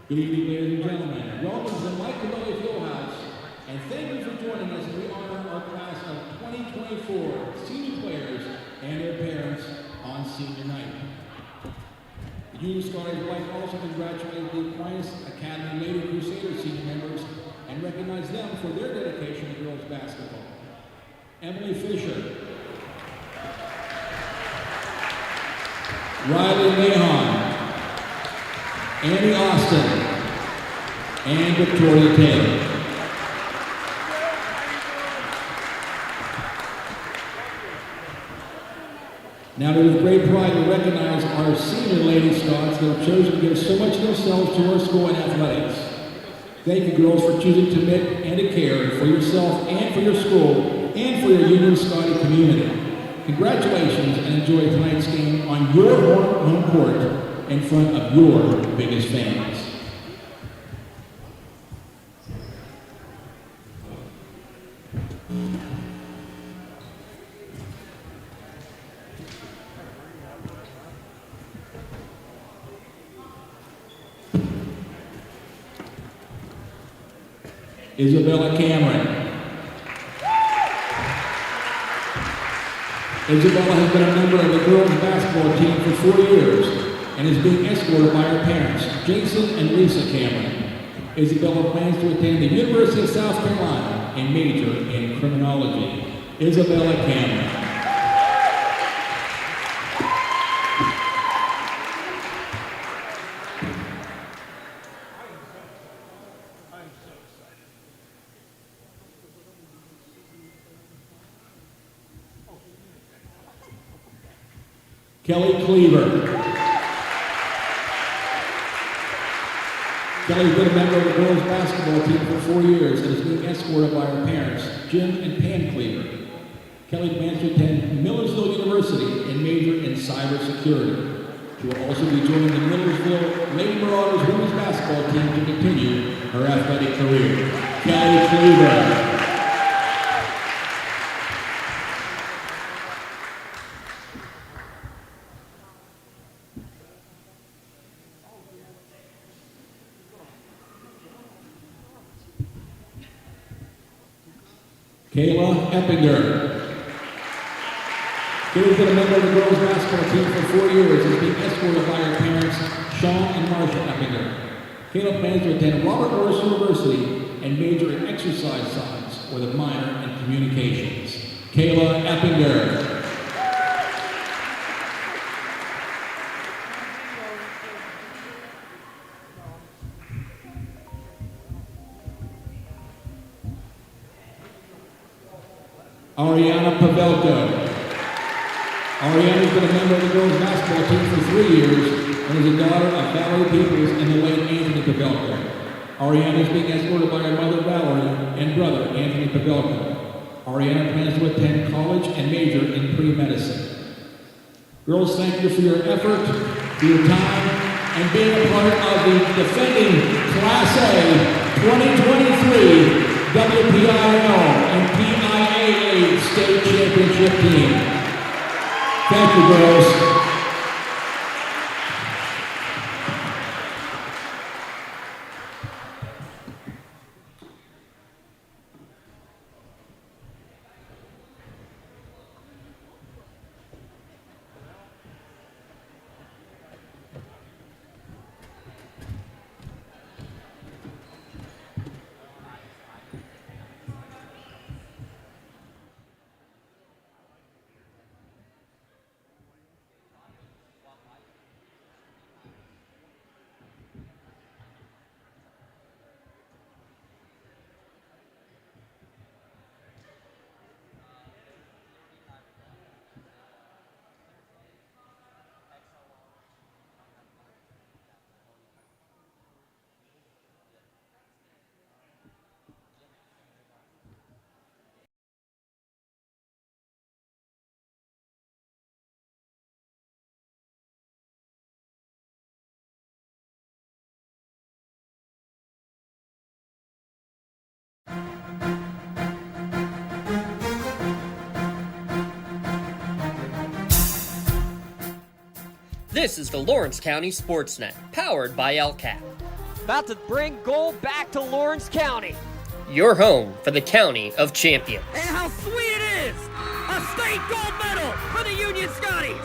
Good evening, ladies and gentlemen. Welcome to the Michael Valley Fieldhouse, and thank you for joining us as we honor our class of 2024 senior players and their parents on senior night. The Union Scotties would like to also congratulate the Aquinas Academy Lady Crusaders senior members and recognize them for their dedication to girls basketball. Emily Fisher, Riley Mahon, Annie Austin, and Victoria Taylor. Now, it is great pride to recognize our senior Lady Scots that have chosen to give so much of themselves to our school in athletics. Thank you, girls, for choosing to commit and to care for yourself and for your school and for your Union Scotty community. Congratulations and enjoy tonight's game on your home court in front of your biggest fans. Isabella Cameron. Isabella has been a member of the girls basketball team for 4 years and is being escorted by her parents, Jason and Lisa Cameron. Isabella plans to attend the University of South Carolina and major in criminology. Isabella Cameron. Kelly Cleaver. Kelly's been a member of the girls basketball team for 4 years and is being escorted by her parents, Jim and Pam Cleaver. Kelly plans to attend Millersville University and major in cybersecurity. She will also be joining the Millersville Lady Marauders women's basketball team to continue her athletic career. Kelly Cleaver. Kayla Eppinger. Kayla's been a member of the girls basketball team for 4 years and is being escorted by her parents, Sean and Marsha Eppinger. Kayla plans to attend Robert Morris University and major in exercise science with a minor in communications. Kayla Eppinger. Ariana Pavelko. Ariana's been a member of the girls basketball team for 3 years and is a daughter of Valerie Peoples and the late Anthony Pavelko. Ariana is being escorted by her mother Valerie and brother Anthony Pavelko. Ariana plans to attend college and major in pre-medicine. Girls, thank you for your effort, for your time, and being a part of the defending Class A 2023 WPIAL and PIAA State Championship team. Thank you, girls. This is the Lawrence County SportsNet, powered by LCAP. about to bring gold back to Lawrence County. Your home for the County of Champions. And how sweet it is! A state gold medal for the Union Scotties!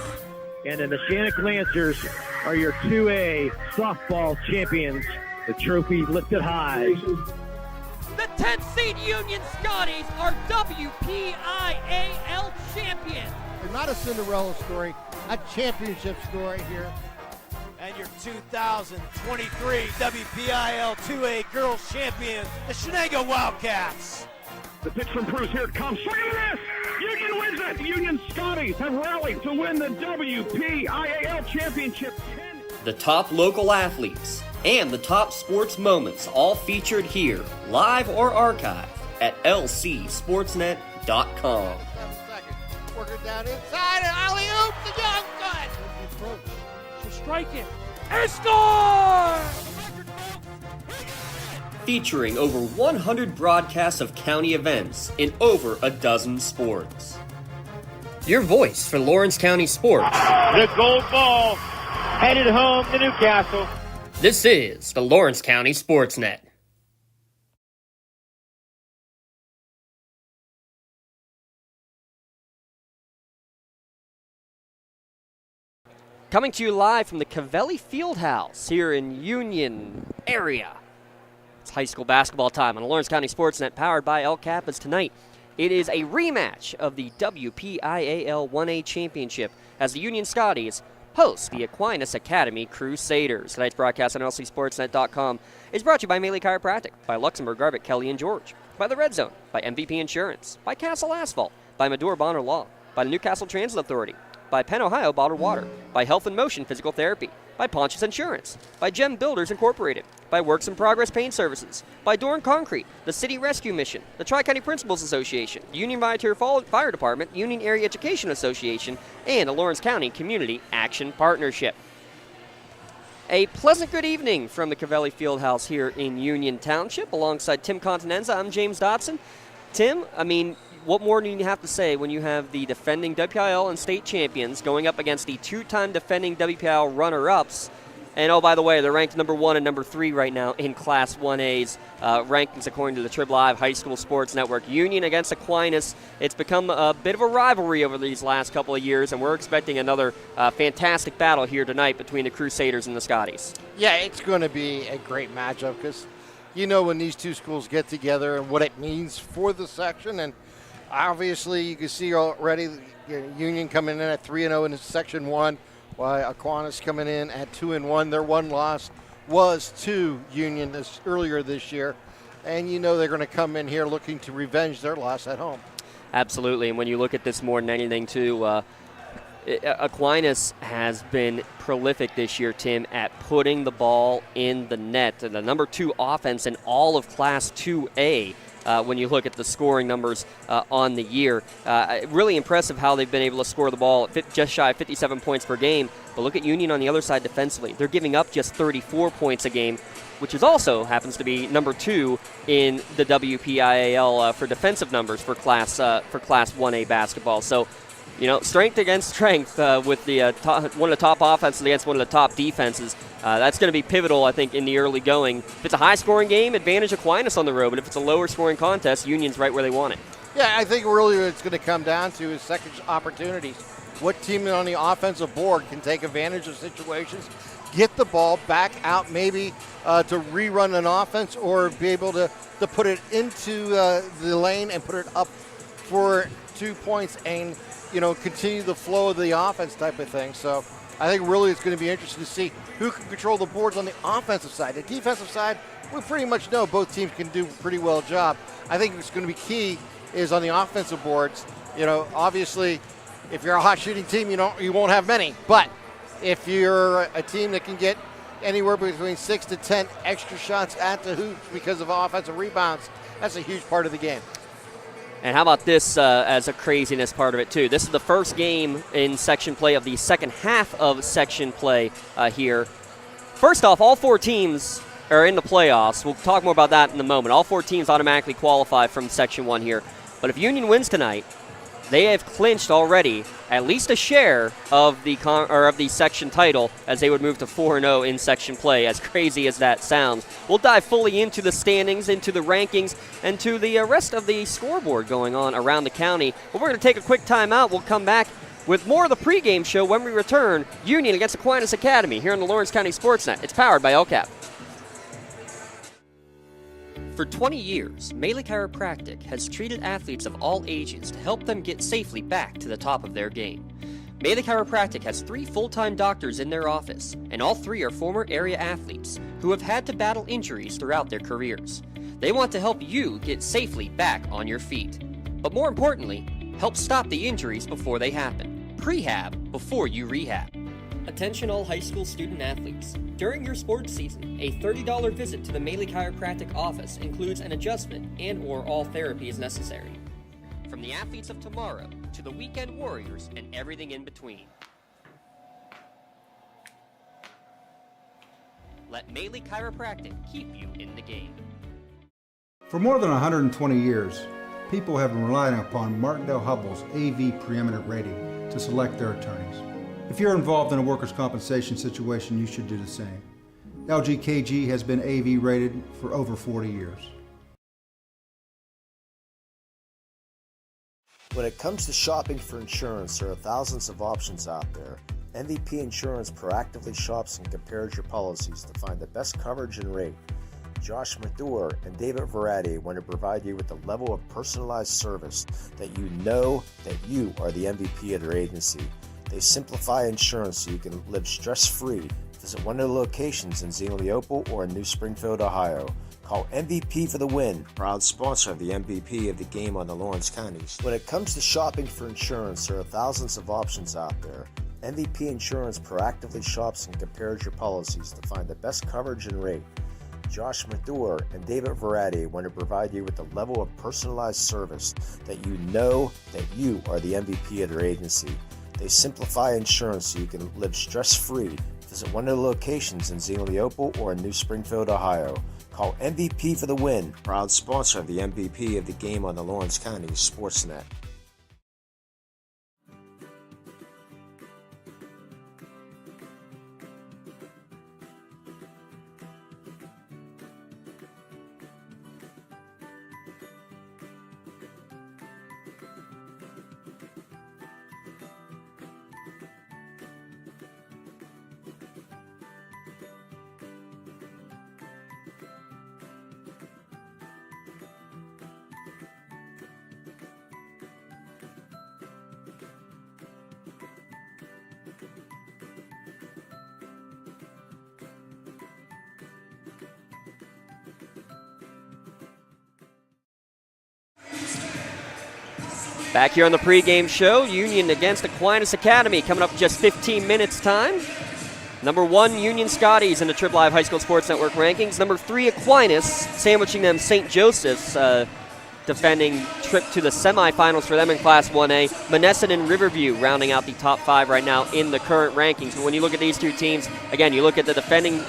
And then the Shannock Lancers are your 2A softball champions. The trophy lifted high. The 10th seed Union Scotties are WPIAL champions. Not a Cinderella story, a championship story here. And your 2023 WPIAL 2A Girls Champions, the Shenango Wildcats. The pitch from Bruce, here it comes. Swing and miss! Union wins it! The Union Scotties have rallied to win the WPIAL Championship. The top local athletes and the top sports moments all featured here, live or archived at lcsportsnet.com. Working down inside and alley-oop the young gun. She'll strike it and score! Featuring over 100 broadcasts of county events in over a dozen sports. Your voice for Lawrence County sports. The gold ball headed home to Newcastle. This is the Lawrence County SportsNet. Coming to you live from the Cavelli Fieldhouse here in Union area. It's high school basketball time on the Lawrence County SportsNet, powered by El Capas. Tonight, it is a rematch of the WPIAL 1A Championship as the Union Scotties host the Aquinas Academy Crusaders. Tonight's broadcast on lcsportsnet.com is brought to you by Maley Chiropractic, by Luxembourg Garbutt, Kelly and George, by The Red Zone, by MVP Insurance, by Castle Asphalt, by Medora Bonner Law, by the Newcastle Transit Authority, by Penn Ohio Bottled Water, by Health and Motion Physical Therapy, by Pontius Insurance, by Gem Builders Incorporated, by Works in Progress Paint Services, by Dorn Concrete, the City Rescue Mission, the Tri-County Principals Association, Union Volunteer Fire Department, Union Area Education Association, and the Lawrence County Community Action Partnership. A pleasant good evening from the Cavelli Fieldhouse here in Union Township. Alongside Tim Continenza, I'm James Dotson. Tim, what more do you have to say when you have the defending WPIAL and state champions going up against the two-time defending WPIAL runner-ups? And, oh, by the way, they're ranked number 1 and number 3 right now in Class 1A's rankings according to the Trib Live High School Sports Network. Union against Aquinas. It's become a bit of a rivalry over these last couple of years, and we're expecting another fantastic battle here tonight between the Crusaders and the Scotties. Yeah, it's going to be a great matchup because you know when these two schools get together and what it means for the section. And obviously you can see already Union coming in at 3-0 in Section 1. While Aquinas coming in at 2-1. Their one loss was to Union earlier this year. And you know they're going to come in here looking to revenge their loss at home. Absolutely. And when you look at this more than anything, too, Aquinas has been prolific this year, Tim, at putting the ball in the net. The number 2 offense in all of Class 2A. When you look at the scoring numbers on the year. Really impressive how they've been able to score the ball at just shy of 57 points per game. But look at Union on the other side defensively. They're giving up just 34 points a game, which is also happens to be number 2 in the WPIAL for defensive numbers for Class 1A basketball. So, you know, strength against strength with the one of the top offenses against one of the top defenses. That's going to be pivotal, I think, in the early going. If it's a high-scoring game, advantage Aquinas on the road. But if it's a lower-scoring contest, Union's right where they want it. Yeah, I think really what it's going to come down to is second opportunities. What team on the offensive board can take advantage of situations, get the ball back out maybe to rerun an offense or be able to put it into the lane and put it up for 2 points and, you know, continue the flow of the offense type of thing. So I think really it's going to be interesting to see who can control the boards on the offensive side. The defensive side, we pretty much know both teams can do a pretty well job. I think what's going to be key is on the offensive boards. You know, obviously, if you're a hot shooting team, you won't have many. But if you're a team that can get anywhere between 6 to 10 extra shots at the hoop because of offensive rebounds, that's a huge part of the game. And how about this as a craziness part of it, too? This is the first game in section play of the second half of section play here. First off, all 4 teams are in the playoffs. We'll talk more about that in a moment. All 4 teams automatically qualify from Section 1 here. But if Union wins tonight, they have clinched already at least a share of the section title as they would move to 4-0 in section play, as crazy as that sounds. We'll dive fully into the standings, into the rankings, and to the rest of the scoreboard going on around the county. But we're going to take a quick timeout. We'll come back with more of the pregame show when we return. Union against Aquinas Academy here on the Lawrence County SportsNet. It's powered by LCAP. For 20 years, Melee Chiropractic has treated athletes of all ages to help them get safely back to the top of their game. Melee Chiropractic has 3 full-time doctors in their office, and all 3 are former area athletes who have had to battle injuries throughout their careers. They want to help you get safely back on your feet. But more importantly, help stop the injuries before they happen. Prehab before you rehab. Attention all high school student athletes. During your sports season, a $30 visit to the Melee Chiropractic office includes an adjustment and/or all therapy is necessary. From the athletes of tomorrow to the weekend warriors and everything in between. Let Melee Chiropractic keep you in the game. For more than 120 years, people have been relying upon Martindale Hubbell's AV preeminent rating to select their attorneys. If you're involved in a workers' compensation situation, you should do the same. LGKG has been AV rated for over 40 years. When it comes to shopping for insurance, there are thousands of options out there. MVP Insurance proactively shops and compares your policies to find the best coverage and rate. Josh Mathur and David Verratti want to provide you with the level of personalized service that you know that you are the MVP of their agency. They simplify insurance so you can live stress-free. Visit one of the locations in Xenopal or in New Springfield, Ohio. Call MVP for the win, proud sponsor of the MVP of the game on the Lawrence Counties. When it comes to shopping for insurance, there are thousands of options out there. MVP Insurance proactively shops and compares your policies to find the best coverage and rate. Josh Mathur and David Verratti want to provide you with the level of personalized service that you know that you are the MVP of their agency. They simplify insurance so you can live stress-free. Visit one of the locations in Xenopal or in New Springfield, Ohio. Call MVP for the win, proud sponsor of the MVP of the game on the Lawrence County SportsNet. Back here on the pregame show, Union against Aquinas Academy coming up in just 15 minutes time. Number 1, Union Scotties in the Trip Live High School Sports Network rankings. Number 3, Aquinas, sandwiching them St. Joseph's, defending trip to the semifinals for them in Class 1A. Monessen and Riverview rounding out the top 5 right now in the current rankings. But when you look at these two teams, again, you look at the defending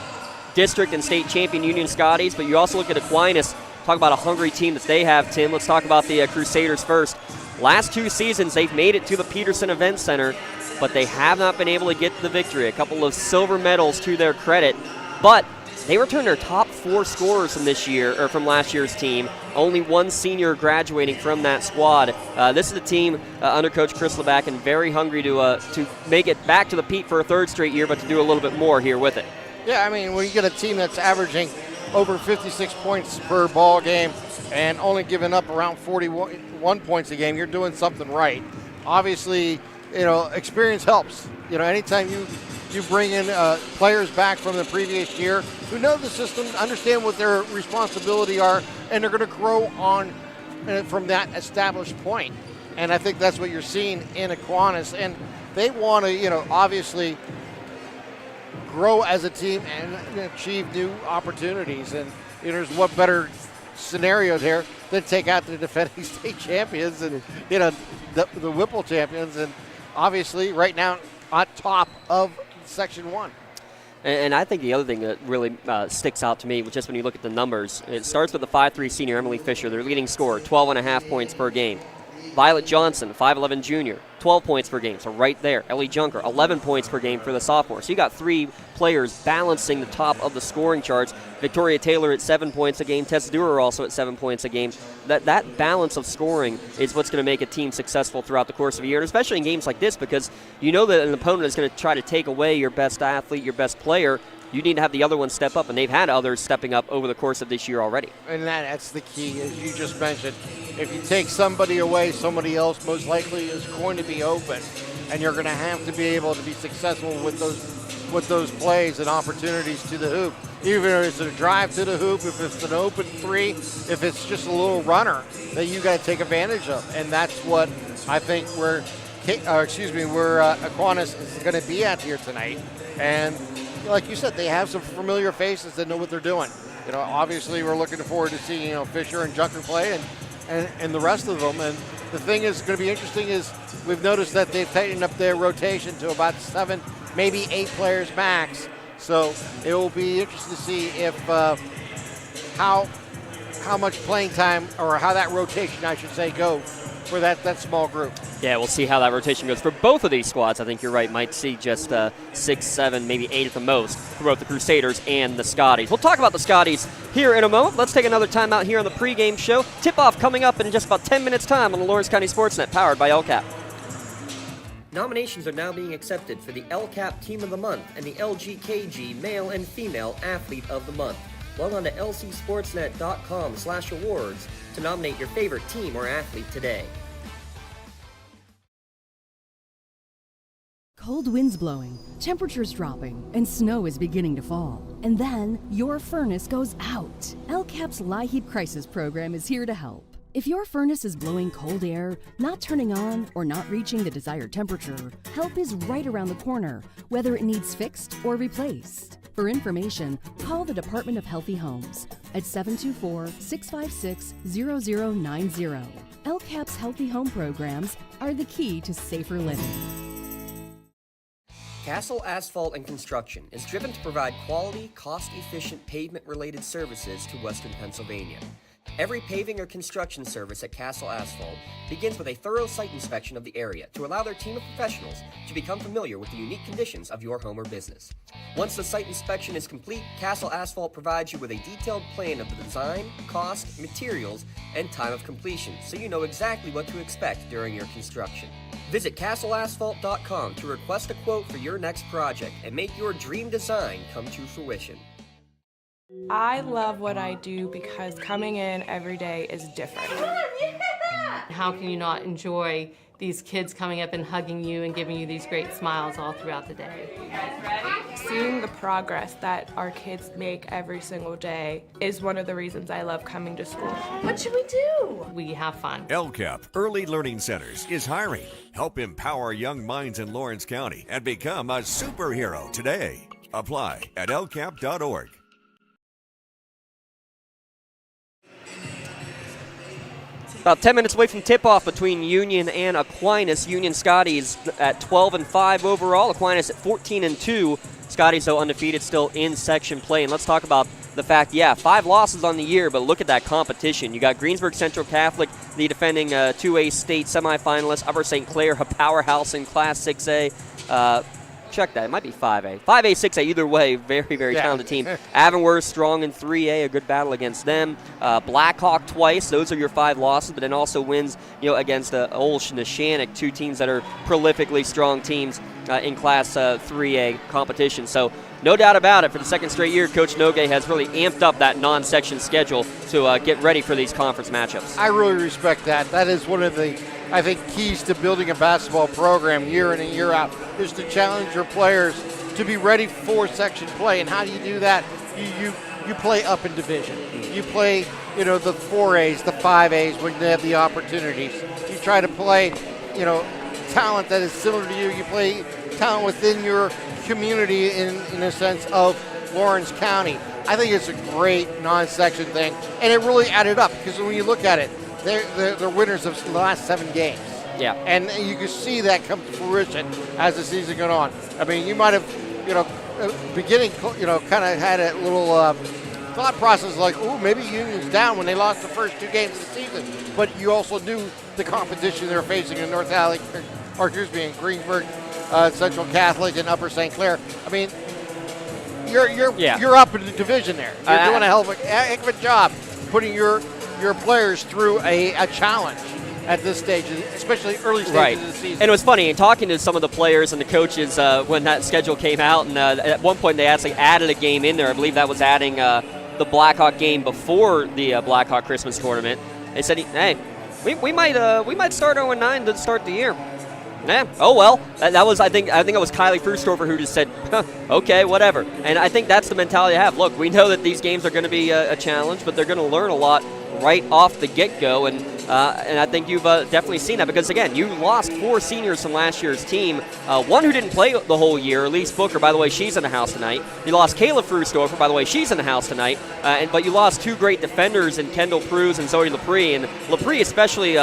district and state champion Union Scotties, but you also look at Aquinas. Talk about a hungry team that they have, Tim. Let's talk about the Crusaders first. Last 2 seasons, they've made it to the Peterson Event Center, but they have not been able to get the victory. A couple of silver medals to their credit, but they returned their top 4 scorers from this year, or from last year's team. Only 1 senior graduating from that squad. This is the team under Coach Chris LeBack, and very hungry to make it back to the Pete for a 3rd straight year, but to do a little bit more here with it. Yeah, I mean, when you get a team that's averaging over 56 points per ball game and only giving up around 41 points a game, you're doing something right. Obviously, experience helps. Anytime you bring in players back from the previous year who know the system, understand what their responsibility are, and they're going to grow on from that established point. And I think that's what you're seeing in Aquinas. And they want to, obviously grow as a team and achieve new opportunities. And there's what better scenario there than take out the defending state champions and the Whipple champions, and obviously right now on top of Section 1. And I think the other thing that really sticks out to me, just when you look at the numbers, it starts with the 5'3" senior Emily Fisher, their leading scorer, 12.5 points per game. Violet Johnson, 5'11 junior, 12 points per game, so right there. Ellie Junker, 11 points per game for the sophomore. So you got 3 players balancing the top of the scoring charts. Victoria Taylor at 7 points a game. Tessa Durer also at 7 points a game. That balance of scoring is what's going to make a team successful throughout the course of a year, and especially in games like this, because you know that an opponent is going to try to take away your best athlete, your best player. You need to have the other one step up, and they've had others stepping up over the course of this year already. And that's the key, as you just mentioned. If you take somebody away, somebody else most likely is going to be open, and you're going to have to be able to be successful with those plays and opportunities to the hoop. Even if it's a drive to the hoop, if it's an open 3, if it's just a little runner that you got to take advantage of, and that's what I think where Aquinas is going to be at here tonight. And like you said, they have some familiar faces that know what they're doing. Obviously we're looking forward to seeing Fisher and Junker play and the rest of them. And the thing is going to be interesting is we've noticed that they've tightened up their rotation to about 7, maybe 8 players max. So it will be interesting to see if how much playing time, or how that rotation, I should say, goes for that small group. Yeah, we'll see how that rotation goes for both of these squads. I think you're right. Might see just 6, 7, maybe 8 at the most throughout the Crusaders and the Scotties. We'll talk about the Scotties here in a moment. Let's take another time out here on the pregame show. Tip-off coming up in just about 10 minutes' time on the Lawrence County SportsNet, powered by LCAP. Nominations are now being accepted for the LCAP Team of the Month and the LGKG Male and Female Athlete of the Month. Log on to lcsportsnet.com/awards to nominate your favorite team or athlete today. Cold winds blowing, temperatures dropping, and snow is beginning to fall. And then your furnace goes out. LCAP's LIHEAT Crisis Program is here to help. If your furnace is blowing cold air, not turning on, or not reaching the desired temperature, help is right around the corner, whether it needs fixed or replaced. For information, call the Department of Healthy Homes at 724-656-0090. LCAP's Healthy Home programs are the key to safer living. Castle Asphalt and Construction is driven to provide quality, cost-efficient pavement-related services to Western Pennsylvania. Every paving or construction service at Castle Asphalt begins with a thorough site inspection of the area to allow their team of professionals to become familiar with the unique conditions of your home or business. Once the site inspection is complete, Castle Asphalt provides you with a detailed plan of the design, cost, materials, and time of completion, so you know exactly what to expect during your construction. Visit castleasphalt.com to request a quote for your next project and make your dream design come to fruition. I love what I do because coming in every day is different. How can you not enjoy these kids coming up and hugging you and giving you these great smiles all throughout the day? You guys ready? Seeing the progress that our kids make every single day is one of the reasons I love coming to school. What should we do? We have fun. LCAP Early Learning Centers is hiring. Help empower young minds in Lawrence County and become a superhero today. Apply at lcap.org. About 10 minutes away from tip-off between Union and Aquinas. Union Scotties at 12-5 overall. Aquinas at 14-2. Scotties, though, undefeated, still in section play. And let's talk about the fact, 5 losses on the year, but look at that competition. You got Greensburg Central Catholic, the defending 2A state semifinalist. Upper St. Clair, a powerhouse in Class 6A. Check that. It might be 5A. 5A, 6A, either way, very, very talented team. Avonworth strong in 3A, a good battle against them. Blackhawk twice. Those are your 5 losses, but then also wins against Old Neshannock, 2 teams that are prolifically strong teams in Class 3A competition. So no doubt about it, for the second straight year, Coach Nogue has really amped up that non-section schedule to get ready for these conference matchups. I really respect that. That is one of the, I think, keys to building a basketball program year in and year out, is to challenge your players to be ready for section play. And how do you do that? You play up in division. You play, the 4As, the 5As when they have the opportunities. You try to play, talent that is similar to you. You play talent within your community in a sense of Lawrence County. I think it's a great non-section thing, and it really added up because when you look at it, they're winners of the last 7 games. Yeah. And you can see that come to fruition as the season goes on. I mean, you might have, beginning, kind of had a little thought process like, ooh, maybe Union's down when they lost the first 2 games of the season. But you also knew the competition they were facing in in Greensburg, Central Catholic, and Upper St. Clair. I mean, you're up in the division there. You're doing a heck of a job putting your players through a challenge at this stage, especially early stages of the season. And it was funny, talking to some of the players and the coaches when that schedule came out, and at one point they actually added a game in there. I believe that was adding the Blackhawk game before the Blackhawk Christmas tournament. They said, hey, we might start 0-9 to start the year. Yeah. Oh well. That was I think it was Kylie Frustorfer who just said, okay, whatever. And I think that's the mentality I have. Look, we know that these games are going to be a challenge, but they're going to learn a lot right off the get-go, and I think you've definitely seen that because, again, you lost 4 seniors from last year's team. One who didn't play the whole year, Elise Booker, by the way, she's in the house tonight. You lost Kayla Frustorfer, by the way, she's in the house tonight. But you lost 2 great defenders in Kendall Pruz and Zoe Lepre, and Lepre especially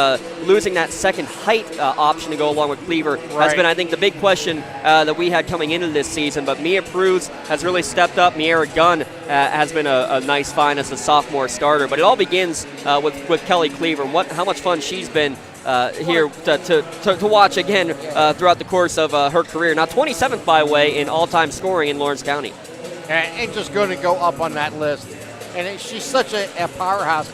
losing that second height option to go along with Cleaver has been, I think, the big question that we had coming into this season. But Mia Pruz has really stepped up. Miera Gunn has been a nice find as a sophomore starter. But it all begins with Kelly Cleaver and how much fun she's been here to watch again throughout the course of her career. Now 27th, by the way, in all-time scoring in Lawrence County. And just going to go up on that list. And she's such a powerhouse.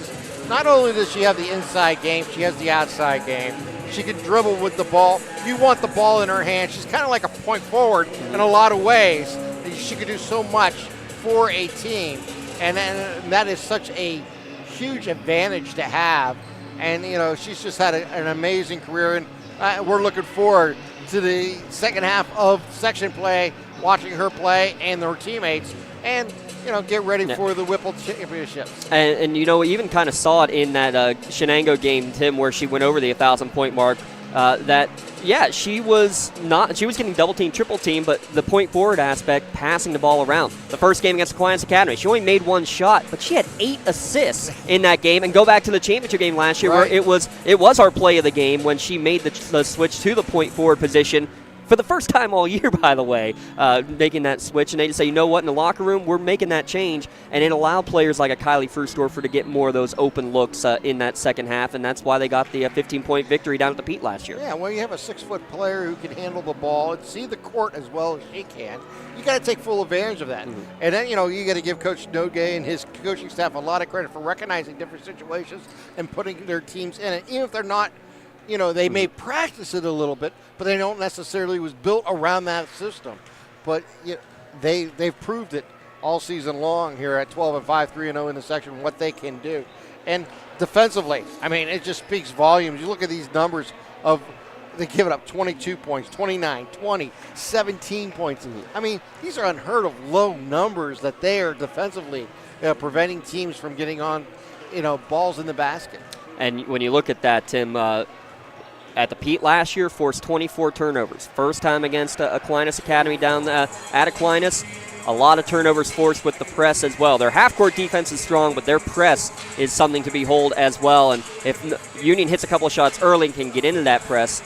Not only does she have the inside game, she has the outside game. She can dribble with the ball. You want the ball in her hand. She's kind of like a point forward in a lot of ways. She can do so much for a team. And that is such a huge advantage to have. And, she's just had an amazing career. And we're looking forward to the second half of section play, watching her play and her teammates. And, get ready for the Whipple Championships. And we even kind of saw it in that Shenango game, Tim, where she went over the 1,000-point mark. She was getting double team, triple team, but the point forward aspect, passing the ball around. The first game against Aquinas Academy, she only made 1 shot, but she had 8 assists in that game. And go back to the championship game last year, where it was our play of the game when she made the switch to the point forward position. For the first time all year, by the way, making that switch. And they just say, you know what, in the locker room, we're making that change. And it allowed players like a Kylie Frustorfer to get more of those open looks in that second half. And that's why they got the 15-point victory down at the Pete last year. Yeah, well, you have a 6-foot player who can handle the ball and see the court as well as she can. You got to take full advantage of that. Mm-hmm. And then, you got to give Coach Nogay and his coaching staff a lot of credit for recognizing different situations and putting their teams in it. Even if they're not, they may practice it a little bit, but they don't necessarily was built around that system. But they've proved it all season long here at 12-5, 3-0 in the section, what they can do. And defensively, it just speaks volumes. You look at these numbers of they give it up 22 points, 29, 20, 17 points. These are unheard of low numbers that they are defensively preventing teams from getting on, balls in the basket. And when you look at that, Tim, at the Pete last year, forced 24 turnovers. First time against Aquinas Academy down at Aquinas. A lot of turnovers forced with the press as well. Their half-court defense is strong, but their press is something to behold as well. And if Union hits a couple of shots early and can get into that press,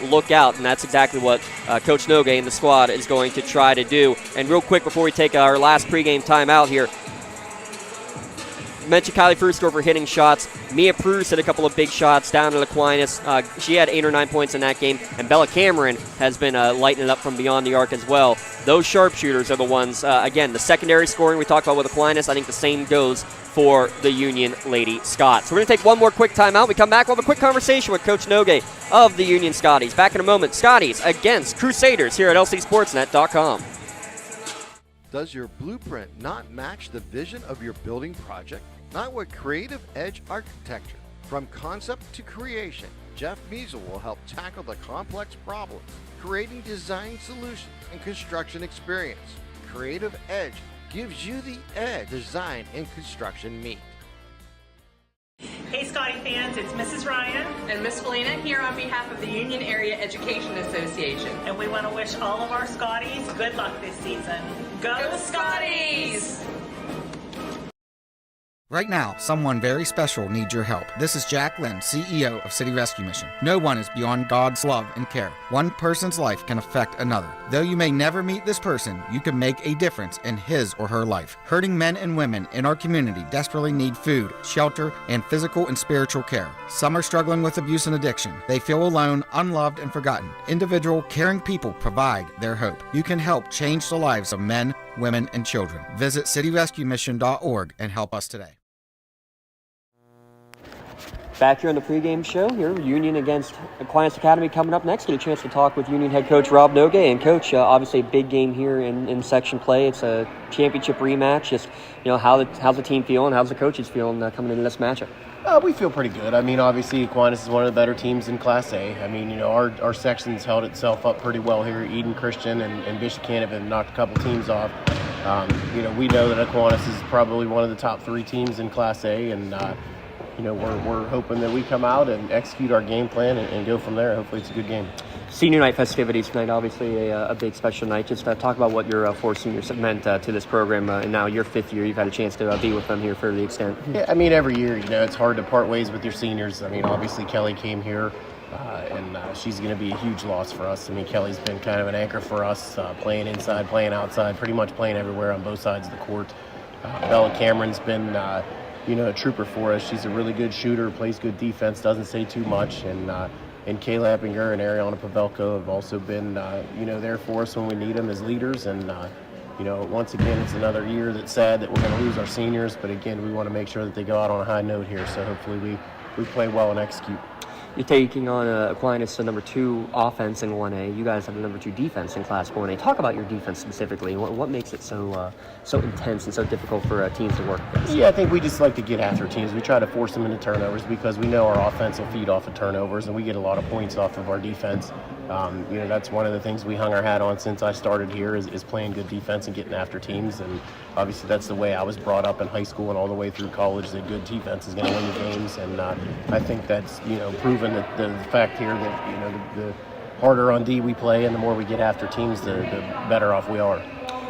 look out. And that's exactly what Coach Nogay and the squad is going to try to do. And real quick, before we take our last pregame timeout here, mentioned Kylie Frustorfer hitting shots. Mia Pruz hit a couple of big shots down at Aquinas. She had 8 or 9 points in that game. And Bella Cameron has been lighting it up from beyond the arc as well. Those sharpshooters are the ones, again, the secondary scoring we talked about with Aquinas. I think the same goes for the Union Lady Scots. So we're going to take one more quick timeout. We come back, we'll have a quick conversation with Coach Nogay of the Union Scotties. Back in a moment, Scotties against Crusaders here at lcsportsnet.com. Does your blueprint not match the vision of your building project? Not with Creative Edge Architecture. From concept to creation, Jeff Measle will help tackle the complex problems, creating design solutions and construction experience. Creative Edge gives you the edge design and construction meet. Hey Scotty fans, it's Mrs. Ryan and Miss Felina here on behalf of the Union Area Education Association. And we want to wish all of our Scotties good luck this season. Go Scotties! Right now, someone very special needs your help. This is Jack Lynn, CEO of City Rescue Mission. No one is beyond God's love and care. One person's life can affect another. Though you may never meet this person, you can make a difference in his or her life. Hurting men and women in our community desperately need food, shelter, and physical and spiritual care. Some are struggling with abuse and addiction. They feel alone, unloved, and forgotten. Individual, caring people provide their hope. You can help change the lives of men, women, and children. Visit cityrescuemission.org and help us today. Back here on the pregame show, here Union against Aquinas Academy coming up next. Get a chance to talk with Union head coach Rob Nogue. And coach, obviously a big game here in section play. It's a championship rematch. Just how's the team feeling? How's the coaches feeling coming into this matchup? We feel pretty good. I mean, obviously Aquinas is one of the better teams in Class A. I mean, our section's held itself up pretty well here. Eden Christian and Bishop Cannon have knocked a couple teams off. We know that Aquinas is probably one of the top 3 teams in Class A, and we're hoping that we come out and execute our game plan and go from there. Hopefully it's a good game. Senior night festivities tonight, obviously a big special night. Just talk about what your 4 seniors have meant to this program, and now your 5th year. You've had a chance to be with them here for the extent. Yeah, I mean, every year, it's hard to part ways with your seniors. I mean, obviously Kelly came here, and she's going to be a huge loss for us. I mean, Kelly's been kind of an anchor for us, playing inside, playing outside, pretty much playing everywhere on both sides of the court. Bella Cameron's been a trooper for us. She's a really good shooter, plays good defense, doesn't say too much. And Kay Lappinger and Ariana Pavelko have also been, there for us when we need them as leaders. And, once again, it's another year that's sad that we're going to lose our seniors. But, again, we want to make sure that they go out on a high note here. So hopefully we play well and execute. You're taking on Aquinas, the number 2 offense in 1A. You guys have the number 2 defense in Class 1A. Talk about your defense specifically. What makes it so intense and so difficult for teams to work against? Yeah, I think we just like to get after teams. We try to force them into turnovers because we know our offense will feed off of turnovers, and we get a lot of points off of our defense. That's one of the things we hung our hat on since I started here is playing good defense and getting after teams. And obviously that's the way I was brought up in high school and all the way through college, that good defense is going to win the games. And I think that's, proven that the fact here that, the harder on D we play and the more we get after teams, the better off we are.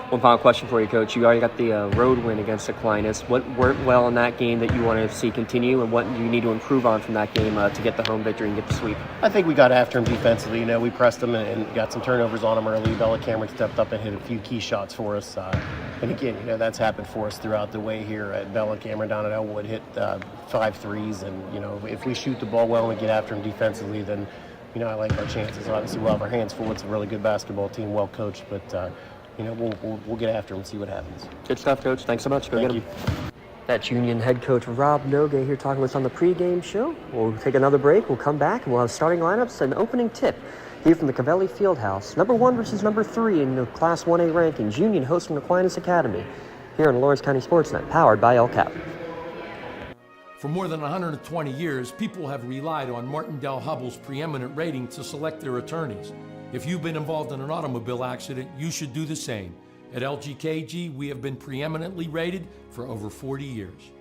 One final question for you, Coach. You already got the road win against Aquinas. What worked well in that game that you want to see continue, and what do you need to improve on from that game to get the home victory and get the sweep? I think we got after them defensively. We pressed them and got some turnovers on them early. Bella Cameron stepped up and hit a few key shots for us. And again, that's happened for us throughout the way here. At Bella Cameron down at Elwood hit 5 threes. And, if we shoot the ball well and we get after them defensively, then, I like our chances. Obviously, we'll have our hands full. It's a really good basketball team, well coached, but we'll get after them and see what happens. Good stuff, Coach. Thanks so much. Go Thank get you. him. That's Union head coach Rob Nogue here talking with us on the pregame show. We'll take another break. We'll come back and we'll have starting lineups and opening tip here from the Cavelli Fieldhouse. Number 1 versus number 3 in the Class 1A rankings. Union hosting Aquinas Academy here on Lawrence County SportsNet, powered by LCAP. For more than 120 years, people have relied on Martindale-Hubbell's preeminent rating to select their attorneys. If you've been involved in an automobile accident, you should do the same. At LGKG, we have been preeminently rated for over 40 years.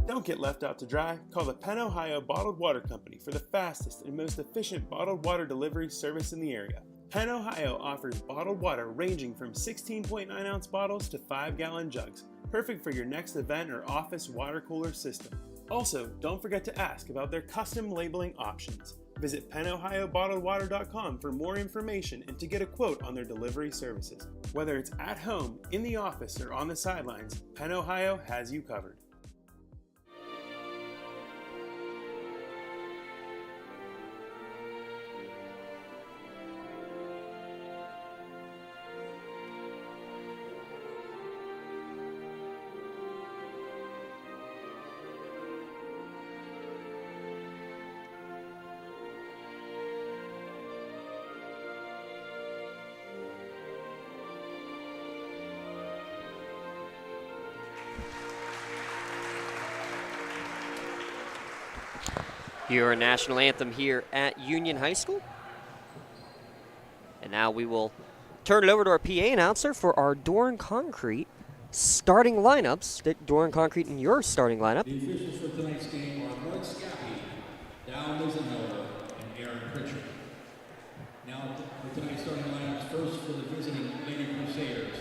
Don't get left out to dry. Call the Penn Ohio Bottled Water Company for the fastest and most efficient bottled water delivery service in the area. Penn Ohio offers bottled water ranging from 16.9-ounce bottles to 5-gallon jugs, perfect for your next event or office water cooler system. Also, don't forget to ask about their custom labeling options. Visit PennOhioBottledWater.com for more information and to get a quote on their delivery services. Whether it's at home, in the office, or on the sidelines, Penn Ohio has you covered. Your national anthem here at Union High School. And now we will turn it over to our PA announcer for our Doran Concrete starting lineups. Dick, Doran Concrete in your starting lineup. The officials for tonight's game are Mark Scotty, Dow Mizenhower, and Aaron Pritchard. Now for tonight's starting lineups first for the visiting Lady Crusaders.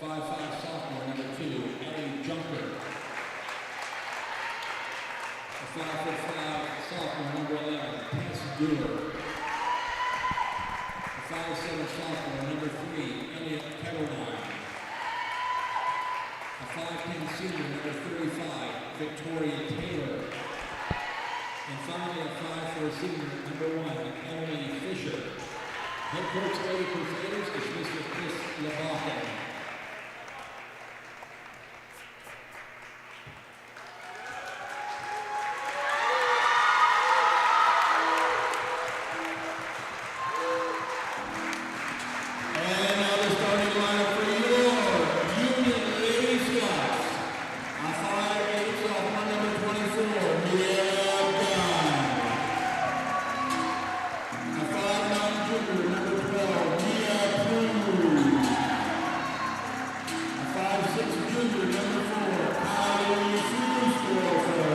5'5" sophomore, number 2, Ellie Junker. A 5'5" sophomore, number 11, Tess Dewar. A 5'7" sophomore, number 3, Elliot Caroline. A 5'10" senior, number 35, Victoria Taylor. And finally, a 5'4" senior, number 1, Emily Fisher. Head coach of Lady Crusaders is Mr. Chris LeBaca. And now the starting lineup for your Union Lady Scots. A 5'8" sophomore, number 24, Mia Gunn. A 5'9" junior, number 12, Mia Cruz. A 5'6" junior, number 4, Kylie Fussdorfer.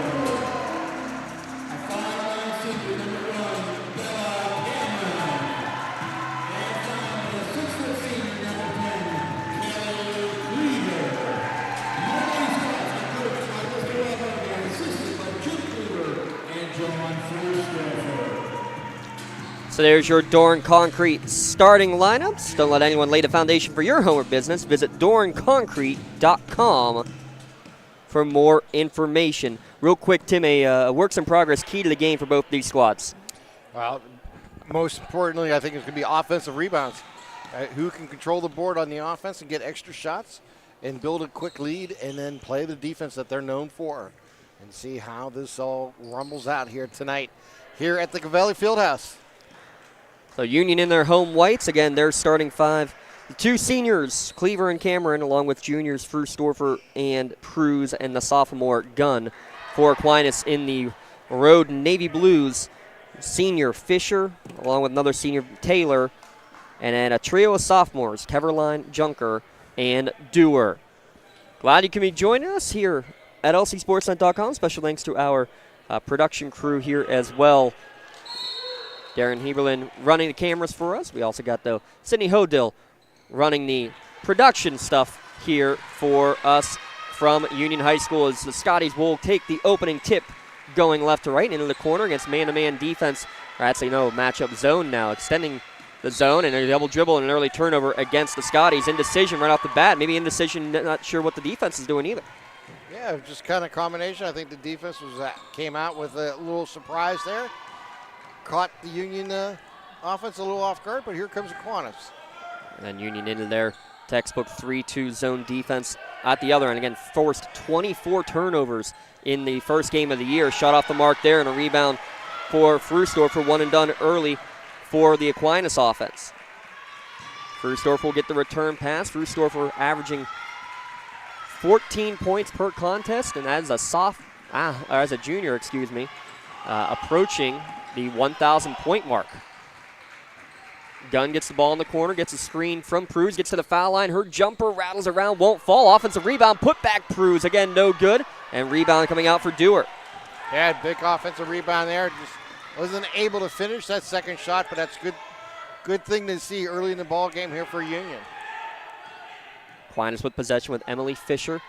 A 5'9" senior, number 1, Bella Cameron. And finally, a 6' senior, number 10, Kelly Cleaver. Your Lady Scots are coached by Mr. Weber and assisted by Jim Cleaver and John Fussdorfer. So there's your Doran Concrete starting lineups. Don't let anyone lay the foundation for your home or business. Visit doranconcrete.com for more information. Real quick, Tim, a works in progress key to the game for both these squads. Well, most importantly, I think it's going to be offensive rebounds. Who can control the board on the offense and get extra shots and build a quick lead and then play the defense that they're known for and see how this all rumbles out here tonight here at the Cavelli Fieldhouse. So Union in their home whites. Again, their starting 5. The 2 seniors, Cleaver and Cameron, along with juniors Fussdorfer and Pruz, and the sophomore Gunn. For Aquinas in the road navy blues, senior Fisher, along with another senior Taylor, and then a trio of sophomores, Keverline, Junker, and Dewar. Glad you can be joining us here at lcsportsnet.com. Special thanks to our production crew here as well. Darren Heberlin running the cameras for us. We also got, though, Sydney Hodill running the production stuff here for us from Union High School as the Scotties will take the opening tip going left to right into the corner against man-to-man defense. Or actually, no, matchup zone now, extending the zone and a double dribble and an early turnover against the Scotties. Indecision right off the bat. Maybe indecision, not sure what the defense is doing either. Yeah, just kind of combination. I think the defense came out with a little surprise there. Caught the Union offense a little off guard, but here comes Aquinas. And then Union into their textbook 3-2 zone defense at the other end. Again, forced 24 turnovers in the first game of the year. Shot off the mark there and a rebound for Fussdorfer, one and done early for the Aquinas offense. Fussdorfer will get the return pass. Fussdorfer averaging 14 points per contest, and as a junior, approaching the 1,000 point mark. Gunn gets the ball in the corner, gets a screen from Pruz, gets to the foul line. Her jumper rattles around, won't fall. Offensive rebound, put back Pruz. Again, no good. And rebound coming out for Dewar. Yeah, big offensive rebound there. Just wasn't able to finish that second shot, but that's good thing to see early in the ball game here for Union. Aquinas with possession with Emily Fisher.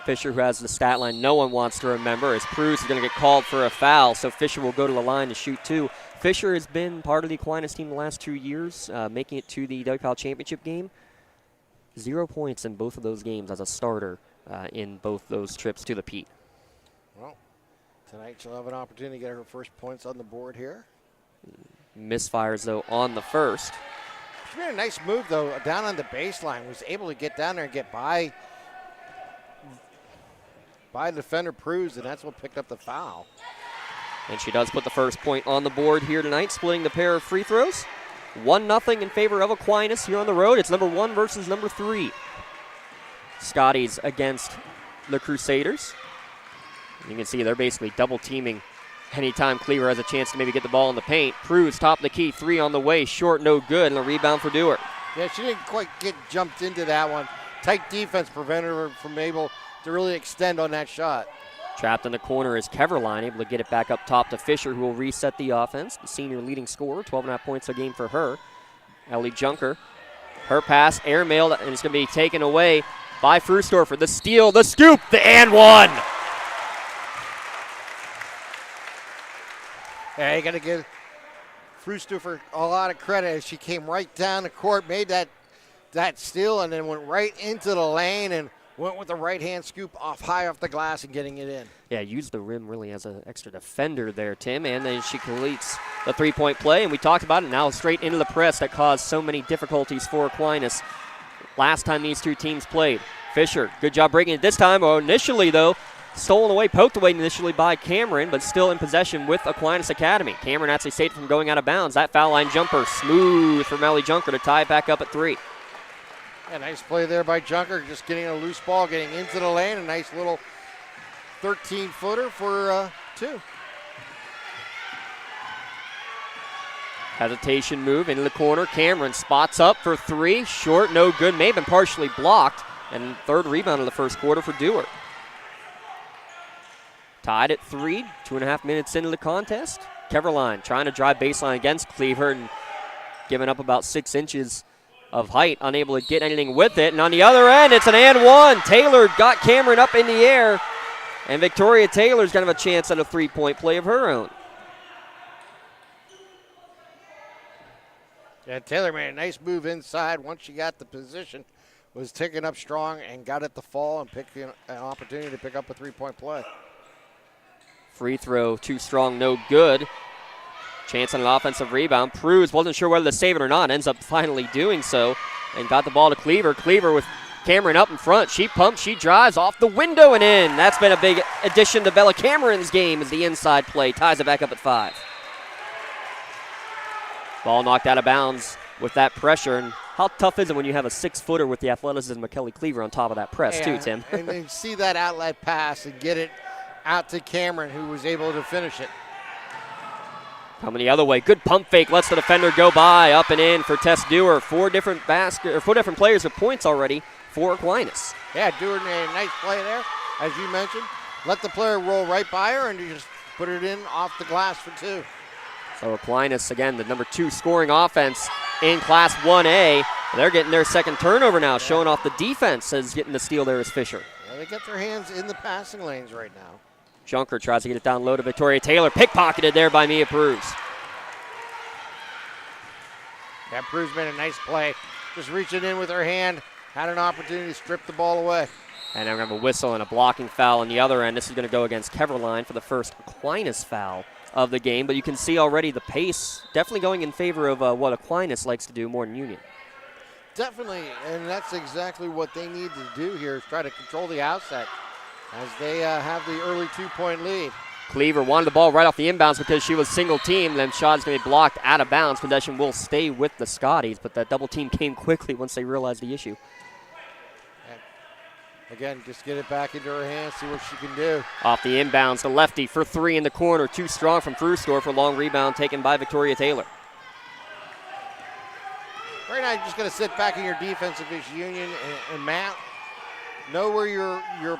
Fisher, who has the stat line no one wants to remember, as Pruz is going to get called for a foul, so Fisher will go to the line to shoot 2. Fisher has been part of the Aquinas team the last 2 years, making it to the WPIAL championship game. 0 points in both of those games as a starter in both those trips to the Pete. Well, tonight she'll have an opportunity to get her first points on the board here. Misfires, though, on the first. She made a nice move, though, down on the baseline. Was able to get down there and get by defender Pruz, and that's what picked up the foul. And she does put the first point on the board here tonight, splitting the pair of free throws. 1-0 in favor of Aquinas here on the road. It's number 1 versus number 3. Scotties against the Crusaders. You can see they're basically double teaming anytime Cleaver has a chance to maybe get the ball in the paint. Pruz, top of the key, 3 on the way, short, no good, and a rebound for Dewar. Yeah, she didn't quite get jumped into that one. Tight defense prevented her from able to really extend on that shot. Trapped in the corner is Keverline, able to get it back up top to Fisher, who will reset the offense. The senior leading scorer, 12.5 points a game for her. Ellie Junker. Her pass, airmailed, and it's going to be taken away by Frustorfer. The steal, the scoop, the and one. Yeah, you got to give Frustorfer a lot of credit as she came right down the court, made that steal, and then went right into the lane and went with the right-hand scoop high off the glass and getting it in. Yeah, used the rim really as an extra defender there, Tim, and then she completes the three-point play, and we talked about it now straight into the press that caused so many difficulties for Aquinas last time these two teams played. Fisher, good job breaking it this time. Initially, though, stolen away, poked away initially by Cameron, but still in possession with Aquinas Academy. Cameron actually saved from going out of bounds. That foul line jumper, smooth from Ellie Junker to tie it back up at 3. Yeah, nice play there by Junker, just getting a loose ball, getting into the lane. A nice little 13-footer for 2. Hesitation move into the corner. Cameron spots up for 3. Short, no good. May have been partially blocked. And third rebound of the first quarter for Dewar. Tied at 3, 2.5 minutes into the contest. Keverline trying to drive baseline against Cleaver and giving up about 6 inches of height, unable to get anything with it. And on the other end, it's an and one. Taylor got Cameron up in the air, and Victoria Taylor's going to have a chance at a three-point play of her own. Yeah, Taylor made a nice move inside once she got the position, was ticking up strong and got it to fall and pick an opportunity to pick up a three-point play. Free throw, too strong, no good. Chance on an offensive rebound. Pruz wasn't sure whether to save it or not. Ends up finally doing so and got the ball to Cleaver. Cleaver with Cameron up in front. She pumps, she drives off the window and in. That's been a big addition to Bella Cameron's game as the inside play ties it back up at 5. Ball knocked out of bounds with that pressure. And how tough is it when you have a 6-footer with the athleticism of Kelly Cleaver on top of that press too, Tim? And then see that outlet pass and get it out to Cameron, who was able to finish it. Coming the other way, good pump fake, lets the defender go by, up and in for Tess Dewar. 4 different players with points already for Aquinas. Yeah, Dewar made a nice play there, as you mentioned. Let the player roll right by her and you just put it in off the glass for 2. So Aquinas, again, the number 2 scoring offense in Class 1A. They're getting their second turnover now, showing off the defense as getting the steal there is Fisher. Yeah, they get their hands in the passing lanes right now. Junker tries to get it down low to Victoria Taylor. Pickpocketed there by Mia Pruz. Yeah, Pruz made a nice play. Just reaching in with her hand. Had an opportunity to strip the ball away. And now we're going to have a whistle and a blocking foul on the other end. This is going to go against Keverline for the first Aquinas foul of the game. But you can see already the pace definitely going in favor of what Aquinas likes to do more than Union. Definitely, and that's exactly what they need to do here is try to control the outset as they have the early 2-point lead. Cleaver wanted the ball right off the inbounds because she was single team. Then shot's going to be blocked out of bounds. Possession will stay with the Scotties, but that double team came quickly once they realized the issue. And again, just get it back into her hands, see what she can do. Off the inbounds, the lefty for 3 in the corner. Too strong from Frustor for long rebound taken by Victoria Taylor. Right now, you're just going to sit back in your defense if it's Union and Matt. Know where your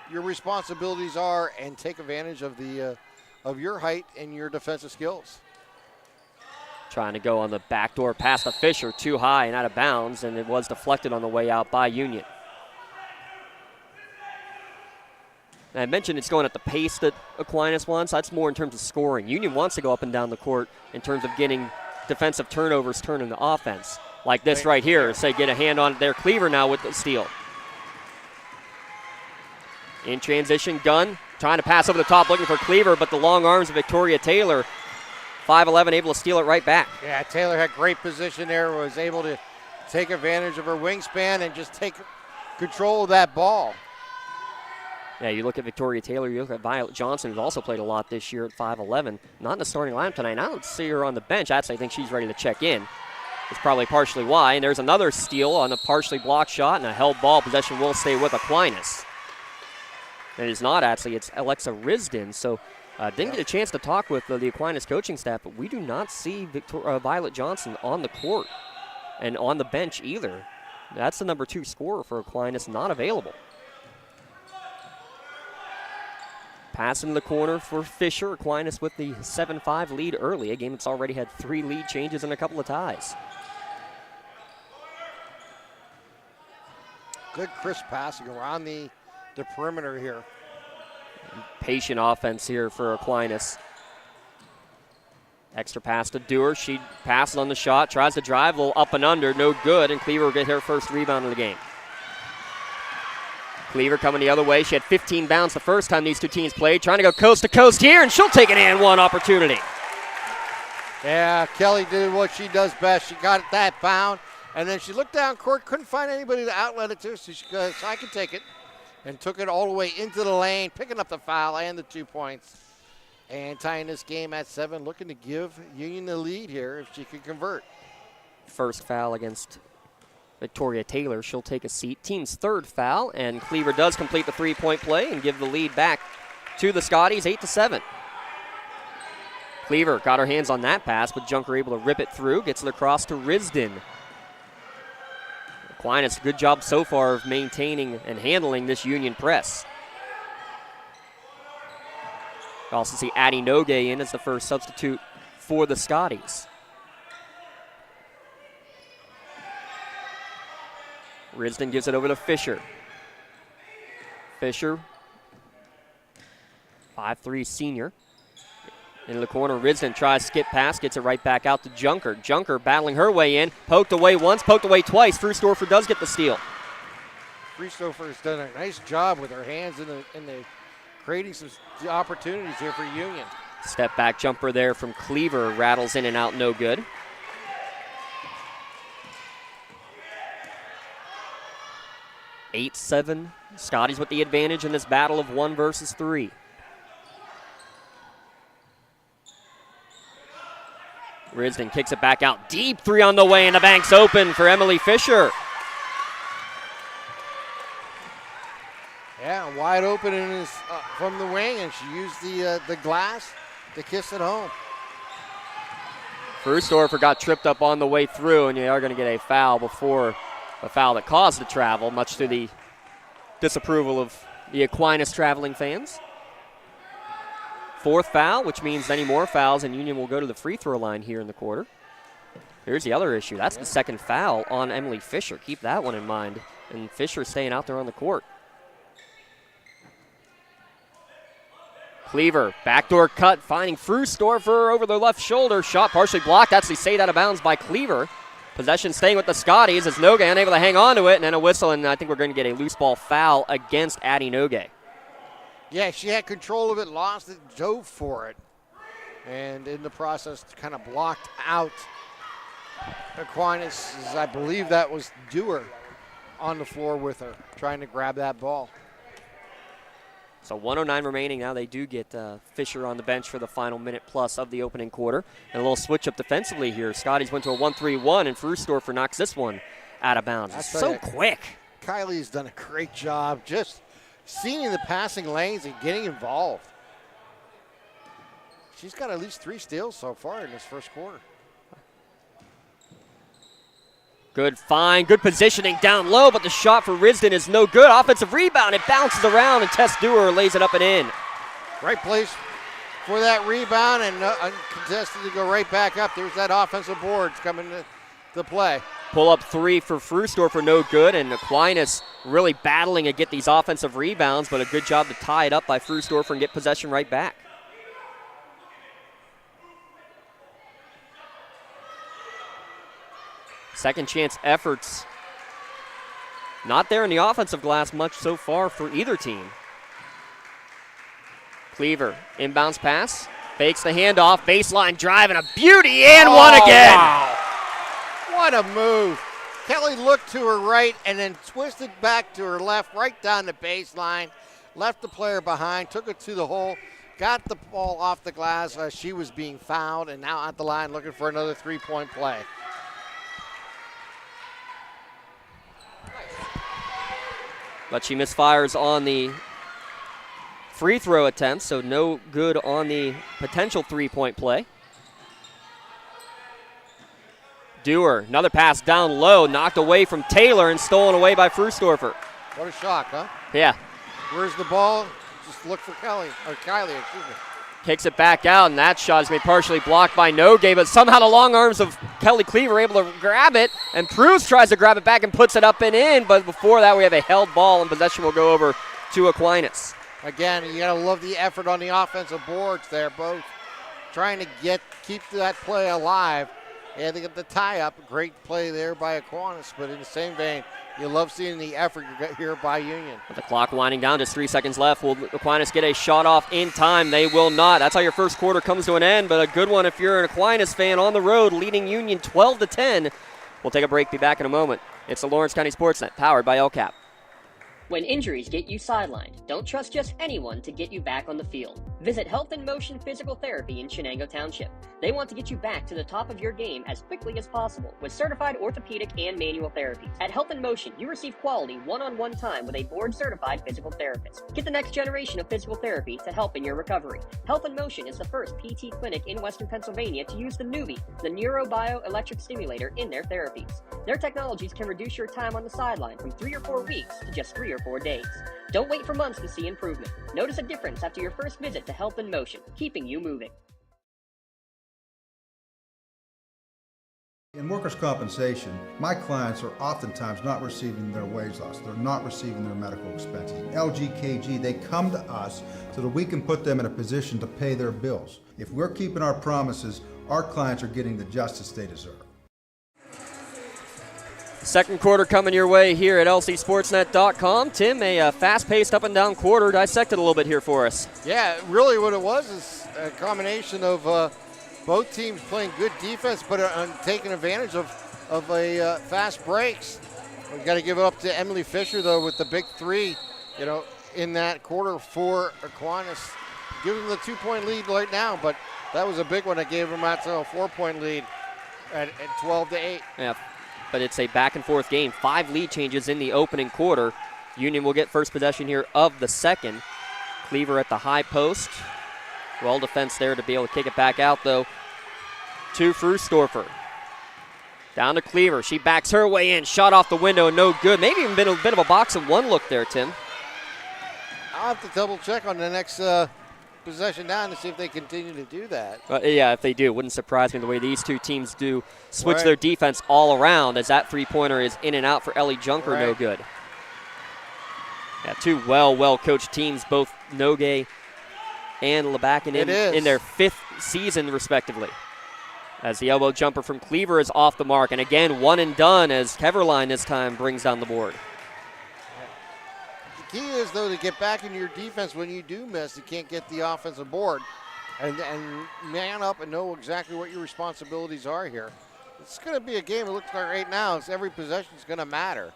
responsibilities are and take advantage of of your height and your defensive skills. Trying to go on the backdoor pass to Fisher, too high and out of bounds, and it was deflected on the way out by Union. And I mentioned it's going at the pace that Aquinas wants. That's more in terms of scoring. Union wants to go up and down the court in terms of getting defensive turnovers turned into offense. Like this right here, say get a hand on their Cleaver now with the steal. In transition, Gunn trying to pass over the top, looking for Cleaver, but the long arms of Victoria Taylor, 5'11", able to steal it right back. Yeah, Taylor had great position there, was able to take advantage of her wingspan and just take control of that ball. Yeah, you look at Victoria Taylor, you look at Violet Johnson, who's also played a lot this year at 5'11", not in the starting lineup tonight. I don't see her on the bench. I actually think she's ready to check in. It's probably partially why. And there's another steal on a partially blocked shot and a held ball. Possession will stay with Aquinas. It is not actually, it's Alexa Risden. So didn't get a chance to talk with the Aquinas coaching staff, but we do not see Violet Johnson on the court and on the bench either. That's the number 2 scorer for Aquinas, not available. Pass in the corner for Fisher. Aquinas with the 7-5 lead early, a game that's already had 3 lead changes and a couple of ties. Good crisp passing around the perimeter here. Patient offense here for Aquinas. Extra pass to Dewar. She passes on the shot, tries to drive, a little up and under, no good, and Cleaver will get her first rebound of the game. Cleaver coming the other way. She had 15 bounds the first time these two teams played, trying to go coast to coast here, and she'll take an and one opportunity. Yeah, Kelly did what she does best. She got that bound, and then she looked down court, couldn't find anybody to outlet it to, so she goes, I can take it, and took it all the way into the lane, picking up the foul and the 2 points. And tying this game at 7, looking to give Union the lead here if she can convert. First foul against Victoria Taylor. She'll take a seat. Team's third foul, and Cleaver does complete the three-point play and give the lead back to the Scotties, 8-7. Cleaver got her hands on that pass, but Junker able to rip it through, gets it across to Risden. Aquinas, good job so far of maintaining and handling this Union press. We also see Addie Noge in as the first substitute for the Scotties. Risden gives it over to Fisher. Fisher, 5'3" senior. Into the corner, Risden tries skip pass, gets it right back out to Junker. Junker battling her way in, poked away once, poked away twice. Frustorfer does get the steal. Frustorfer has done a nice job with her hands in the creating some opportunities here for Union. Step back jumper there from Cleaver, rattles in and out, no good. Eight, 7. Scotties with the advantage in this battle of 1 versus 3. Risden kicks it back out deep, 3 on the way, and the bank's open for Emily Fisher. Yeah, wide open from the wing, and she used the glass to kiss it home. Frustorfer got tripped up on the way through, and you are going to get a foul before a foul that caused the travel, much to the disapproval of the Aquinas traveling fans. 4th foul, which means any more fouls, and Union will go to the free throw line here in the quarter. Here's the other issue. That's the second foul on Emily Fisher. Keep that one in mind. And Fisher staying out there on the court. Cleaver, backdoor cut, finding Frustorfer over the left shoulder. Shot partially blocked, actually saved out of bounds by Cleaver. Possession staying with the Scotties as Noge unable to hang on to it, and then a whistle, and I think we're going to get a loose ball foul against Addie Noge. Yeah, she had control of it, lost it, dove for it, and in the process kind of blocked out Aquinas. I believe that was Dewar on the floor with her, trying to grab that ball. So 1:09 remaining. Now they do get Fisher on the bench for the final minute plus of the opening quarter. And a little switch up defensively here. Scotties went to a 1-3-1, and Frustorfer knocks this one out of bounds. It's so quick. Kylie's done a great job just seeing the passing lanes and getting involved. She's got at least 3 steals so far in this first quarter. Good find, good positioning down low, but the shot for Risden is no good. Offensive rebound, it bounces around, and Tess Dewar lays it up and in. Right place for that rebound, and uncontested to go right back up. There's that offensive board coming to play. Pull up 3 for Frustorfer, no good, and Aquinas really battling to get these offensive rebounds, but a good job to tie it up by Frustorfer and get possession right back. Second chance efforts. Not there in the offensive glass much so far for either team. Cleaver, inbounds pass, fakes the handoff, baseline drive, and a beauty, and one again. Wow. What a move. Kelly looked to her right and then twisted back to her left, right down the baseline, left the player behind, took it to the hole, got the ball off the glass as she was being fouled, and now at the line looking for another 3-point play. But she misfires on the free throw attempt, so no good on the potential 3-point play. Dewar, another pass down low, knocked away from Taylor and stolen away by Frustorfer. What a shock, huh? Yeah. Where's the ball? Just look for Kylie, excuse me. Kicks it back out, and that shot is made partially blocked by Nogue, but somehow the long arms of Kelly Cleaver able to grab it, and Pruz tries to grab it back and puts it up and in, but before that we have a held ball, and possession will go over to Aquinas. Again, you got to love the effort on the offensive boards there, both trying to keep that play alive. And they get the tie-up. Great play there by Aquinas, but in the same vein, you love seeing the effort you got here by Union. With the clock winding down, just 3 seconds left. Will Aquinas get a shot off in time? They will not. That's how your first quarter comes to an end, but a good one if you're an Aquinas fan on the road, leading Union 12-10. We'll take a break, be back in a moment. It's the Lawrence County SportsNet, powered by LCAP. When injuries get you sidelined, don't trust just anyone to get you back on the field. Visit Health in Motion Physical Therapy in Shenango Township. They want to get you back to the top of your game as quickly as possible with certified orthopedic and manual therapies. At Health in Motion, you receive quality one-on-one time with a board-certified physical therapist. Get the next generation of physical therapy to help in your recovery. Health in Motion is the first PT clinic in Western Pennsylvania to use the Nuvie, the neurobioelectric stimulator, in their therapies. Their technologies can reduce your time on the sideline from 3 or 4 weeks to just 3 or 4 days. Don't wait for months to see improvement. Notice a difference after your first visit to Health in Motion, keeping you moving. In workers' compensation, my clients are oftentimes not receiving their wage loss. They're not receiving their medical expenses. LGKG, they come to us so that we can put them in a position to pay their bills. If we're keeping our promises, our clients are getting the justice they deserve. Second quarter coming your way here at lcsportsnet.com. Tim, a fast-paced up-and-down quarter. Dissect it a little bit here for us. Yeah, really what it was is a combination of both teams playing good defense, but taking advantage of fast breaks. We've got to give it up to Emily Fisher, though, with the big three, in that quarter for Aquinas. Give them the 2-point lead right now, but that was a big one that gave them out to a 4-point lead at 12-8. Yeah. But it's a back-and-forth game. 5 lead changes in the opening quarter. Union will get first possession here of the second. Cleaver at the high post. Well defense there to be able to kick it back out, though, to Frustorfer. Down to Cleaver. She backs her way in. Shot off the window, no good. Maybe even been a bit of a box-and-one look there, Tim. I'll have to double-check on the next possession down to see if they continue to do that. Yeah, if they do. Wouldn't surprise me the way these two teams do switch their defense all around, as that three-pointer is in and out for Ellie Junker, no good. Yeah, two well-coached teams, both Nogue and Lebacken in their 5th season, respectively. As the elbow jumper from Cleaver is off the mark, and again, one and done as Keverline this time brings down the board. The key is, though, to get back into your defense when you do miss. You can't get the offensive board. And man up and know exactly what your responsibilities are here. It's going to be a game, it looks like right now, every possession is going to matter.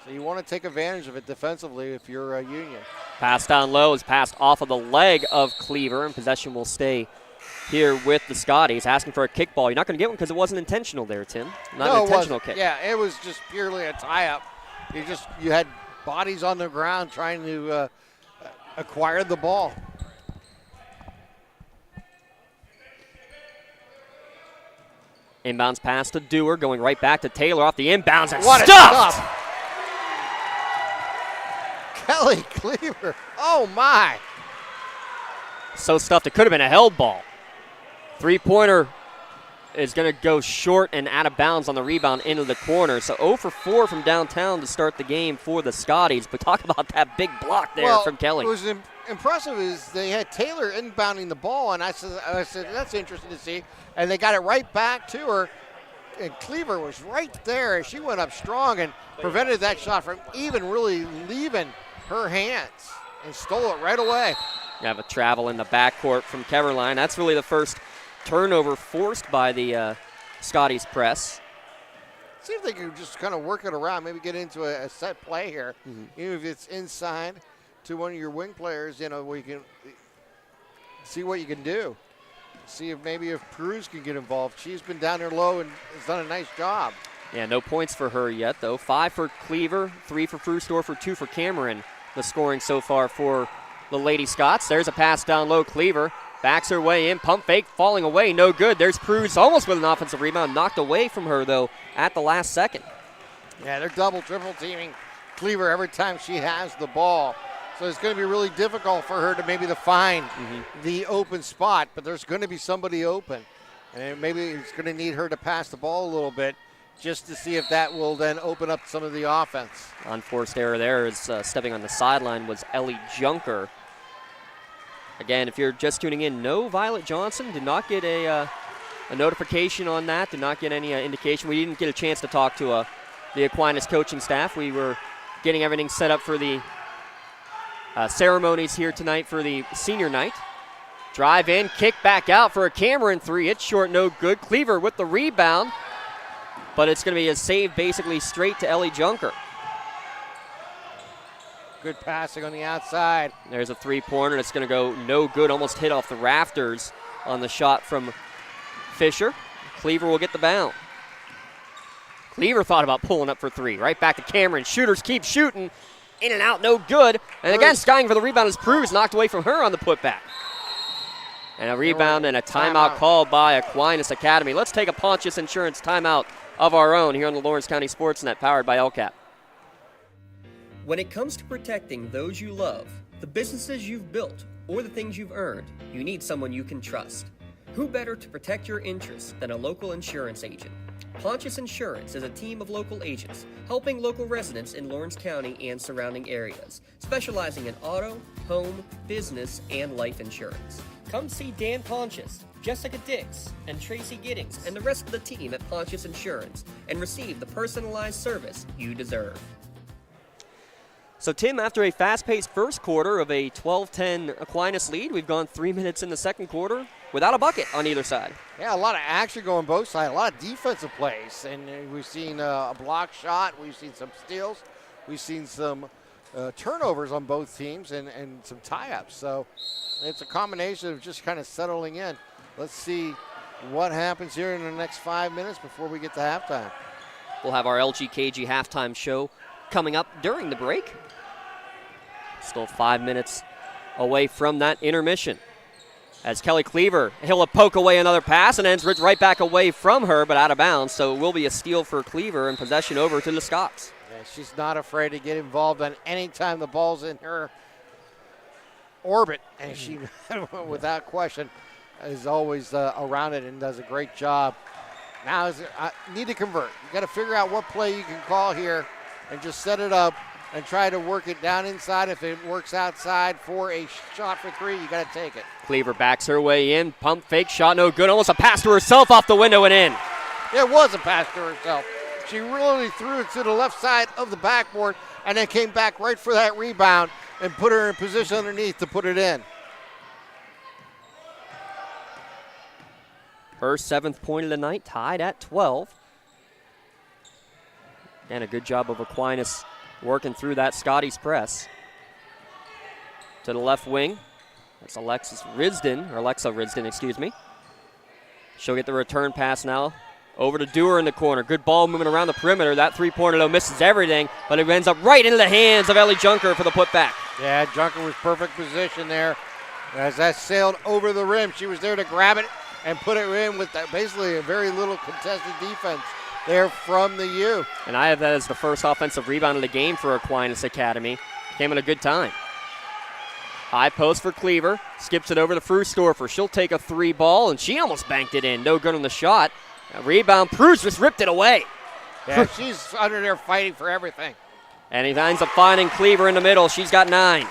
So you want to take advantage of it defensively if you're a Union. Pass down low is passed off of the leg of Cleaver, and possession will stay here with the Scotties. Asking for a kickball. You're not going to get one because it wasn't intentional there, Tim. Not an intentional kick. Yeah, it was just purely a tie-up. You had bodies on the ground trying to acquire the ball. Inbounds pass to Dewar, going right back to Taylor off the inbounds, and what stuffed! Kelly Cleaver, oh my. So stuffed, it could have been a held ball. Three-pointer is going to go short and out of bounds on the rebound into the corner. So 0 for 4 from downtown to start the game for the Scotties. But talk about that big block there from Kelly. What was impressive is they had Taylor inbounding the ball, and I said that's interesting to see. And they got it right back to her, and Cleaver was right there. She went up strong and prevented that shot from even really leaving her hands and stole it right away. You have a travel in the backcourt from Keverline. That's really the first turnover forced by the Scotties press. See if they can just kind of work it around, maybe get into a set play here. Even if it's inside to one of your wing players, where you can see what you can do. See if Pruz can get involved. She's been down there low and has done a nice job. Yeah, no points for her yet, though. 5 for Cleaver, 3 for Frustorfer, 2 for Cameron. The scoring so far for the Lady Scots. There's a pass down low. Cleaver backs her way in. Pump fake, falling away. No good. There's Pruz almost with an offensive rebound. Knocked away from her, though, at the last second. Yeah, they're double, triple teaming Cleaver every time she has the ball. So it's going to be really difficult for her to maybe find the open spot, but there's going to be somebody open. And maybe it's going to need her to pass the ball a little bit just to see if that will then open up some of the offense. Unforced error there is stepping on the sideline was Ellie Junker. Again, if you're just tuning in, no Violet Johnson. Did not get a notification on that. Did not get any indication. We didn't get a chance to talk to the Aquinas coaching staff. We were getting everything set up for the ceremonies here tonight for the senior night. Drive in, kick back out for a Cameron three. It's short, no good. Cleaver with the rebound, but it's going to be a save basically straight to Ellie Junker. Good passing on the outside. There's a three-pointer. It's going to go no good. Almost hit off the rafters on the shot from Fisher. Cleaver will get the bound. Cleaver thought about pulling up for three. Right back to Cameron. Shooters keep shooting. In and out, no good. And again, skying for the rebound is Pruse, knocked away from her on the putback. And a rebound and a timeout called by Aquinas Academy. Let's take a Pontius Insurance timeout of our own here on the Lawrence County SportsNet, powered by LCAP. When it comes to protecting those you love, the businesses you've built, or the things you've earned, you need someone you can trust. Who better to protect your interests than a local insurance agent? Pontius Insurance is a team of local agents helping local residents in Lawrence County and surrounding areas, specializing in auto, home, business, and life insurance. Come see Dan Pontius, Jessica Dix, and Tracy Giddings, and the rest of the team at Pontius Insurance, and receive the personalized service you deserve. So, Tim, after a fast-paced first quarter of a 12-10 Aquinas lead, we've gone 3 minutes in the second quarter without a bucket on either side. Yeah, a lot of action going both sides, a lot of defensive plays. And we've seen a block shot, we've seen some steals, we've seen some turnovers on both teams and some tie-ups. So it's a combination of just kind of settling in. Let's see what happens here in the next 5 minutes before we get to halftime. We'll have our LGKG halftime show coming up during the break. Still 5 minutes away from that intermission. As Kelly Cleaver, he'll poke away another pass and ends right back away from her, but out of bounds. So it will be a steal for Cleaver and possession over to the Scots. Yeah, she's not afraid to get involved on any time the ball's in her orbit, and she, without question, is always around it and does a great job. Now, need to convert. You got to figure out what play you can call here and just set it up and try to work it down inside. If it works outside for a shot for three, you got to take it. Cleaver backs her way in. Pump fake shot, no good. Almost a pass to herself off the window and in. It was a pass to herself. She really threw it to the left side of the backboard and then came back right for that rebound and put her in position underneath to put it in. Her 7th point of the night, tied at 12. And a good job of Aquinas working through that Scotties press. To the left wing, that's Alexa Risden, excuse me. She'll get the return pass now. Over to Dewar in the corner. Good ball moving around the perimeter. That three-pointer, though, misses everything, but it ends up right into the hands of Ellie Junker for the putback. Yeah, Junker was perfect position there. As that sailed over the rim, she was there to grab it and put it in with basically a very little contested defense there from the U. And I have that as the first offensive rebound of the game for Aquinas Academy. Came at a good time. High post for Cleaver. Skips it over to Frustorfer. She'll take a three ball, and she almost banked it in. No good on the shot. A rebound. Pruse just ripped it away. Yeah, she's under there fighting for everything. And he ends up finding Cleaver in the middle. She's got 9.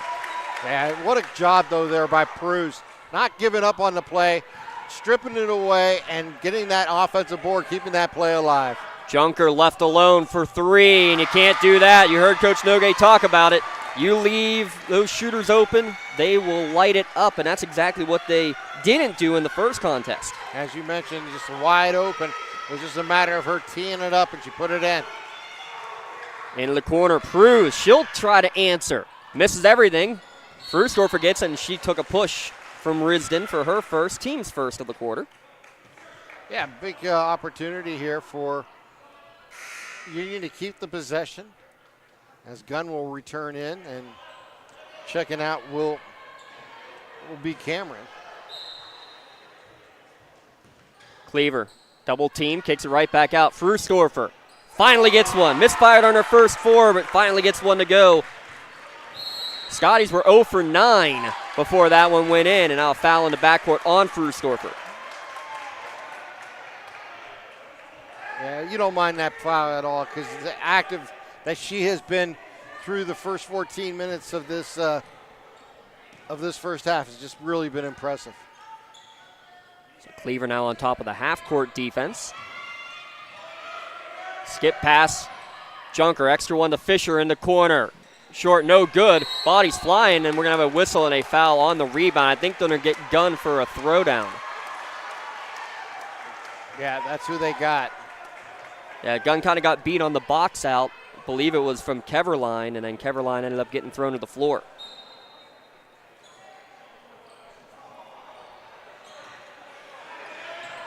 Yeah, what a job, though, there by Pruse. Not giving up on the play, stripping it away, and getting that offensive board, keeping that play alive. Junker left alone for 3, and you can't do that. You heard Coach Nogue talk about it. You leave those shooters open, they will light it up, and that's exactly what they didn't do in the first contest. As you mentioned, just wide open. It was just a matter of her teeing it up, and she put it in. Into the corner, Pruse. She'll try to answer. Misses everything. Frustor forgets, and she took a push from Risden for her first, team's first of the quarter. Yeah, big opportunity here for Union to keep the possession, as Gunn will return in, and checking out will be Cameron. Cleaver, double team, kicks it right back out. Frustorfer finally gets one. Misfired on her first 4, but finally gets one to go. Scotties were 0 for 9 before that one went in, and now a foul in the backcourt on Frustorfer. Yeah, you don't mind that foul at all because the active that she has been through the first 14 minutes of this first half has just really been impressive. So Cleaver now on top of the half-court defense. Skip pass, Junker, extra one to Fisher in the corner. Short, no good. Body's flying, and we're going to have a whistle and a foul on the rebound. I think they're going to get Gunn for a throwdown. Yeah, that's who they got. Yeah, Gunn kind of got beat on the box out. I believe it was from Keverline, and then Keverline ended up getting thrown to the floor.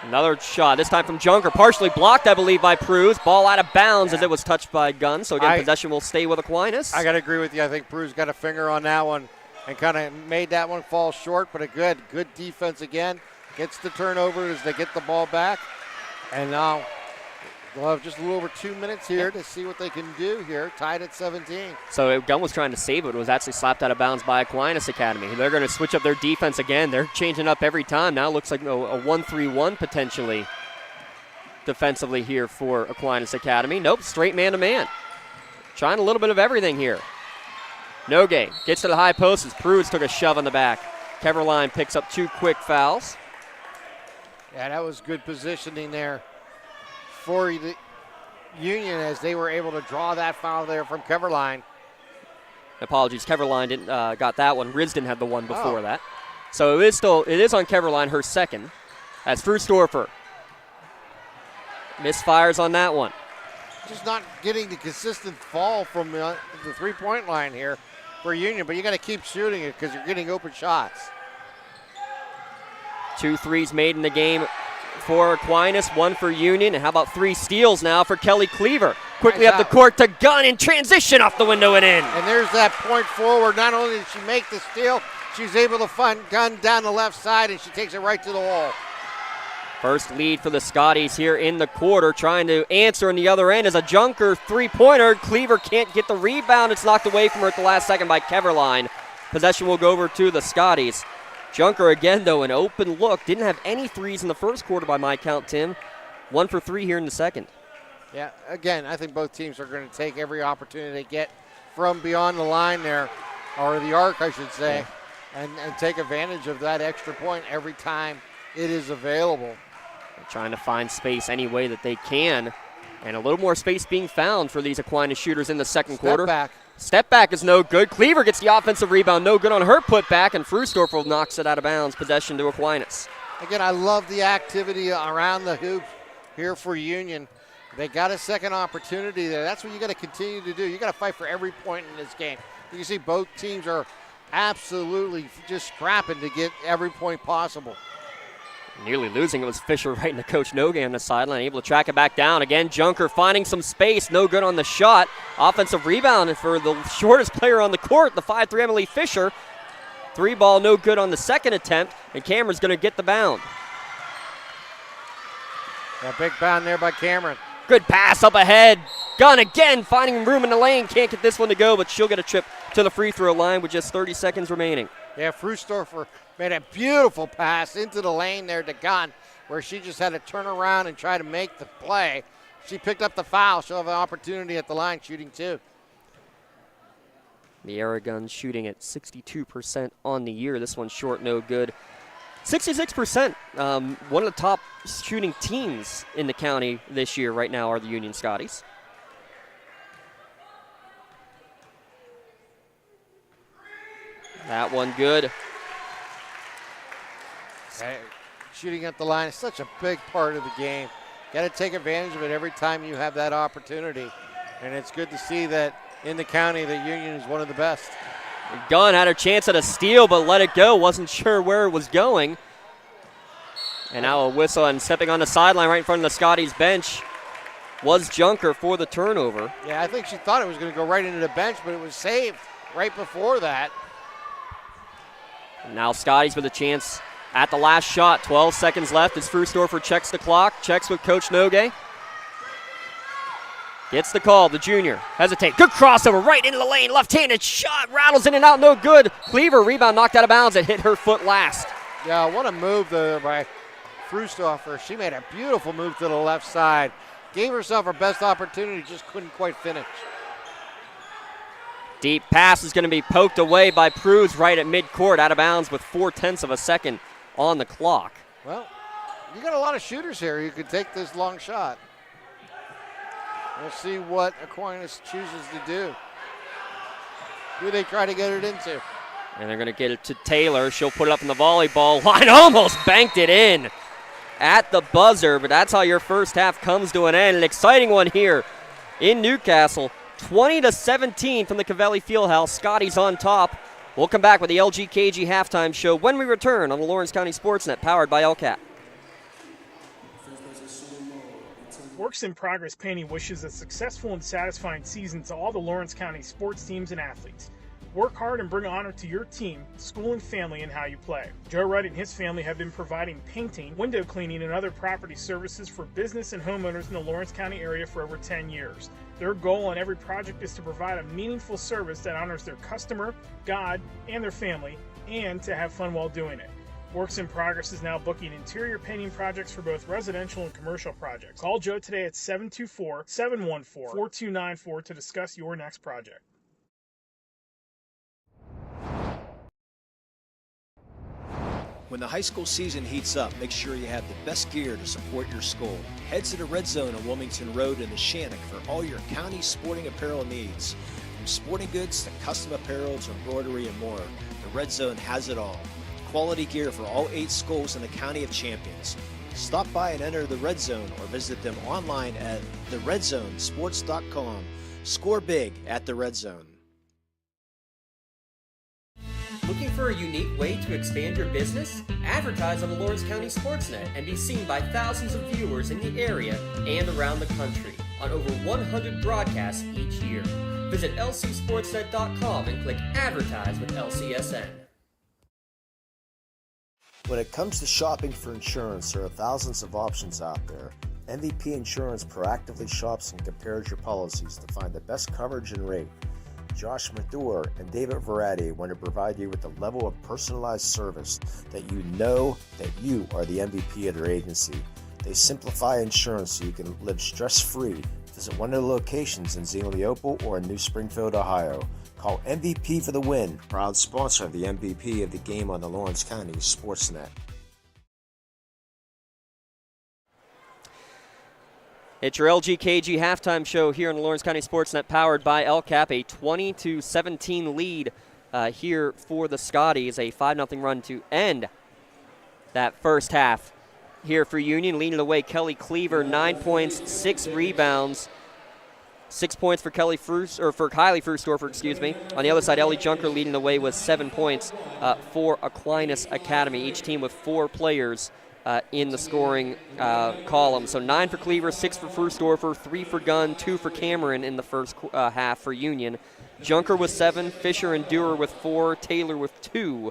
Another shot, this time from Junker, partially blocked, I believe, by Pruz. Ball out of bounds as it was touched by Gunn. So again, possession will stay with Aquinas. I got to agree with you. I think Pruz got a finger on that one and kind of made that one fall short, but a good defense again. Gets the turnover as they get the ball back. And now we'll have just a little over 2 minutes here to see what they can do here, tied at 17. So Gunn was trying to save it. It was actually slapped out of bounds by Aquinas Academy. They're going to switch up their defense again. They're changing up every time. Now it looks like a 1-3-1 potentially defensively here for Aquinas Academy. Nope, straight man-to-man. Trying a little bit of everything here. Nogue gets to the high post as Pruz took a shove on the back. Keverline picks up 2 quick fouls. Yeah, that was good positioning there for the Union as they were able to draw that foul there from Keverline. Apologies, Keverline didn't got that one. Risden had the one before that. So it is on Keverline, her second. That's Frustorfer. Misfires on that one. Just not getting the consistent fall from the 3-point line here for Union, but you got to keep shooting it because you're getting open shots. 2 threes made in the game for Aquinas, 1 for Union, and how about 3 steals now for Kelly Cleaver? Quickly nice up the court to Gunn in transition off the window and in. And there's that point forward. Not only did she make the steal, she's able to find Gunn down the left side, and she takes it right to the wall. First lead for the Scotties here in the quarter. Trying to answer on the other end is a Junker 3-pointer. Cleaver can't get the rebound. It's knocked away from her at the last second by Keverline. Possession will go over to the Scotties. Junker again, though, an open look. Didn't have any threes in the first quarter by my count, Tim. 1 for 3 here in the second. Yeah, again, I think both teams are going to take every opportunity they get from beyond the line there, or the arc, I should say, and take advantage of that extra point every time it is available. They're trying to find space any way that they can, and a little more space being found for these Aquinas shooters in the second quarter. Step back is no good. Cleaver gets the offensive rebound. No good on her putback, and Frustorfer knocks it out of bounds. Possession to Aquinas. Again, I love the activity around the hoop here for Union. They got a second opportunity there. That's what you got to continue to do. You got to fight for every point in this game. You can see both teams are absolutely just scrapping to get every point possible. Nearly losing it was Fisher right into Coach Nogue on the sideline, able to track it back down. Again, Junker finding some space, no good on the shot. Offensive rebound for the shortest player on the court, the 5'3" Emily Fisher. 3 ball, no good on the second attempt, and Cameron's going to get the bound. A big bound there by Cameron. Good pass up ahead. Gunn again, finding room in the lane. Can't get this one to go, but she'll get a trip to the free throw line with just 30 seconds remaining. Yeah, Frustorfer made a beautiful pass into the lane there to Gunn, where she just had to turn around and try to make the play. She picked up the foul. She'll have an opportunity at the line shooting too. The Aragon shooting at 62% on the year. This one's short, no good. 66%. One of the top shooting teams in the county this year right now are the Union Scotties. That one good. Shooting at the line is such a big part of the game. Got to take advantage of it every time you have that opportunity. And it's good to see that in the county that Union is one of the best. Gunn had a chance at a steal, but let it go. Wasn't sure where it was going. And now a whistle, and stepping on the sideline right in front of the Scotties bench was Junker for the turnover. Yeah, I think she thought it was going to go right into the bench, but it was saved right before that. And now Scotties with a chance at the last shot. 12 seconds left as Frustorfer checks the clock, checks with Coach Nogue. Gets the call, the junior. Hesitate. Good crossover right into the lane. Left-handed shot. Rattles in and out. No good. Cleaver, rebound knocked out of bounds. It hit her foot last. Yeah, what a move there by Frustoffer. She made a beautiful move to the left side. Gave herself her best opportunity, just couldn't quite finish. Deep pass is going to be poked away by Pruz right at midcourt, out of bounds with 0.4 of a second on the clock. Well, you got a lot of shooters here. You could take this long shot. We'll see what Aquinas chooses to do. Who they try to get it into. And they're going to get it to Taylor. She'll put it up in the volleyball line. Almost banked it in at the buzzer, but that's how your first half comes to an end. An exciting one here in Newcastle. 20-17 from the Cavelli Fieldhouse. Scotties on top. We'll come back with the LGKG halftime show when we return on the Lawrence County SportsNet, powered by LCAP. Works in Progress Painting wishes a successful and satisfying season to all the Lawrence County sports teams and athletes. Work hard and bring honor to your team, school, and family in how you play. Joe Wright and his family have been providing painting, window cleaning, and other property services for business and homeowners in the Lawrence County area for over 10 years. Their goal on every project is to provide a meaningful service that honors their customer, God, and their family, and to have fun while doing it. Works in Progress is now booking interior painting projects for both residential and commercial projects. Call Joe today at 724-714-4294 to discuss your next project. When the high school season heats up, make sure you have the best gear to support your school. Head to the Red Zone on Wilmington Road in the Shannock for all your county sporting apparel needs. From sporting goods to custom apparel to embroidery and more, the Red Zone has it all. Quality gear for all 8 schools in the County of Champions. Stop by and enter the Red Zone or visit them online at theredzonesports.com. Score big at the Red Zone. Looking for a unique way to expand your business? Advertise on the Lawrence County SportsNet and be seen by thousands of viewers in the area and around the country on over 100 broadcasts each year. Visit lcsportsnet.com and click Advertise with LCSN. When it comes to shopping for insurance, there are thousands of options out there. MVP Insurance proactively shops and compares your policies to find the best coverage and rate. Josh Mathur and David Verratti want to provide you with the level of personalized service that you know that you are the MVP of their agency. They simplify insurance so you can live stress-free. Visit one of the locations in Zingleopole or in New Springfield, Ohio. Call MVP for the win. Proud sponsor of the MVP of the game on the Lawrence County SportsNet. It's your LGKG halftime show here on the Lawrence County SportsNet, powered by LCAP. A 20-17 lead here for the Scotties. A 5-0 run to end that first half here for Union. Leading the way, Kelly Cleaver, 9 points, 6 rebounds. 6 points for Kylie Frustorfer, On the other side, Ellie Junker leading the way with 7 points for Aquinas Academy. Each team with 4 players in the scoring column. So 9 for Cleaver, 6 for Frustorfer, 3 for Gunn, 2 for Cameron in the first half for Union. Junker with 7, Fisher and Dewar with 4, Taylor with 2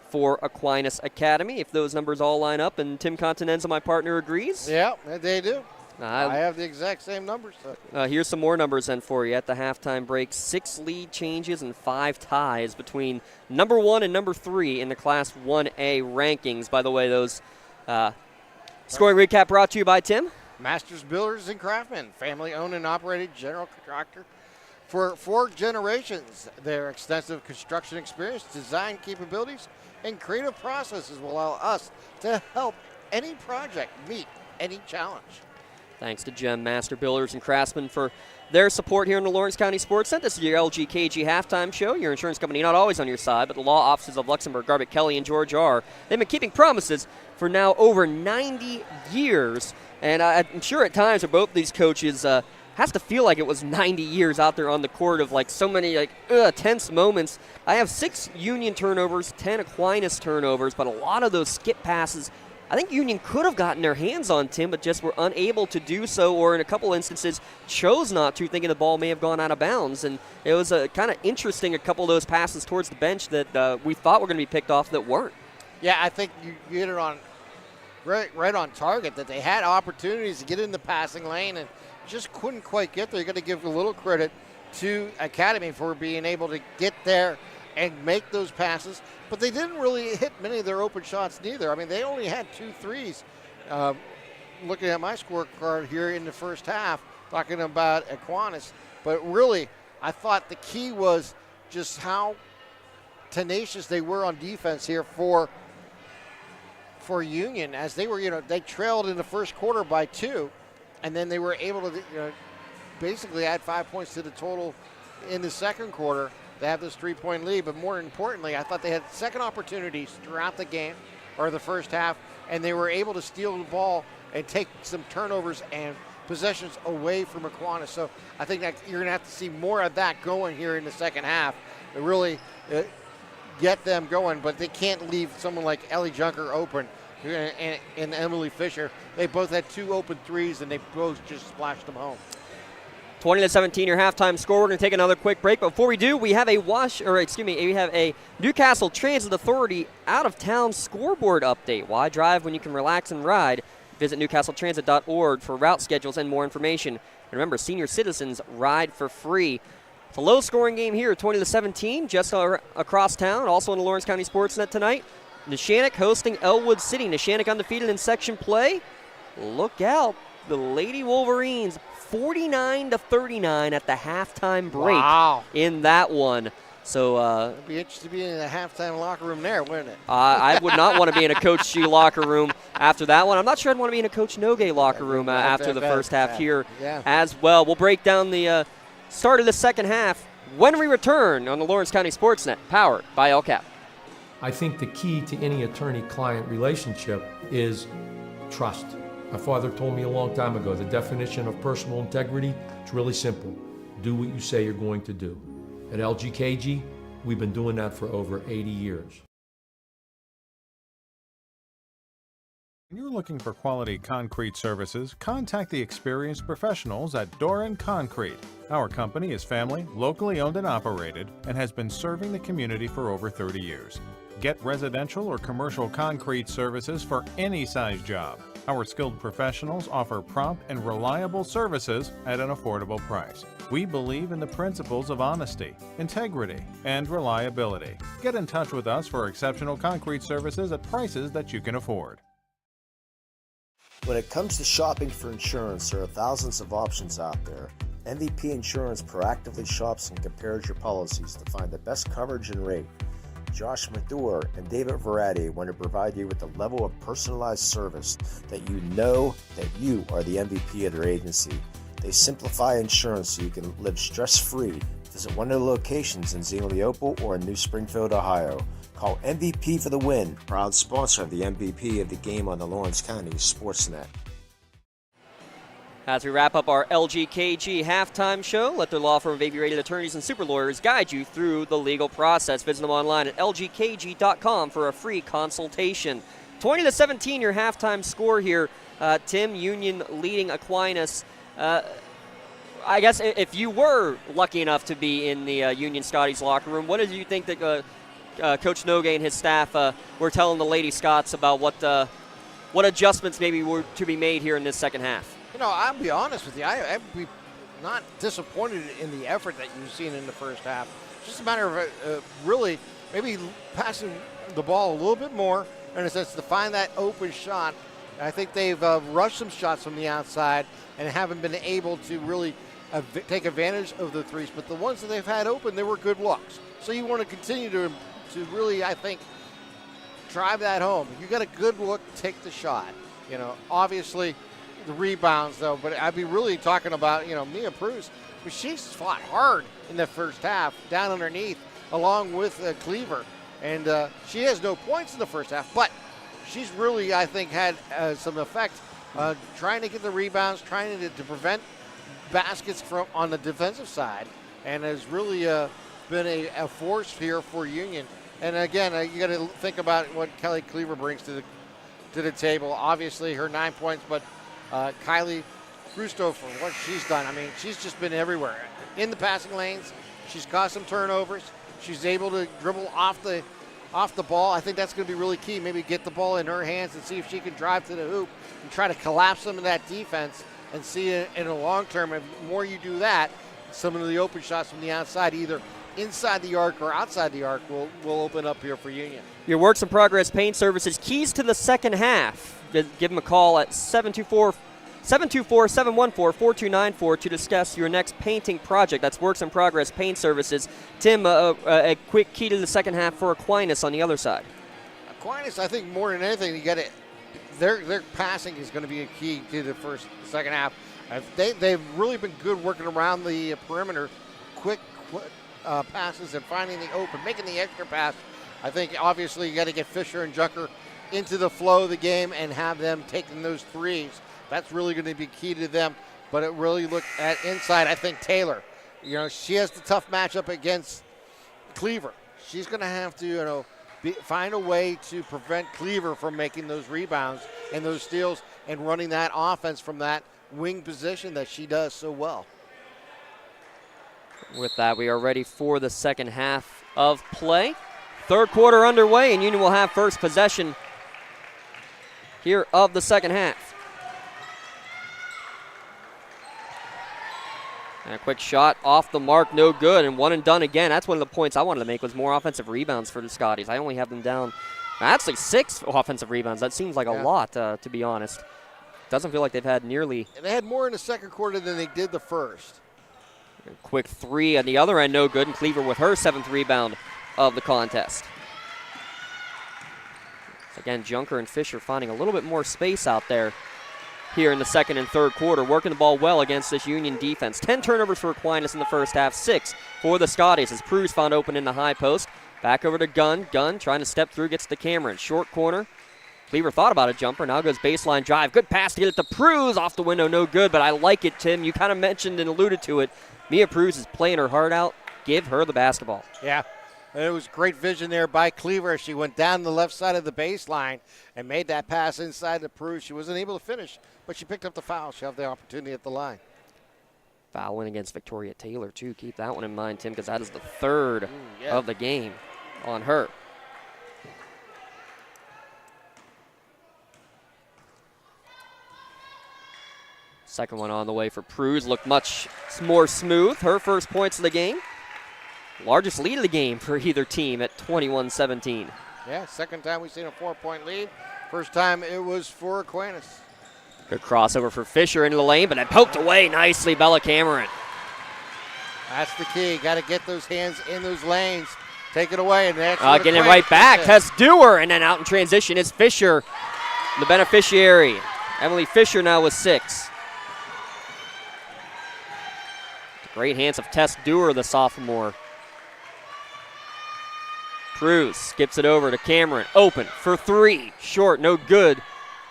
for Aquinas Academy. If those numbers all line up and Tim Continenza, my partner, agrees. Yeah, they do. I have the exact same numbers. Here's some more numbers then for you at the halftime break. 6 lead changes and 5 ties between number 1 and number 3 in the Class 1A rankings. By the way, those scoring recap brought to you by Tim. Masters Builders and Craftsmen, family-owned and operated general contractor for 4 generations. Their extensive construction experience, design capabilities, and creative processes will allow us to help any project meet any challenge. Thanks to Gem Master Builders and Craftsmen for their support here in the Lawrence County SportsNet. This is your LGKG halftime show. Your insurance company not always on your side, but the law offices of Luxembourg, Garbutt, Kelly, and George are. They've been keeping promises for now over 90 years. And I'm sure at times for both these coaches has to feel like it was 90 years out there on the court of like so many tense moments. I have 6 Union turnovers, 10 Aquinas turnovers, but a lot of those skip passes I think Union could have gotten their hands on Tim, but just were unable to do so, or in a couple instances chose not to, thinking the ball may have gone out of bounds. And it was kind of interesting, a couple of those passes towards the bench that we thought were going to be picked off that weren't. Yeah, I think you hit it on right on target, that they had opportunities to get in the passing lane and just couldn't quite get there. You got to give a little credit to Academy for being able to get there and make those passes, but they didn't really hit many of their open shots neither. I mean, they only had 2 threes. Looking at my scorecard here in the first half, talking about Aquinas, but really, I thought the key was just how tenacious they were on defense here for Union, as they were, they trailed in the first quarter by 2, and then they were able to, basically add 5 points to the total in the second quarter. They have this 3-point lead, but more importantly, I thought they had second opportunities throughout the game, or the first half, and they were able to steal the ball and take some turnovers and possessions away from Aquinas. So I think that you're going to have to see more of that going here in the second half to really get them going, but they can't leave someone like Ellie Junker open and Emily Fisher. They both had 2 open threes, and they both just splashed them home. 20-17 your halftime score. We're going to take another quick break. But before we do, we have a Newcastle Transit Authority out-of-town scoreboard update. Why drive when you can relax and ride? Visit newcastletransit.org for route schedules and more information. And remember, senior citizens ride for free. It's a low-scoring game here, 20-17, just across town. Also on the Lawrence County SportsNet tonight. Neshannock hosting Elwood City. Neshannock undefeated in section play. Look out. The Lady Wolverines 49-39 at the halftime break in that one. So it'd be interesting to be in the halftime locker room there, wouldn't it? I would not want to be in a Coach G locker room after that one. I'm not sure I'd want to be in a Coach Nogue locker room after the first half here as well. We'll break down the start of the second half when we return on the Lawrence County SportsNet, powered by LCAP. I think the key to any attorney-client relationship is trust. My father told me a long time ago, the definition of personal integrity, it's really simple. Do what you say you're going to do. At LGKG, we've been doing that for over 80 years. When you're looking for quality concrete services, contact the experienced professionals at Doran Concrete. Our company is family, locally owned and operated, and has been serving the community for over 30 years. Get residential or commercial concrete services for any size job. Our skilled professionals offer prompt and reliable services at an affordable price. We believe in the principles of honesty, integrity, and reliability. Get in touch with us for exceptional concrete services at prices that you can afford. When it comes to shopping for insurance, there are thousands of options out there. MVP Insurance proactively shops and compares your policies to find the best coverage and rate. Josh Mathur and David Verratti want to provide you with the level of personalized service that you know that you are the MVP of their agency. They simplify insurance so you can live stress-free. Visit one of the locations in Zeno-Leopold or in New Springfield, Ohio. Call MVP for the win. Proud sponsor of the MVP of the game on the Lawrence County SportsNet. As we wrap up our LGKG halftime show, let their law firm of AV-rated attorneys and super lawyers guide you through the legal process. Visit them online at lgkg.com for a free consultation. 20-17 your halftime score here. Tim, Union leading Aquinas. I guess if you were lucky enough to be in the Union Scotties locker room, what did you think that Coach Nogue and his staff were telling the Lady Scots about what adjustments maybe were to be made here in this second half? I'll be honest with you. I'd be not disappointed in the effort that you've seen in the first half. It's just a matter of really maybe passing the ball a little bit more, in a sense, to find that open shot. I think they've rushed some shots from the outside and haven't been able to really take advantage of the threes. But the ones that they've had open, they were good looks. So you want to continue to really, I think, drive that home. If you got a good look, take the shot. Obviously the rebounds, though, but I'd be really talking about, Mia Pruse. She's fought hard in the first half, down underneath, along with Cleaver. And she has no points in the first half, but she's really, I think, had some effect trying to get the rebounds, trying to prevent baskets on the defensive side, and has really been a force here for Union. And again, you got to think about what Kelly Cleaver brings to the table. Obviously, her 9 points, but Kylie Crusto for what she's done. I mean, she's just been everywhere. In the passing lanes, she's caused some turnovers. She's able to dribble off the ball. I think that's going to be really key. Maybe get the ball in her hands and see if she can drive to the hoop and try to collapse some of that defense and see in the long term, if more you do that, some of the open shots from the outside, either inside the arc or outside the arc, will open up here for Union. Your Works in Progress Paint Services, keys to the second half. Give them a call at 724-714-4294 to discuss your next painting project. That's Works in Progress Paint Services. Tim, a quick key to the second half for Aquinas on the other side. Aquinas, I think more than anything, you got to their passing is going to be a key to the second half. They've really been good working around the perimeter, quick passes and finding the open, making the extra pass. I think obviously you got to get Fisher and Junker into the flow of the game and have them taking those threes. That's really going to be key to them. But it really looked at inside. I think Taylor, she has the tough matchup against Cleaver. She's going to have to, find a way to prevent Cleaver from making those rebounds and those steals and running that offense from that wing position that she does so well. With that, we are ready for the second half of play. Third quarter underway, and Union will have first possession here of the second half. And a quick shot off the mark, no good, and one and done again. That's one of the points I wanted to make was more offensive rebounds for the Scotties. I only have them down, actually 6 offensive rebounds. That seems like a lot, to be honest. Doesn't feel like they've had nearly. And they had more in the second quarter than they did the first. A quick three on the other end, no good, and Cleaver with her 7th rebound of the contest. Again, Junker and Fisher finding a little bit more space out there here in the second and third quarter, working the ball well against this Union defense. 10 turnovers for Aquinas in the first half, 6 for the Scotties as Pruse found open in the high post. Back over to Gunn. Gunn trying to step through, gets to Cameron. Short corner. Cleaver thought about a jumper, now goes baseline drive. Good pass to get it to Pruse, off the window, no good, but I like it, Tim. You kind of mentioned and alluded to it. Mia Pruse is playing her heart out. Give her the basketball. Yeah. It was great vision there by Cleaver as she went down the left side of the baseline and made that pass inside to Pruse. She wasn't able to finish, but she picked up the foul. She'll have the opportunity at the line. Foul win against Victoria Taylor, too. Keep that one in mind, Tim, because that is the third of the game on her. Second one on the way for Pruse. Looked much more smooth. Her first points of the game. Largest lead of the game for either team at 21-17. Yeah, second time we've seen a 4-point lead. First time it was for Aquinas. Good crossover for Fisher into the lane, but then poked away nicely, Bella Cameron. That's the key. Got to get those hands in those lanes. Take it away. And that's getting it right back. Tess Dewar, and then out in transition is Fisher, the beneficiary. Emily Fisher now with 6. Great hands of Tess Dewar, the sophomore. Pruse skips it over to Cameron. Open for 3. Short, no good.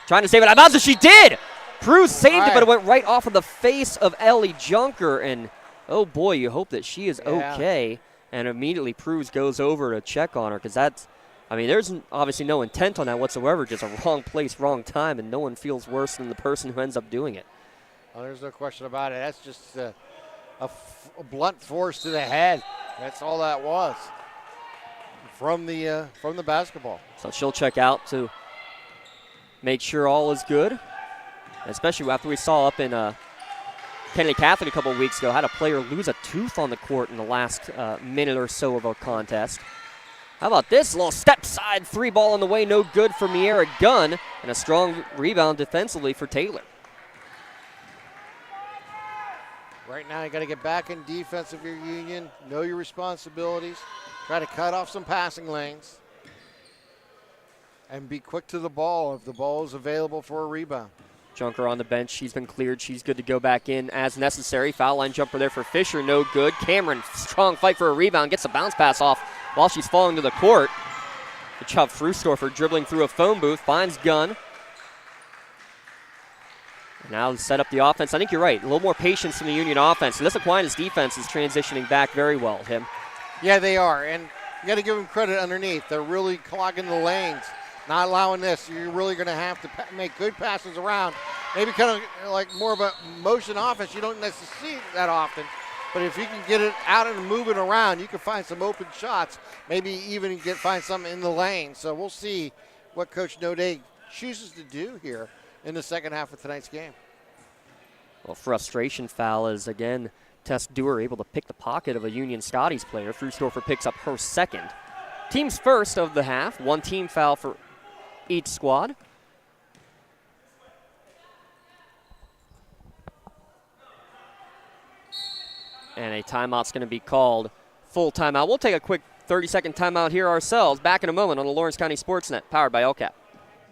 Trying to save it. About she did! Pruse saved it, but it went right off of the face of Ellie Junker. And, oh boy, you hope that she is okay. And immediately Pruse goes over to check on her because that's, there's obviously no intent on that whatsoever. Just a wrong place, wrong time, and no one feels worse than the person who ends up doing it. Well, there's no question about it. That's just a blunt force to the head. That's all that was. From the basketball. So she'll check out to make sure all is good, especially after we saw up in Kennedy Catholic a couple weeks ago, had a player lose a tooth on the court in the last minute or so of a contest. How about this little step side 3 ball on the way, no good for Miera Gunn, and a strong rebound defensively for Taylor. Right now you got to get back in defense of your Union, know your responsibilities. Try to cut off some passing lanes and be quick to the ball if the ball is available for a rebound. Junker on the bench. She's been cleared. She's good to go back in as necessary. Foul line jumper there for Fisher. No good. Cameron, strong fight for a rebound. Gets a bounce pass off while she's falling to the court. Good job, Frustorfer dribbling through a phone booth. Finds Gunn. Now to set up the offense. I think you're right. A little more patience from the Union offense. And this Aquinas defense is transitioning back very well, Tim. Yeah, they are, and you got to give them credit underneath. They're really clogging the lanes, not allowing this. You're really going to have to make good passes around. Maybe kind of like more of a motion offense. You don't necessarily see that often, but if you can get it out and move it around, you can find some open shots, maybe even find some in the lane. So we'll see what Coach Node chooses to do here in the second half of tonight's game. Well, frustration foul is, again, Tess Dewar able to pick the pocket of a Union Scotties player. Frustorfer picks up her second. Team's first of the half. 1 team foul for each squad. And a timeout's going to be called. Full timeout. We'll take a quick 30-second timeout here ourselves. Back in a moment on the Lawrence County SportsNet, powered by LCAP.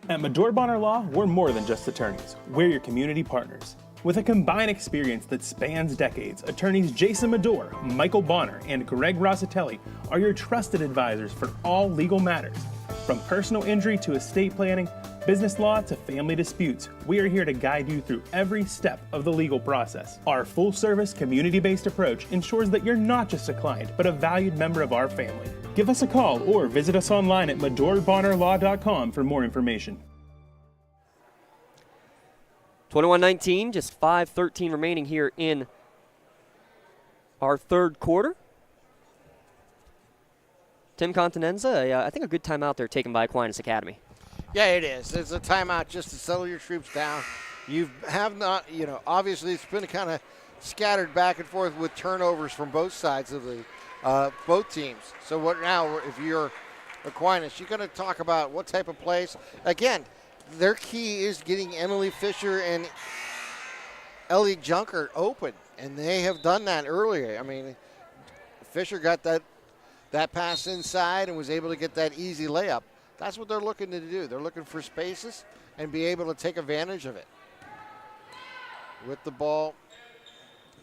At Medore Bonner Law, we're more than just attorneys. We're your community partners. With a combined experience that spans decades, attorneys Jason Medore, Michael Bonner, and Greg Rossitelli are your trusted advisors for all legal matters. From personal injury to estate planning, business law to family disputes, we are here to guide you through every step of the legal process. Our full-service, community-based approach ensures that you're not just a client, but a valued member of our family. Give us a call or visit us online at MedoreBonnerLaw.com for more information. 21-19, just 5:13 remaining here in our third quarter. Tim Continenza, I think a good timeout there taken by Aquinas Academy. Yeah, it is. It's a timeout just to settle your troops down. You have not, obviously it's been kind of scattered back and forth with turnovers from both sides of the both teams. So what now, if you're Aquinas, you're going to talk about what type of plays. Again, their key is getting Emily Fisher and Ellie Junker open, and they have done that earlier. I mean, Fisher got that pass inside and was able to get that easy layup. That's what they're looking to do. They're looking for spaces and be able to take advantage of it. With the ball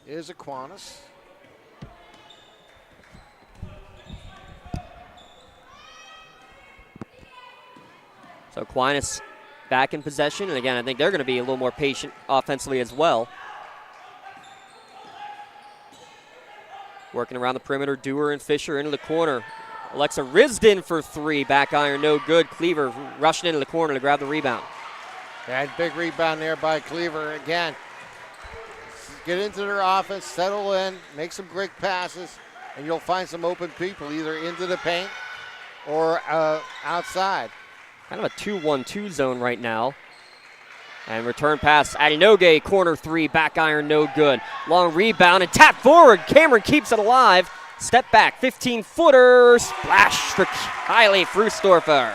is Aquinas. So Aquinas back in possession, and again, I think they're going to be a little more patient offensively as well. Working around the perimeter, Dewar and Fisher into the corner. Alexa Risden for 3, back iron, no good. Cleaver rushing into the corner to grab the rebound. That big rebound there by Cleaver again. Get into their offense, settle in, make some great passes, and you'll find some open people either into the paint or outside. Kind of a 2-1-2 zone right now. And return pass, Adinoge, corner 3, back iron, no good. Long rebound and tap forward. Cameron keeps it alive. Step back, 15-footer, splash for Kylie Frustorfer.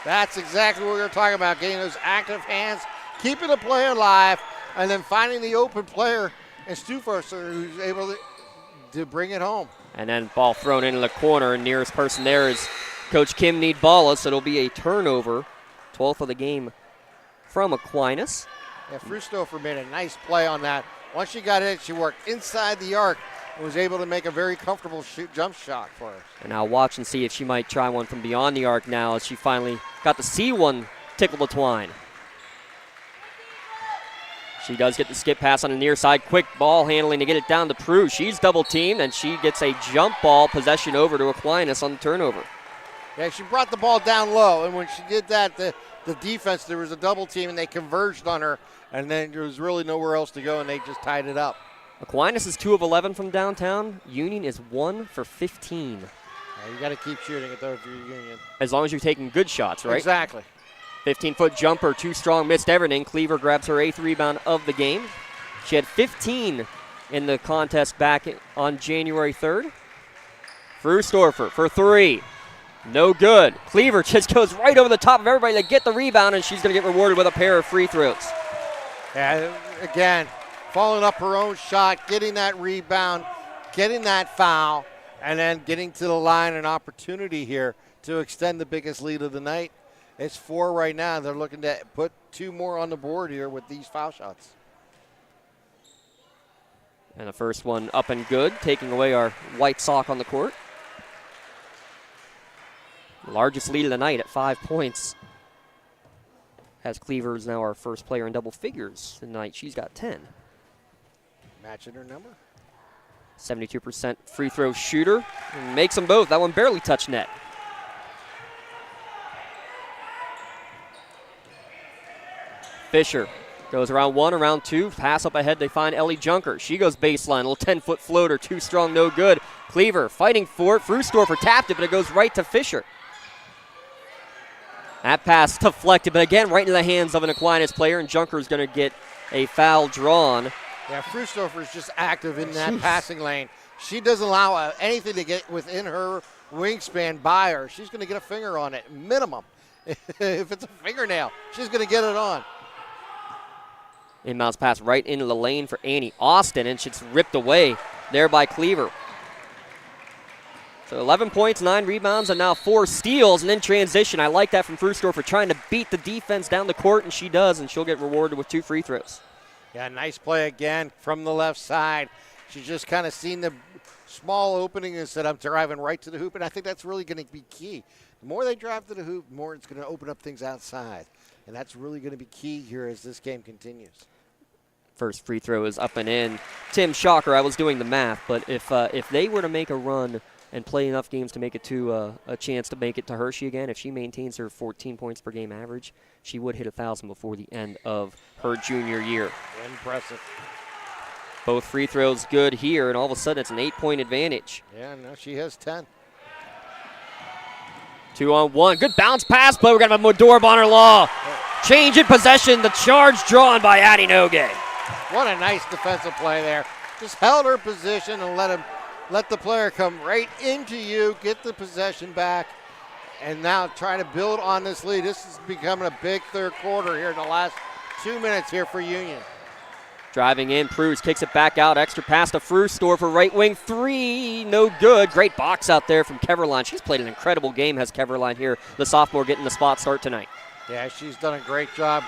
That's exactly what we were talking about, getting those active hands, keeping the play alive, and then finding the open player and Stufoser who's able to bring it home. And then ball thrown into the corner. Nearest person there is Coach Kim Needballa, so it'll be a turnover. 12th of the game from Aquinas. Yeah, Frustorfer made a nice play on that. Once she got it, she worked inside the arc and was able to make a very comfortable jump shot for us. And now watch and see if she might try one from beyond the arc now, as she finally got to see one tickle the twine. She does get the skip pass on the near side. Quick ball handling to get it down to Prue. She's double teamed, and she gets a jump ball possession over to Aquinas on the turnover. Yeah, she brought the ball down low, and when she did that, the defense, there was a double team, and they converged on her, and then there was really nowhere else to go, and they just tied it up. Aquinas is 2 of 11 from downtown. Union is 1 for 15. Yeah, you got to keep shooting it, though, if you're Union. As long as you're taking good shots, right? Exactly. 15-foot jumper, too strong, missed everything. Cleaver grabs her 8th rebound of the game. She had 15 in the contest back on January 3rd. Frustorfer for 3. No good. Cleaver just goes right over the top of everybody to get the rebound, and she's going to get rewarded with a pair of free throws. Yeah, again, following up her own shot, getting that rebound, getting that foul, and then getting to the line, an opportunity here to extend the biggest lead of the night. It's 4 right now. They're looking to put 2 more on the board here with these foul shots. And the first one up and good, taking away our white sock on the court. Largest lead of the night at 5 points. As Cleaver is now our first player in double figures tonight. She's got 10. Matching her number. 72% free throw shooter. And makes them both. That one barely touched net. Fisher goes around 1, around 2. Pass up ahead. They find Ellie Junker. She goes baseline. A little 10-foot floater. Too strong, no good. Cleaver fighting for it. Frustorfer tapped it, but it goes right to Fisher. That pass deflected, but again, right into the hands of an Aquinas player, and Junker's going to get a foul drawn Yeah, Frustorfer is just active in that passing lane. She doesn't allow anything to get within her wingspan by her. She's going to get a finger on it, minimum. If it's a fingernail, she's going to get it on. Inbounds pass right into the lane for Annie Austin, and it's ripped away there by Cleaver. So 11 points, 9 rebounds, and now 4 steals, and then transition. I like that from Frustorfer, trying to beat the defense down the court, and she does, and she'll get rewarded with 2 free throws. Yeah, nice play again from the left side. She's just kind of seen the small opening and said, I'm driving right to the hoop, and I think that's really going to be key. The more they drive to the hoop, the more it's going to open up things outside, and that's really going to be key here as this game continues. First free throw is up and in. Tim, shocker, I was doing the math, but if they were to make a run and play enough games to make it to a chance to make it to Hershey again, if she maintains her 14 points per game average, she would hit 1,000 before the end of her junior year. Impressive. Both free throws good here, and all of a sudden it's an 8-point advantage. Yeah, now she has 10. 2-on-1. Good bounce pass, but we're going to have Modorb on her law. Change in possession. The charge drawn by Addie Nogue. What a nice defensive play there. Just held her position and let the player come right into you, get the possession back, and now trying to build on this lead. This is becoming a big third quarter here in the last 2 minutes here for Union. Driving in, Pruz kicks it back out. Extra pass to Frustorfer, right wing 3, no good. Great box out there from Keverline. She's played an incredible game, has Keverline here, the sophomore, getting the spot start tonight. Yeah, she's done a great job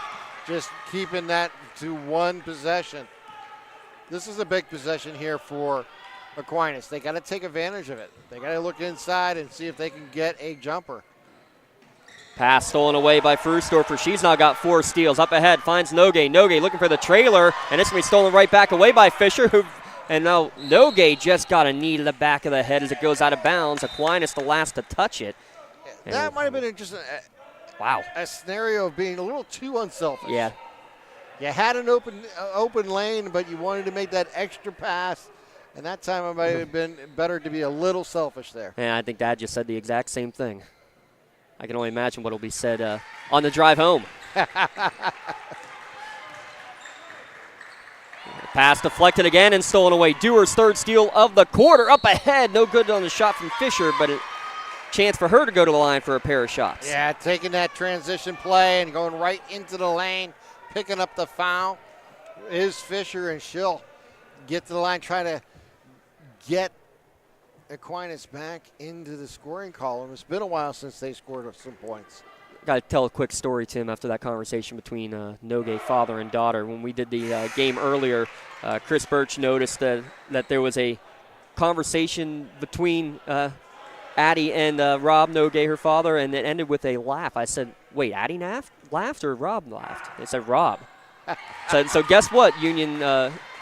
just keeping that to one possession. This is a big possession here for Aquinas. They got to take advantage of it. They got to look inside and see if they can get a jumper. Pass stolen away by Frustorfer. She's now got 4 steals. Up ahead, finds Nogue. Nogue looking for the trailer, and it's going to be stolen right back away by Fisher. And now Nogue just got a knee to the back of the head as it goes out of bounds. Aquinas the last to touch it. That might have been just a scenario of being a little too unselfish. Yeah. You had an open lane, but you wanted to make that extra pass, and that time it might have been better to be a little selfish there. Yeah, I think Dad just said the exact same thing. I can only imagine what will be said on the drive home. Pass deflected again and stolen away. Dewar's third steal of the quarter. Up ahead, no good on the shot from Fisher, but a chance for her to go to the line for a pair of shots. Yeah, taking that transition play and going right into the lane, picking up the foul is Fisher, and she'll get to the line, try to get Aquinas back into the scoring column. It's been a while since they scored some points. Got to tell a quick story, Tim, after that conversation between Nogue father and daughter. When we did the game earlier, Chris Birch noticed that there was a conversation between Addie and Rob Nogue, her father, and it ended with a laugh. I said, wait, Addie laughed or Rob laughed? They said Rob. so guess what, Union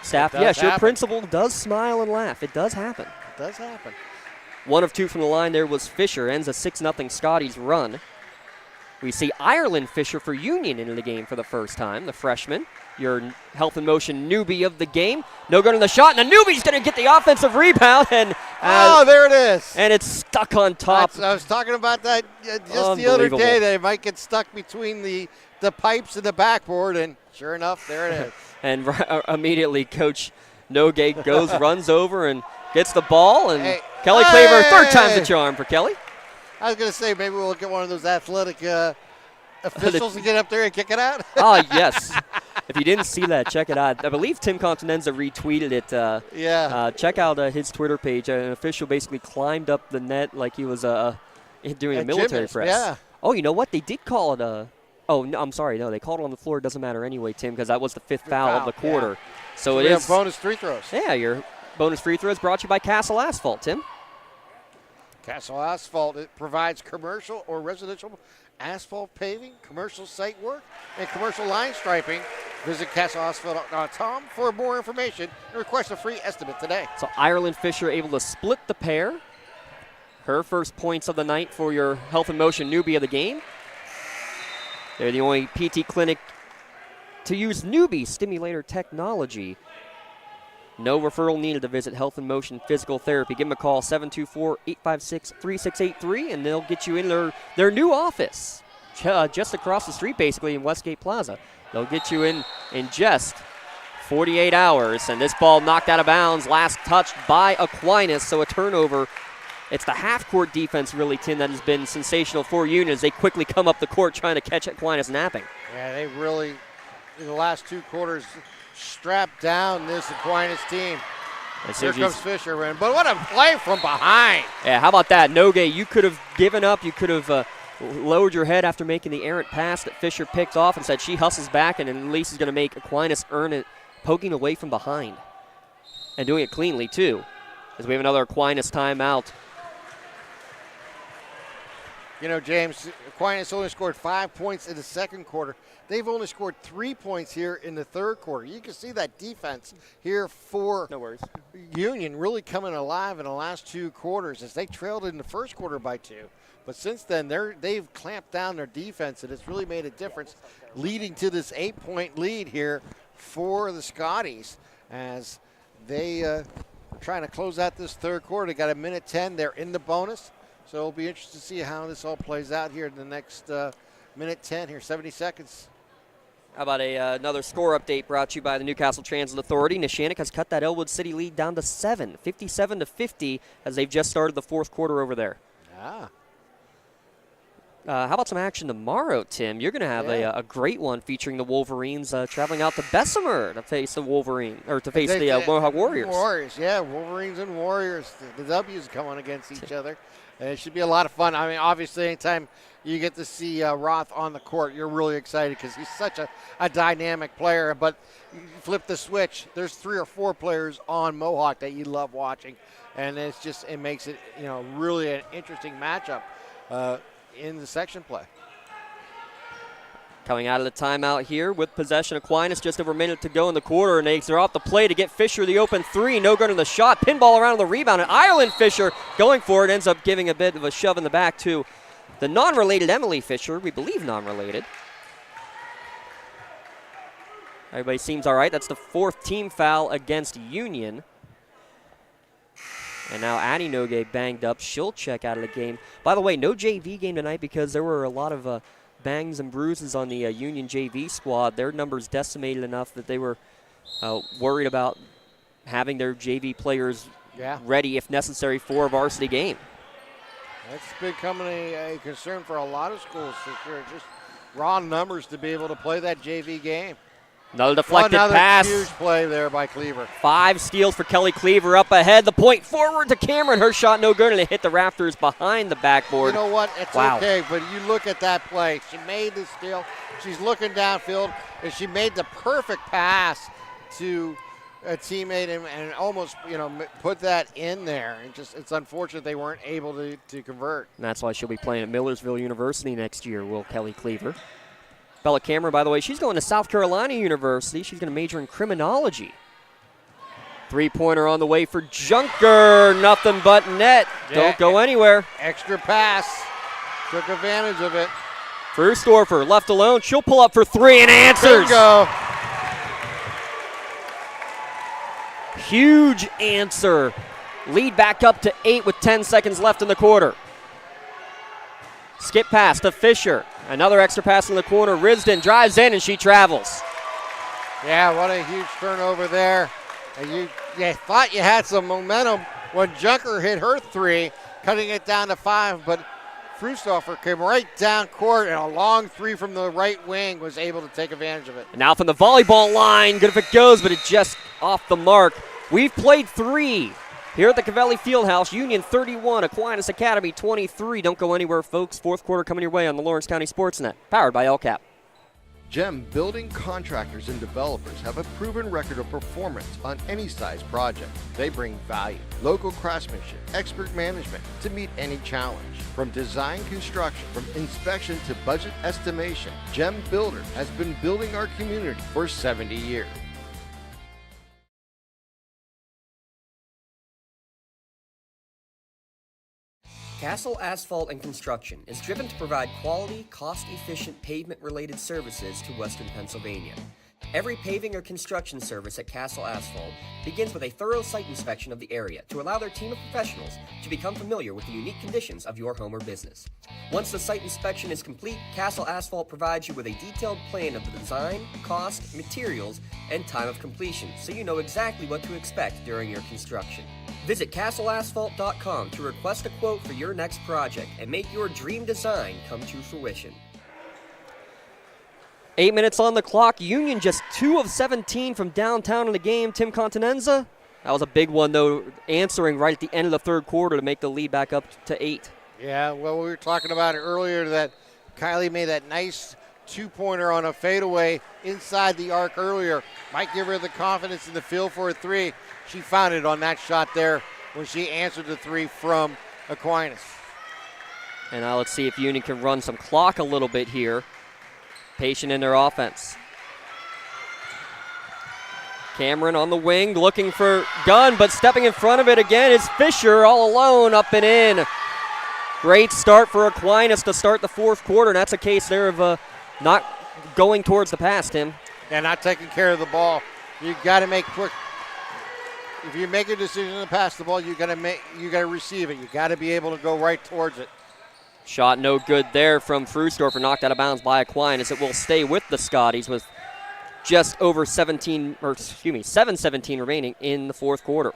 staff? Yes, your principal does smile and laugh. It does happen. It does happen. 1 of 2 from the line there was Fisher. Ends a 6-0 Scotties run. We see Ireland Fisher for Union into the game for the first time, the freshman. Your health and motion newbie of the game. No good on the shot, and the newbie's going to get the offensive rebound. And there it is. And it's stuck on top. I was talking about that just the other day. They might get stuck between the pipes and the backboard, and sure enough, there it is. And immediately Coach Nogue goes, runs over, and gets the ball. And Kelly Claver, third time's the charm for Kelly. I was going to say, maybe we'll get one of those athletic officials to get up there and kick it out. Oh, yes. If you didn't see that, check it out. I believe Tim Continenza retweeted it. Check out his Twitter page. An official basically climbed up the net like he was doing a military gymnast, press. Yeah. Oh, you know what? They did call it a – oh, no, I'm sorry. No, they called it on the floor. It doesn't matter anyway, Tim, because that was the fifth foul of the quarter. Yeah. So we it have is – bonus free throws. Yeah, your bonus free throws brought to you by Castle Asphalt, Tim. Castle Asphalt, it provides commercial or residential asphalt paving, commercial site work, and commercial line striping. Visit castleasphalt.com for more information and request a free estimate today. So Ireland Fisher able to split the pair. Her first points of the night for your health and motion newbie of the game. They're the only PT clinic to use newbie stimulator technology. No referral needed to visit Health and Motion Physical Therapy. Give them a call, 724-856-3683, and they'll get you in their new office just across the street, basically, in Westgate Plaza. They'll get you in just 48 hours, and this ball knocked out of bounds, last touched by Aquinas, so a turnover. It's the half-court defense, really, Tim, that has been sensational for Union as they quickly come up the court trying to catch Aquinas napping. Yeah, they really, in the last 2 quarters, strapped down this Aquinas team. Here comes Fisher, but what a play from behind. Yeah, how about that? Nogue, you could have given up. You could have lowered your head after making the errant pass that Fisher picked off and said she hustles back and at least is going to make Aquinas earn it, poking away from behind. And doing it cleanly, too, as we have another Aquinas timeout. You know, James, Aquinas only scored 5 points in the second quarter. They've only scored 3 points here in the third quarter. You can see that defense here for Union really coming alive in the last 2 quarters as they trailed in the first quarter by 2. But since then, they've clamped down their defense, and it's really made a difference, leading to this 8-point lead here for the Scotties as they are trying to close out this third quarter. They got a minute 10. They're in the bonus. So it'll be interesting to see how this all plays out here in the next minute 10 here, 70 seconds. How about another score update brought to you by the Newcastle Transit Authority. Neshannock has cut that Elwood City lead down to 7, 57-50, as they've just started the fourth quarter over there. Ah. How about some action tomorrow, Tim? You're going to have a great one featuring the Wolverines traveling out to Bessemer to face the the Mohawk Warriors. Warriors, yeah, Wolverines and Warriors. The W's coming against each other. It should be a lot of fun. I mean, obviously, anytime you get to see Roth on the court, you're really excited because he's such a dynamic player. But you flip the switch, there's 3 or 4 players on Mohawk that you love watching, and it makes it really an interesting matchup in the section play. Coming out of the timeout here with possession, Aquinas, just over a minute to go in the quarter, and they're off the play to get Fisher the open 3. No good on the shot. Pinball around on the rebound, and Ireland Fisher going for it ends up giving a bit of a shove in the back to the non-related Emily Fisher. We believe non-related. Everybody seems all right. That's the 4th team foul against Union. And now Addie Nogue banged up. She'll check out of the game. By the way, no JV game tonight because there were a lot of bangs and bruises on the Union JV squad. Their numbers decimated enough that they were worried about having their JV players ready, if necessary, for a varsity game. That's becoming a concern for a lot of schools. Just raw numbers to be able to play that JV game. Another deflected pass. Huge play there by Cleaver. 5 steals for Kelly Cleaver up ahead. The point forward to Cameron. Her shot no good, and it hit the rafters behind the backboard. You know what? It's okay, but you look at that play. She made the steal. She's looking downfield, and she made the perfect pass to a teammate and almost, put that in there. It's unfortunate they weren't able to convert. And that's why she'll be playing at Millersville University next year, will Kelly Cleaver. Bella Cameron, by the way, she's going to South Carolina University. She's going to major in criminology. 3-pointer on the way for Junker. Nothing but net. Yeah. Don't go anywhere. Extra pass. Took advantage of it. Frusdorfer left alone. She'll pull up for 3 and answers. Bingo. Huge answer. Lead back up to 8 with 10 seconds left in the quarter. Skip pass to Fisher. Another extra pass in the corner. Risden drives in, and she travels. Yeah, what a huge turnover there. And you thought you had some momentum when Junker hit her 3, cutting it down to 5, but Frusdorfer came right down court, and a long 3 from the right wing was able to take advantage of it. And now from the volleyball line, good if it goes, but it just off the mark. We've played 3 here at the Cavelli Fieldhouse. Union 31, Aquinas Academy 23. Don't go anywhere, folks. Fourth quarter coming your way on the Lawrence County SportsNet, powered by LCAP. GEM building contractors and developers have a proven record of performance on any size project. They bring value, local craftsmanship, expert management to meet any challenge. From design construction, from inspection to budget estimation, GEM Builder has been building our community for 70 years. Castle Asphalt and Construction is driven to provide quality, cost-efficient pavement-related services to Western Pennsylvania. Every paving or construction service at Castle Asphalt begins with a thorough site inspection of the area to allow their team of professionals to become familiar with the unique conditions of your home or business. Once the site inspection is complete, Castle Asphalt provides you with a detailed plan of the design, cost, materials, and time of completion, so you know exactly what to expect during your construction. Visit castleasphalt.com to request a quote for your next project and make your dream design come to fruition. 8 minutes on the clock. Union just 2 of 17 from downtown in the game. Tim Continenza, that was a big one, though, answering right at the end of the third quarter to make the lead back up to 8. Yeah, well, we were talking about it earlier that Kylie made that nice two-pointer on a fadeaway inside the arc earlier. Might give her the confidence in the field for a three. She found it on that shot there when she answered the three from Aquinas. And now let's see if Union can run some clock a little bit here. Patient in their offense. Cameron on the wing looking for Gunn, but stepping in front of it again is Fisher all alone up and in. Great start for Aquinas to start the fourth quarter, and that's a case there of not going towards the pass, Tim. And not taking care of the ball. You got to make quick. If you make a decision to pass the ball, you got to receive it. You got to be able to go right towards it. Shot no good there from Frusdorfer, knocked out of bounds by Aquinas. It will stay with the Scotties with just over 7:17 remaining in the fourth quarter.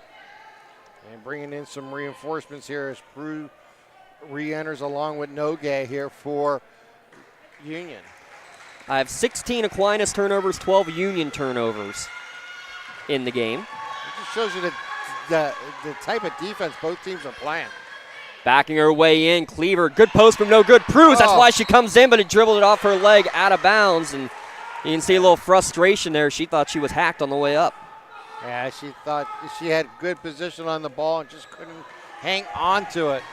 And bringing in some reinforcements here as Prue re-enters along with Nogue here for Union. I have 16 Aquinas turnovers, 12 Union turnovers in the game. It just shows you the type of defense both teams are playing. Backing her way in, Cleaver, good post from no good. Pruse, that's why she comes in, but it dribbled it off her leg out of bounds, and you can see a little frustration there. She thought she was hacked on the way up. Yeah, she thought she had good position on the ball and just couldn't hang on to it.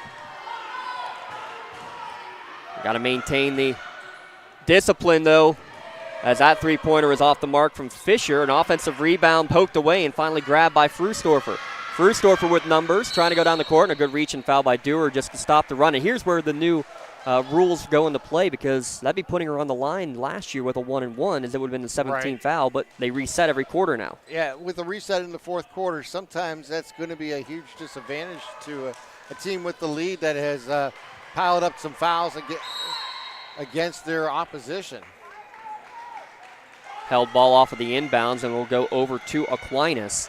Got to maintain the discipline, though, as that three-pointer is off the mark from Fisher. An offensive rebound poked away and finally grabbed by Frusdorfer. Frusdorfer with numbers, trying to go down the court, and a good reach and foul by Dewar just to stop the run. And here's where the new rules go into play, because that'd be putting her on the line last year with a 1-and-1, as it would have been the 17th foul, but they reset every quarter now. Yeah, with the reset in the fourth quarter, sometimes that's going to be a huge disadvantage to a team with the lead that has piled up some fouls against their opposition. Held ball off of the inbounds and will go over to Aquinas.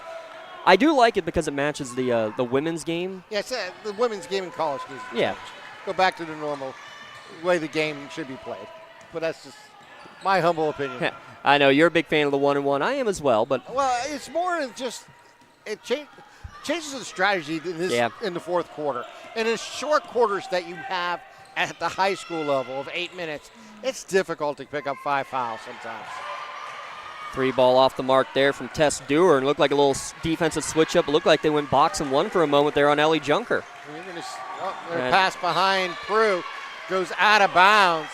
I do like it because it matches the women's game. Yeah, it's, the women's game in college needs to change. Go back to the normal way the game should be played. But that's just my humble opinion. I know you're a big fan of the 1-and-1. I am as well, but well, it's more than just it changes the strategy in the fourth quarter. And in short quarters that you have at the high school level of 8 minutes, it's difficult to pick up 5 fouls sometimes. Three ball off the mark there from Tess Dewar, and looked like a little defensive switch up. It looked like they went box and one for a moment there on Ellie Junker. Their pass behind Prue goes out of bounds.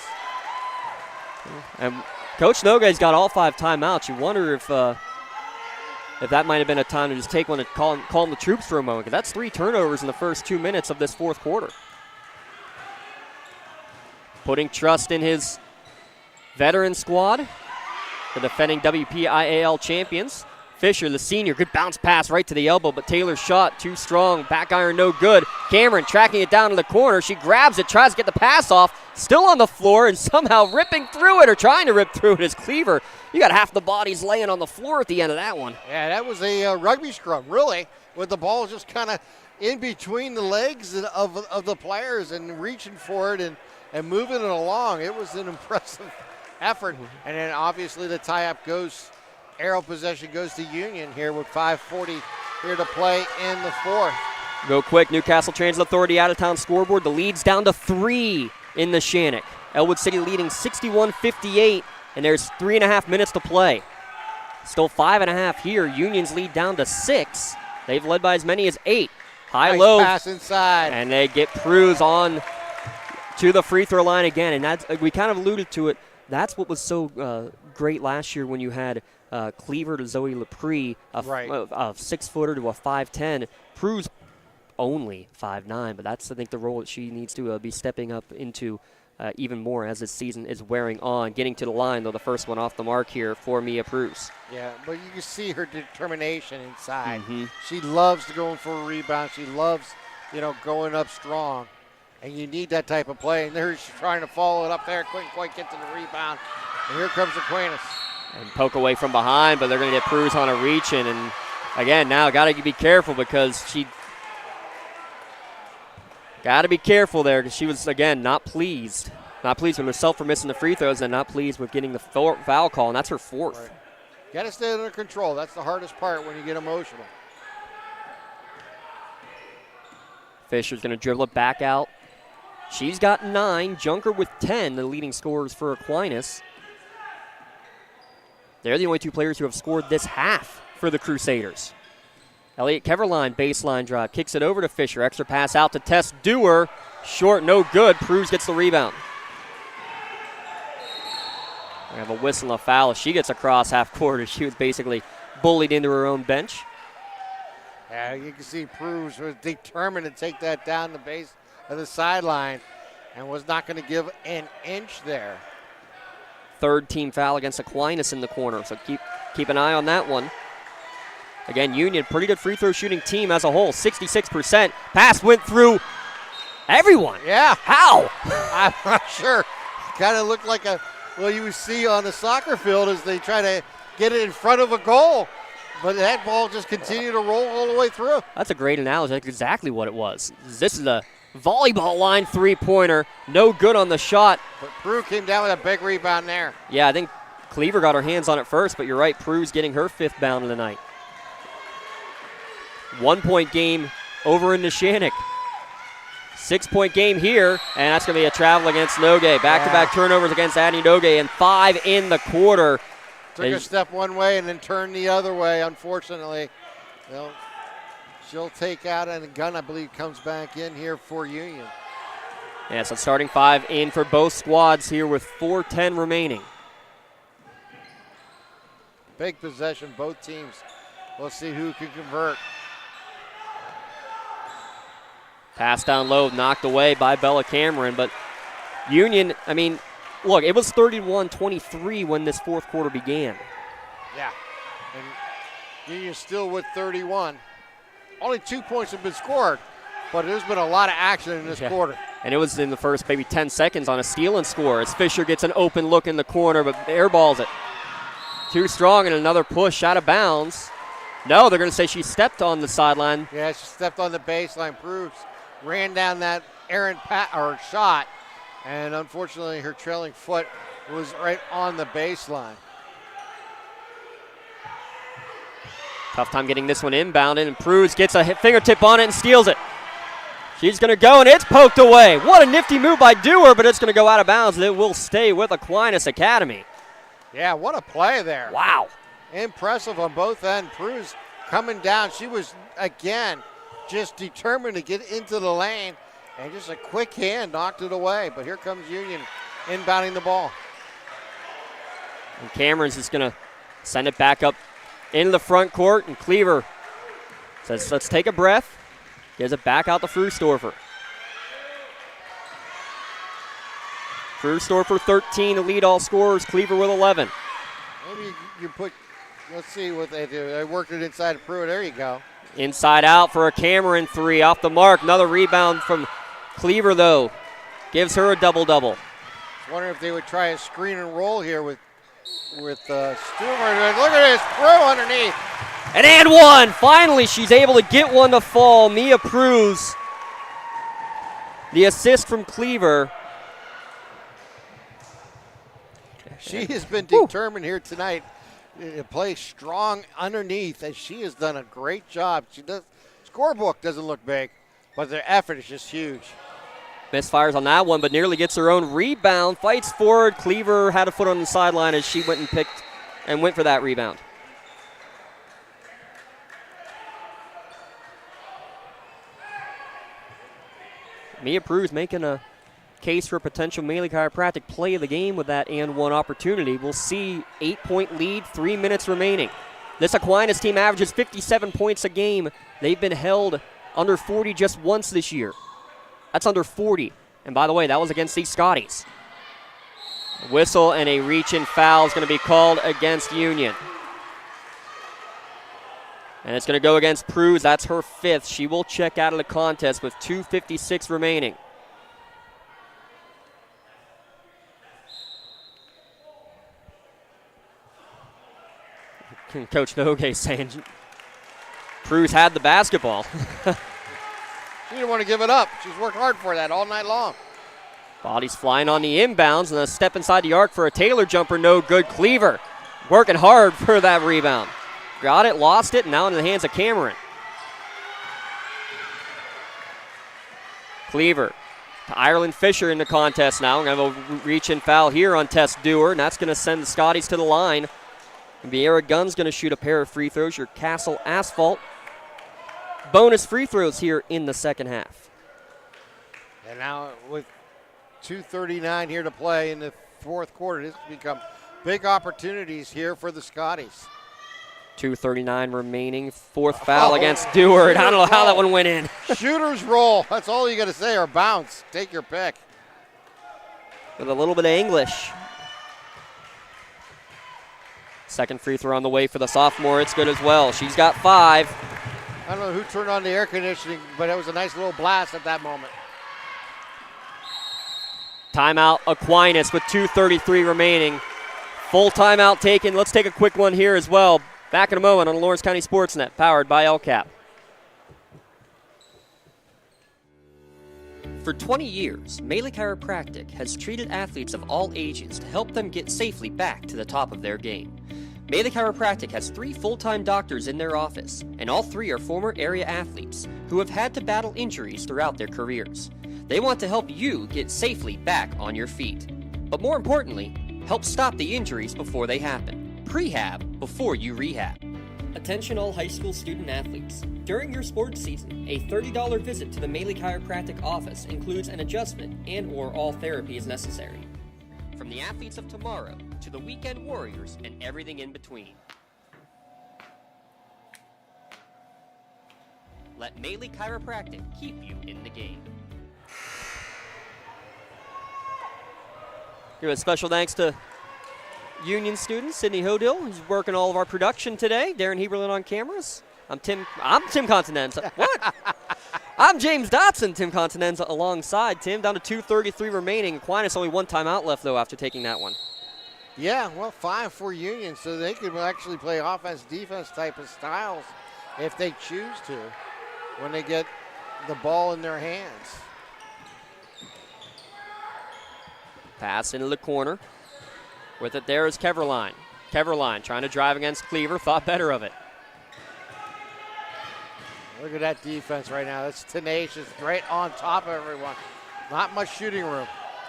And Coach Nogue's got all 5 timeouts. You wonder if that might have been a time to just take one and call the troops for a moment, because that's 3 turnovers in the first 2 minutes of this fourth quarter. Putting trust in his veteran squad, the defending WPIAL champions. Fisher, the senior, good bounce pass right to the elbow, but Taylor's shot too strong. Back iron, no good. Cameron tracking it down to the corner. She grabs it, tries to get the pass off, still on the floor, and somehow ripping through it, or trying to rip through it, is Cleaver. You got half the bodies laying on the floor at the end of that one. Yeah, that was a rugby scrum, really, with the ball just kind of in between the legs of the players and reaching for it and moving it along. It was an impressive effort. And then obviously the tie-up goes, arrow possession goes to Union here with 5:40 here to play in the fourth. Go quick, Newcastle Transit Authority out-of-town scoreboard. The lead's down to 3 in the Shannock. Elwood City leading 61-58, and there's 3.5 minutes to play. Still 5.5 here. Union's lead down to 6. They've led by as many as 8. High-low. Nice pass inside. And they get Pruse on to the free throw line again, and that's, we kind of alluded to it. That's what was so great last year when you had Cleaver to Zoe Lepre, a 6-footer to a 5'10". Pruse only 5'9", but that's, I think, the role that she needs to be stepping up into even more as this season is wearing on. Getting to the line, though, the first one off the mark here for Mia Prus. Yeah, but you can see her determination inside. Mm-hmm. She loves to go in for a rebound. She loves, going up strong. And you need that type of play. And there she's trying to follow it up there. Couldn't quite get to the rebound. And here comes Aquinas. And poke away from behind, but they're going to get Prus on a reach-in. And, again, now got to be careful because she got to be careful there because she was, again, not pleased. Not pleased with herself for missing the free throws and not pleased with getting the foul call, and that's her fourth. Right. Got to stay under control. That's the hardest part when you get emotional. Fisher's going to dribble it back out. She's got 9. Junker with 10, the leading scorers for Aquinas. They're the only 2 players who have scored this half for the Crusaders. Elliott Keverline, baseline drive, kicks it over to Fisher. Extra pass out to Tess Dewar. Short, no good. Prus gets the rebound. We have a whistle and a foul. She gets across half court. She was basically bullied into her own bench. Yeah, you can see Prus was determined to take that down the base of the sideline and was not going to give an inch there. Third team foul against Aquinas in the corner, so keep an eye on that one. Again, Union, pretty good free throw shooting team as a whole, 66%. Pass went through everyone. Yeah. How? I'm not sure. Kind of looked like you would see on the soccer field as they try to get it in front of a goal. But that ball just continued to roll all the way through. That's a great analogy. That's exactly what it was. This is a volleyball line three-pointer. No good on the shot. But Prue came down with a big rebound there. Yeah, I think Cleaver got her hands on it first, but you're right. Prue's getting her 5th bound of the night. 1-point game over in Neshannock. 6-point game here, and that's going to be a travel against Nogue. Back-to-back turnovers against Addie Nogue, and 5 in the quarter. Took a step one way and then turned the other way, unfortunately. She'll take out, and the gun, I believe, comes back in here for Union. Yeah, so starting 5 in for both squads here with 4:10 remaining. Big possession, both teams. We'll see who can convert. Pass down low, knocked away by Bella Cameron, but Union, I mean, look, it was 31-23 when this fourth quarter began. Yeah, and Union still with 31. Only 2 points have been scored, but there's been a lot of action in this quarter. And it was in the first maybe 10 seconds on a steal and score as Fisher gets an open look in the corner, but airballs it. Too strong and another push out of bounds. No, they're going to say she stepped on the sideline. Yeah, she stepped on the baseline. Bruce ran down that errant shot, and unfortunately her trailing foot was right on the baseline. Tough time getting this one inbounded, and Pruz gets a fingertip on it and steals it. She's going to go, and it's poked away. What a nifty move by Dewar, but it's going to go out of bounds, and it will stay with Aquinas Academy. Yeah, what a play there. Wow. Impressive on both ends. Pruz coming down. She was, again, just determined to get into the lane, and just a quick hand knocked it away. But here comes Union inbounding the ball. And Cameron's just going to send it back up into the front court, and Cleaver says, let's take a breath. Gives it back out to Frustorfer. Frustorfer 13 to lead all scorers. Cleaver with 11. Maybe you put, let's see what they do. They worked it inside of Pruitt. There you go. Inside out for a Cameron three. Off the mark. Another rebound from Cleaver, though. Gives her a double-double. I was wondering if they would try a screen and roll here with Stewart. Look at this. Prue underneath. And one. Finally, she's able to get one to fall. Mia Pruz. The assist from Cleaver. She has been determined here tonight to play strong underneath, and she has done a great job. Scorebook doesn't look big, but their effort is just huge. Misfires on that one, but nearly gets her own rebound. Fights forward. Cleaver had a foot on the sideline as she went for that rebound. Mia Pruz making a case for a potential Maley Chiropractic play of the game with that and one opportunity. We'll see 8-point lead, 3 minutes remaining. This Aquinas team averages 57 points a game. They've been held under 40 just once this year. That's under 40 And by the way, that was against the Scotties. Whistle and a reach-in foul is going to be called against Union. And it's going to go against Pruz. That's her 5th. She will check out of the contest with 2:56 remaining. Coach Nogue saying Pruz had the basketball. She didn't want to give it up. She's worked hard for that all night long. Body's flying on the inbounds, and a step inside the arc for a Taylor jumper. No good. Cleaver working hard for that rebound. Got it, lost it, and now in the hands of Cameron. Cleaver to Ireland Fisher in the contest now. We're going to have a reach-in foul here on Tess Dewar, and that's going to send the Scotties to the line. And Vieira Gunn's going to shoot a pair of free throws. Your Castle Asphalt bonus free throws here in the second half. And now with 2:39 here to play in the fourth quarter, this has become big opportunities here for the Scotties. 2:39 remaining. 4th foul against Dewar. I don't know how that one went in. Shooter's roll. That's all you got to say, or bounce. Take your pick. With a little bit of English. Second free throw on the way for the sophomore. It's good as well. She's got 5. I don't know who turned on the air conditioning, but it was a nice little blast at that moment. Timeout Aquinas with 2:33 remaining. Full timeout taken. Let's take a quick one here as well. Back in a moment on the Lawrence County SportsNet, powered by LCAP. For 20 years, Melee Chiropractic has treated athletes of all ages to help them get safely back to the top of their game. Melee Chiropractic has 3 full-time doctors in their office, and all 3 are former area athletes who have had to battle injuries throughout their careers. They want to help you get safely back on your feet. But more importantly, help stop the injuries before they happen. Prehab before you rehab. Attention all high school student athletes. During your sports season, a $30 visit to the Melee Chiropractic office includes an adjustment and/or all therapy is necessary. From the athletes of tomorrow to the weekend warriors and everything in between. Let Melee Chiropractic keep you in the game. Give a special thanks to Union student Sydney Hodill, who's working all of our production today. Darren Heberlin on cameras. I'm Tim Continenza. What? I'm James Dotson. Tim Continenza alongside Tim. Down to 2:33 remaining. Aquinas only 1 timeout left, though, after taking that one. Yeah, well, 5 for Union, so they could actually play offense, defense type of styles if they choose to when they get the ball in their hands. Pass into the corner. With it there is Keverline. Keverline trying to drive against Cleaver. Thought better of it. Look at that defense right now. That's tenacious, right on top of everyone. Not much shooting room.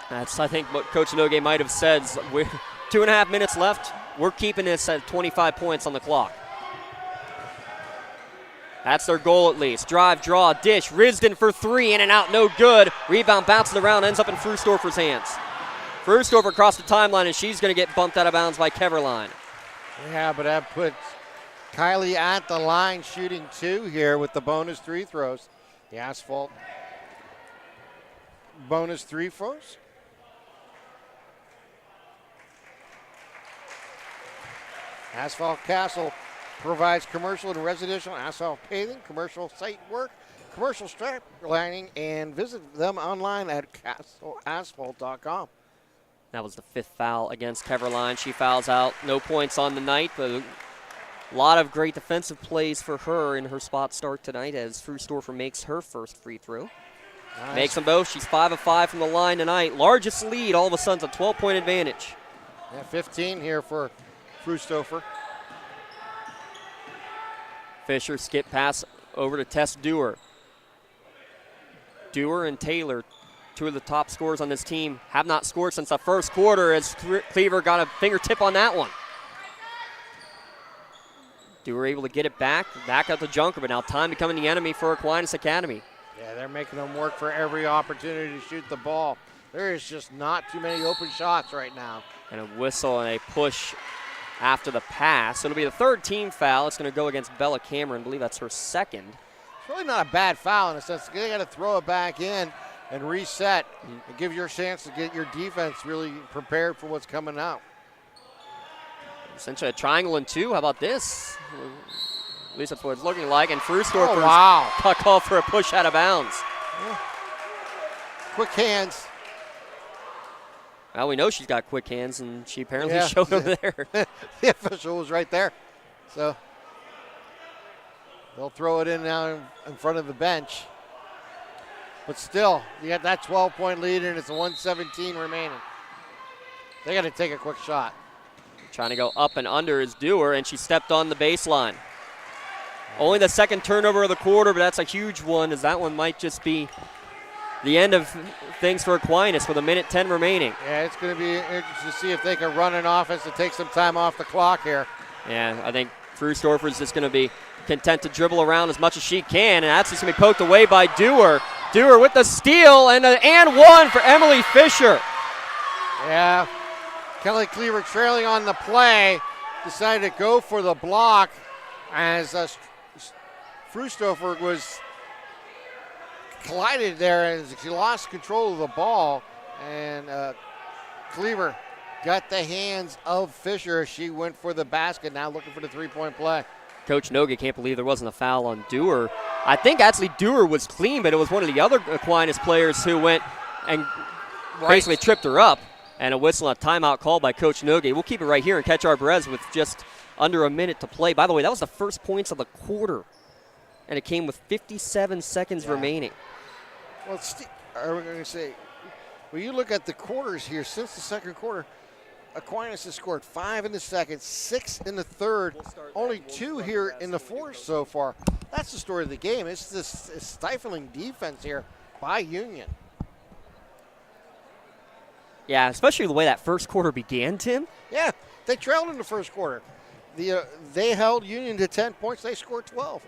That's, I think, what Coach Nogue might have said. We're 2.5 minutes left. We're keeping this at 25 points on the clock. That's their goal at least. Drive, draw, dish. Risden for 3, in and out, no good. Rebound bounces around, ends up in Frustorfer's hands. Frustorfer across the timeline, and she's going to get bumped out of bounds by Keverline. Yeah, but that puts Kylie at the line shooting 2 here with the bonus 3 throws. The Asphalt bonus 3 throws. Asphalt Castle provides commercial and residential asphalt paving, commercial site work, commercial strap lining, and visit them online at castleasphalt.com. That was the 5th foul against Keverline. She fouls out. No points on the night, but a lot of great defensive plays for her in her spot start tonight as Frustorfer makes her first free throw. Nice. Makes them both. She's 5 of 5 from the line tonight. Largest lead, all of a sudden, it's a 12-point advantage. Yeah, 15 here for Frustorfer. Fisher skip pass over to Tess Dewar. Dewar and Taylor, 2 of the top scorers on this team, have not scored since the first quarter as Cleaver got a fingertip on that one. Dewar able to get it back out to Junker, but now time becoming the enemy for Aquinas Academy. Yeah, they're making them work for every opportunity to shoot the ball. There is just not too many open shots right now. And a whistle and a push after the pass. It'll be the 3rd team foul. It's going to go against Bella Cameron. I believe that's her 2nd. It's really not a bad foul in a sense. They got to throw it back in and reset and give your chance to get your defense really prepared for what's coming out. Essentially a triangle and 2. How about this? At least that's what it's looking like. And Frustorfer's got called for a push out of bounds. Yeah. Quick hands. Well, we know she's got quick hands, and she apparently showed them there. The official was right there. So they'll throw it in now in front of the bench. But still, you got that 12-point lead, and it's a 1:17 remaining. They got to take a quick shot. Trying to go up and under is Dewar, and she stepped on the baseline. Only the second turnover of the quarter, but that's a huge one, as that one might just be the end of things for Aquinas with 1:10 remaining. Yeah, it's going to be interesting to see if they can run an offense to take some time off the clock here. Yeah, I think Frustorfer's just going to be content to dribble around as much as she can, and that's just going to be poked away by Dewar. Dewar with the steal, and one for Emily Fisher. Yeah, Kelly Cleaver trailing on the play, decided to go for the block as Frustorfer was collided there and she lost control of the ball, and Cleaver got the hands of Fisher as she went for the basket, now looking for the three-point play. Coach Noga can't believe there wasn't a foul on Dewar. I think actually Dewar was clean, but it was one of the other Aquinas players who went and basically tripped her up, and a whistle and a timeout called by Coach Noga. We'll keep it right here and catch our Perez with just under a minute to play. By the way, that was the first points of the quarter, and it came with 57 seconds remaining. Well, are we going to say, when you look at the quarters here, since the second quarter, Aquinas has scored 5 in the second, 6 in the third, only 2 here in the fourth so far. That's the story of the game. It's this stifling defense here by Union. Yeah, especially the way that first quarter began, Tim. Yeah, they trailed in the first quarter. They held Union to 10 points. They scored 12.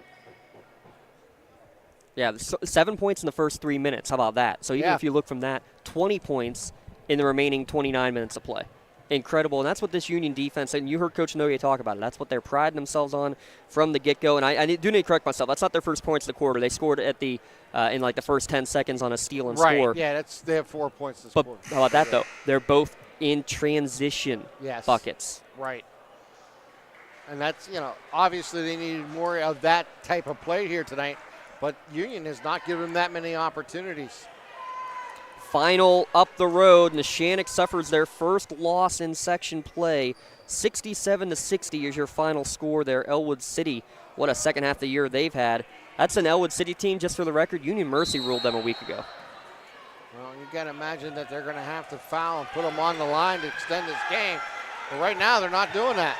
Yeah, 7 points in the first 3 minutes. How about that? So even if you look from that, 20 points in the remaining 29 minutes of play. Incredible, and that's what this Union defense, and you heard Coach Noga talk about it, that's what they're priding themselves on from the get-go, and I do need to correct myself. That's not their first points of the quarter. They scored at the in like the first 10 seconds on a steal and score. Right, yeah, they have 4 points to score. How about that, though? They're both in transition buckets. Right. And that's, obviously they needed more of that type of play here tonight, but Union has not given them that many opportunities. Final up the road, Neshannock suffers their first loss in section play. 67-60 is your final score there. Elwood City, what a second half of the year they've had. That's an Elwood City team, just for the record. Union Mercy ruled them a week ago. Well, you got to imagine that they're going to have to foul and put them on the line to extend this game. But right now, they're not doing that.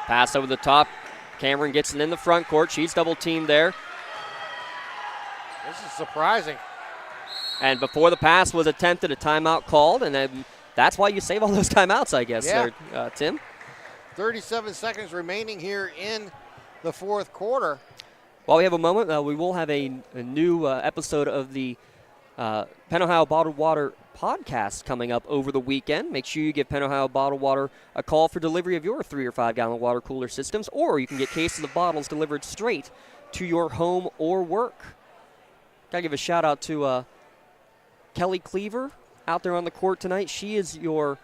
Pass over the top. Cameron gets it in the front court. She's double-teamed there. This is surprising. And before the pass was attempted, a timeout called, and then that's why you save all those timeouts, I guess, there, Tim. 37 seconds remaining here in the fourth quarter. While we have a moment, we will have a new episode of the Penn Ohio Bottled Water podcast coming up over the weekend. Make sure you give Penn Ohio Bottled Water a call for delivery of your 3 or 5 gallon water cooler systems, or you can get cases of bottles delivered straight to your home or work. Gotta give a shout out to Kelly Cleaver out there on the court tonight. She is your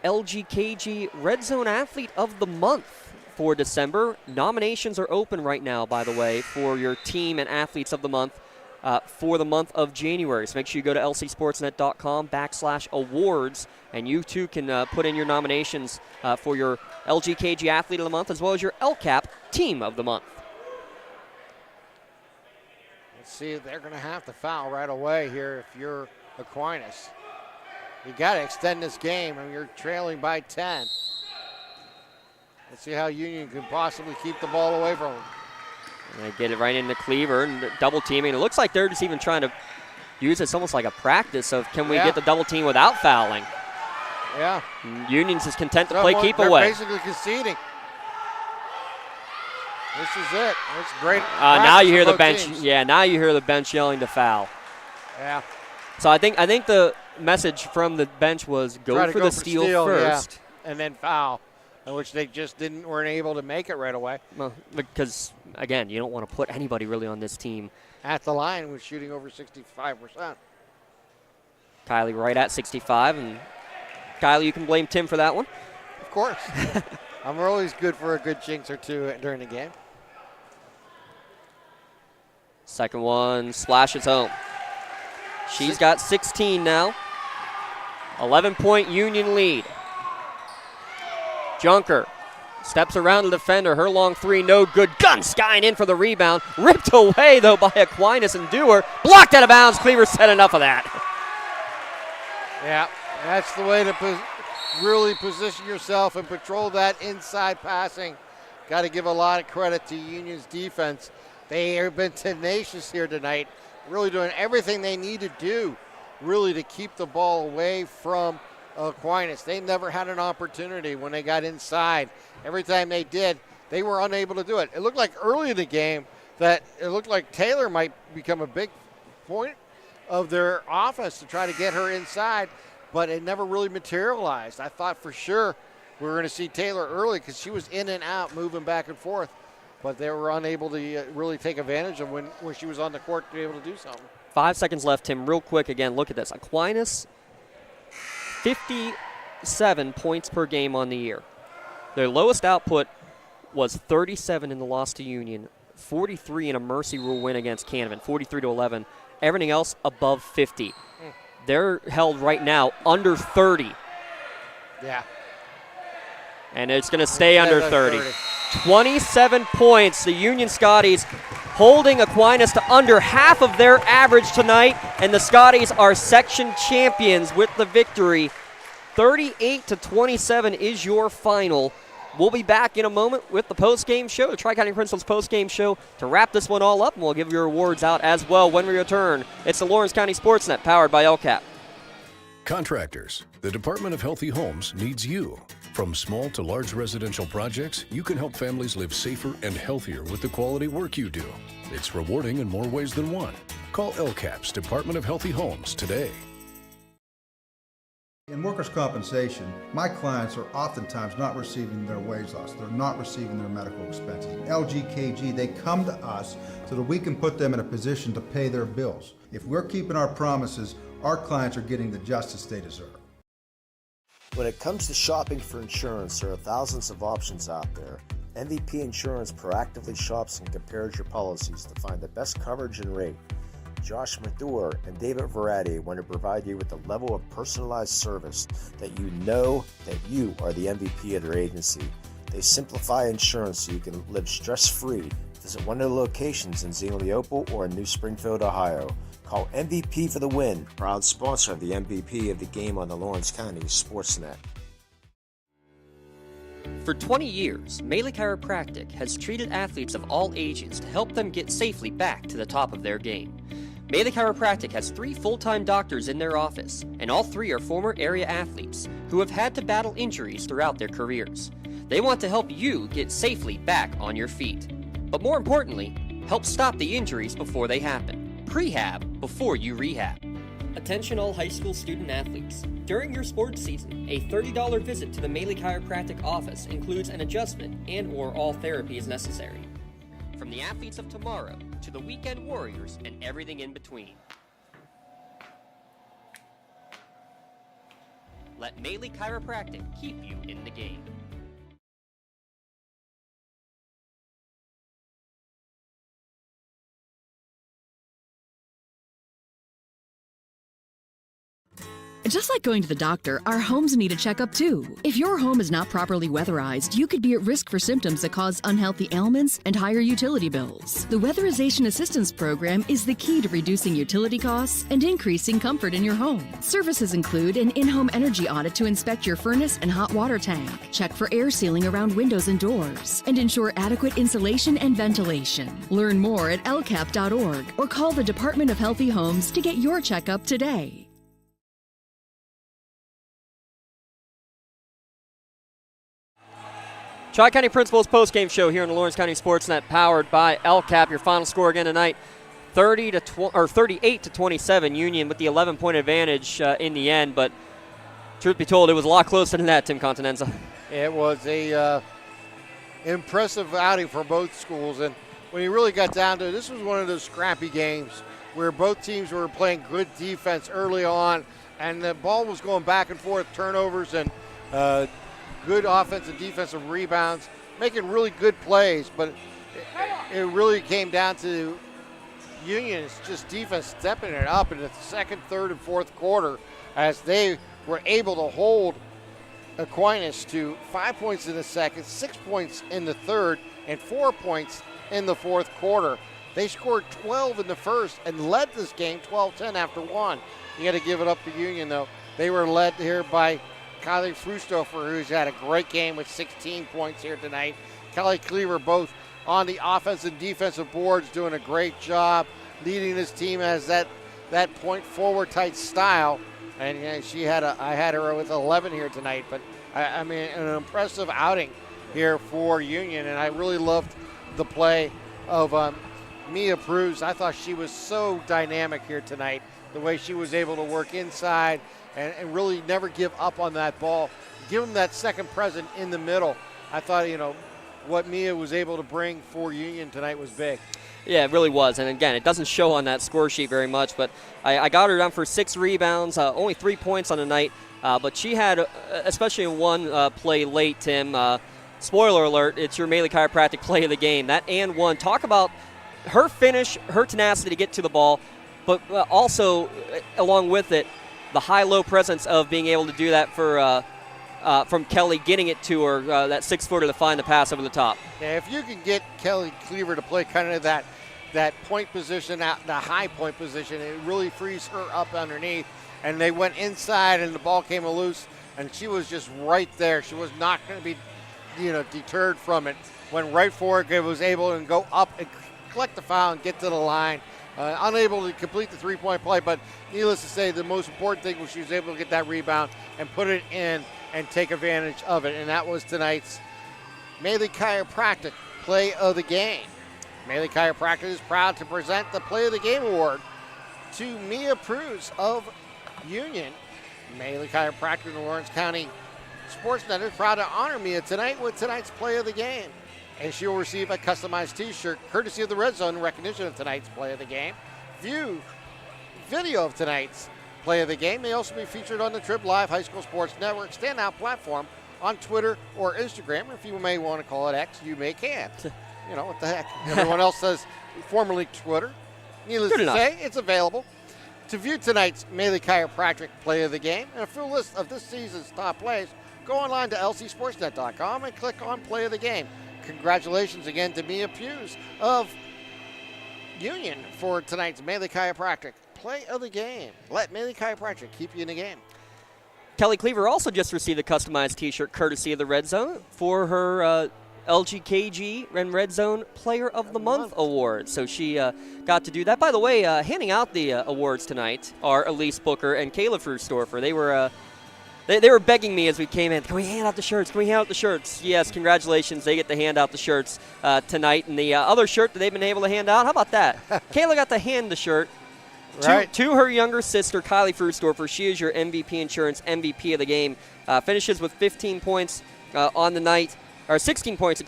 LGKG Red Zone Athlete of the Month for December. Nominations are open right now, by the way, for your team and athletes of the month for the month of January. So make sure you go to lcsportsnet.com/awards, and you too can put in your nominations for your LGKG Athlete of the Month as well as your LCAP Team of the Month. See, they're going to have to foul right away here if you're Aquinas. You got to extend this game, and you're trailing by 10. Let's see how Union can possibly keep the ball away from them. And they get it right into Cleaver and double teaming. It looks like they're just even trying to use this almost like a practice of can we get the double team without fouling. Yeah. Union's just content to play keep away. They're basically conceding. This is it. It's great. Now you hear the bench. Teams. Yeah, now you hear the bench yelling to foul. Yeah. So I think the message from the bench was go for the steal first. Yeah, and then foul. which they just weren't able to make it right away. Well, because, again, you don't want to put anybody really on this team. At the line was shooting over 65%. Kylie right at 65, and Kylie, you can blame Tim for that one. Of course. I'm always good for a good jinx or two during the game. Second one splashes home. She's got 16 now. 11-point Union lead. Junker steps around the defender. Her long three, no good. Gun-skying in for the rebound. Ripped away, though, by Aquinas and Dewar. Blocked out of bounds. Cleaver said enough of that. Yeah, that's the way to really position yourself and patrol that inside passing. Got to give a lot of credit to Union's defense. They have been tenacious here tonight, really doing everything they need to do, really to keep the ball away from Aquinas. They never had an opportunity when they got inside. Every time they did, they were unable to do it. It looked like early in the game that it looked like Taylor might become a big point of their offense to try to get her inside, but it never really materialized. I thought for sure we were going to see Taylor early because she was in and out, moving back and forth, but they were unable to really take advantage of when she was on the court to be able to do something. 5 seconds left, Tim. Real quick, again, look at this. Aquinas, 57 points per game on the year. Their lowest output was 37 in the loss to Union, 43 in a mercy rule win against Canevin, 43-11. Everything else above 50. They're held right now under 30. Yeah. And it's going to stay under 30. 27 points. The Union Scotties holding Aquinas to under half of their average tonight, and the Scotties are section champions with the victory. 38-27 is your final. We'll be back in a moment with the postgame show, the Tri-County Principal's postgame show, to wrap this one all up, and we'll give your awards out as well when we return. It's the Lawrence County SportsNet, powered by LCAP. Contractors, the Department of Healthy Homes needs you. From small to large residential projects, you can help families live safer and healthier with the quality work you do. It's rewarding in more ways than one. Call LCAP's Department of Healthy Homes today. In workers' compensation, my clients are oftentimes not receiving their wage loss. They're not receiving their medical expenses. LGKG, they come to us so that we can put them in a position to pay their bills. If we're keeping our promises, our clients are getting the justice they deserve. When it comes to shopping for insurance, there are thousands of options out there. MVP Insurance proactively shops and compares your policies to find the best coverage and rate. Josh Mathur and David Verratti want to provide you with the level of personalized service that you know that you are the MVP of their agency. They simplify insurance so you can live stress-free. Visit one of the locations in Zingleopole or in New Springfield, Ohio. Call MVP for the win, proud sponsor of the MVP of the game on the Lawrence County SportsNet. For 20 years, Melee Chiropractic has treated athletes of all ages to help them get safely back to the top of their game. Melee Chiropractic has 3 full-time doctors in their office, and all 3 are former area athletes who have had to battle injuries throughout their careers. They want to help you get safely back on your feet. But more importantly, help stop the injuries before they happen. Prehab before you rehab. Attention all high school student athletes. During your sports season, a $30 visit to the Melee Chiropractic office includes an adjustment and/or all therapy is necessary. From the athletes of tomorrow to the weekend warriors and everything in between. Let Melee Chiropractic keep you in the game. Just like going to the doctor, our homes need a checkup too. If your home is not properly weatherized, you could be at risk for symptoms that cause unhealthy ailments and higher utility bills. The Weatherization Assistance Program is the key to reducing utility costs and increasing comfort in your home. Services include an in-home energy audit to inspect your furnace and hot water tank, check for air sealing around windows and doors, and ensure adequate insulation and ventilation. Learn more at lcap.org or call the Department of Healthy Homes to get your checkup today. Tri-County Principal's postgame show here on the Lawrence County SportsNet, powered by LCAP. Your final score again tonight, 38-27 Union with the 11-point advantage in the end. But Truth be told, it was a lot closer than that, Tim Continenza. It was a impressive outing for both schools, and when you really got down to it, this was one of those scrappy games where both teams were playing good defense early on, and the ball was going back and forth, turnovers and good offensive, defensive rebounds, making really good plays, but it really came down to Union's just defense stepping it up in the second, third, and fourth quarter as they were able to hold Aquinas to 5 points in the second, 6 points in the third, and 4 points in the fourth quarter. They scored 12 in the first and led this game 12-10 after one. You got to give it up to Union, though. They were led here by Kylie Frustofer, who's had a great game with 16 points here tonight. Kelly Cleaver both on the offensive and defensive boards doing a great job leading this team as that point forward type style. And I had her with 11 here tonight, but I mean, an impressive outing here for Union, and I really loved the play of Mia Pruz. I thought she was so dynamic here tonight, the way she was able to work inside and really never give up on that ball. Give them that second present in the middle. I thought, what Mia was able to bring for Union tonight was big. Yeah, it really was. And again, it doesn't show on that score sheet very much, but I got her down for 6 rebounds, only 3 points on the night. But she had, especially in one play late, Tim, spoiler alert, it's your Maley Chiropractic play of the game. That and one. Talk about her finish, her tenacity to get to the ball, but also, along with it, the high-low presence of being able to do that for from Kelly, getting it to her, that 6-footer to find the pass over the top. Yeah, if you can get Kelly Cleaver to play kind of that point position, the high point position, it really frees her up underneath. And they went inside, and the ball came loose, and she was just right there. She was not going to be, deterred from it. Went right for it, was able to go up and collect the foul and get to the line. Unable to complete the three-point play, but needless to say, the most important thing was she was able to get that rebound and put it in and take advantage of it, and that was tonight's Maley Chiropractic Play of the Game. Maley Chiropractic is proud to present the Play of the Game award to Mia Pruz of Union. Maley Chiropractic in Lawrence County SportsNet is proud to honor Mia tonight with tonight's Play of the Game, and she will receive a customized t-shirt courtesy of the Red Zone in recognition of tonight's Play of the Game. View video of tonight's Play of the Game may also be featured on the Trib Live High School Sports Network standout platform on Twitter or Instagram. If you may want to call it X, you can. What the heck? Everyone else says formerly Twitter. Needless to say, it's available. To view tonight's Maley Chiropractic Play of the Game and a full list of this season's top plays, go online to lcsportsnet.com and click on Play of the Game. Congratulations again to Mia Pruz of Union for tonight's Maley Chiropractic Play of the Game. Let Maley Chiropractic keep you in the game. Kelly Cleaver also just received a customized t-shirt courtesy of the Red Zone for her LGKG and Red Zone Player of the Month award. So she got to do that. By the way, handing out the awards tonight are Elise Booker and Kayla Frustofer. They were they were begging me as we came in, can we hand out the shirts? Can we hand out the shirts? Yes, congratulations. They get to hand out the shirts tonight. And the other shirt that they've been able to hand out, how about that? Kayla got to hand the shirt to her younger sister, Kylie Frustofer. She is your MVP Insurance MVP of the game. Finishes with 15 points on the night. Or 16 points,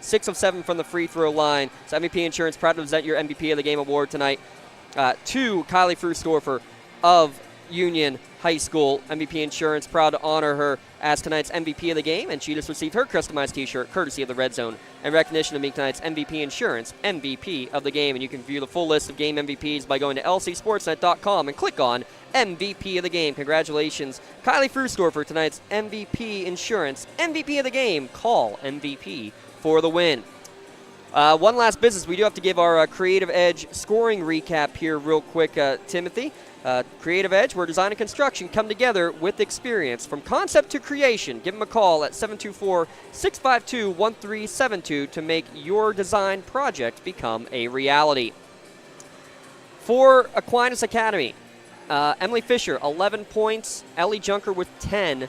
6 of 7 from the free throw line. So MVP Insurance proud to present your MVP of the game award tonight to Kylie Frustofer of Union High School. MVP Insurance proud to honor her as tonight's MVP of the game, and she just received her customized t-shirt courtesy of the Red Zone in recognition of being tonight's MVP Insurance MVP of the game. And you can view the full list of game MVPs by going to lcsportsnet.com and click on MVP of the game. Congratulations, Kylie Frustofer, tonight's MVP Insurance MVP of the game. Call MVP for the win. One last business. We do have to give our Creative Edge scoring recap here real quick, Timothy. Creative Edge, where design and construction come together with experience. From concept to creation, give them a call at 724-652-1372 to make your design project become a reality. For Aquinas Academy, Emily Fisher, 11 points. Ellie Junker with 10.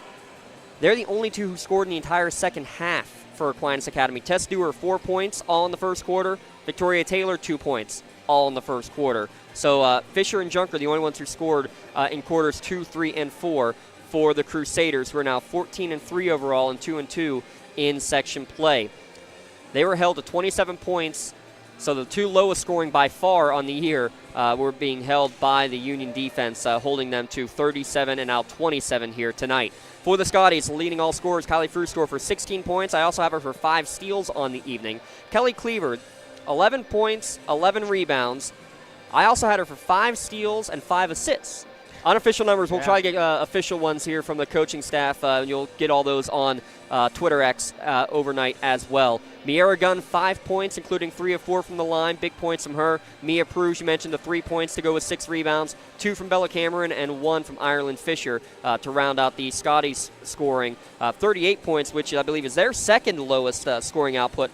They're the only two who scored in the entire second half for Aquinas Academy. Tess Dewar, 4 points, all in the first quarter. Victoria Taylor, 2 points, all in the first quarter. So Fisher and Junker, the only ones who scored in quarters 2, 3, and 4 for the Crusaders, who are now 14-3 overall and 2-2 in section play. They were held to 27 points, so the two lowest scoring by far on the year were being held by the Union defense, holding them to 37 and now 27 here tonight. For the Scotties, leading all scorers, Kylie Frustor for 16 points. I also have her for 5 steals on the evening. Kelly Cleaver, 11 points, 11 rebounds. I also had her for 5 steals and 5 assists. Unofficial numbers, we'll try to get official ones here from the coaching staff. You'll get all those on Twitter X overnight as well. Miera Gunn, 5 points, including 3 of 4 from the line. Big points from her. Mia Prue, you mentioned the 3 points to go with 6 rebounds. 2 from Bella Cameron and 1 from Ireland Fisher to round out the Scotties scoring. 38 points, which I believe is their second lowest scoring output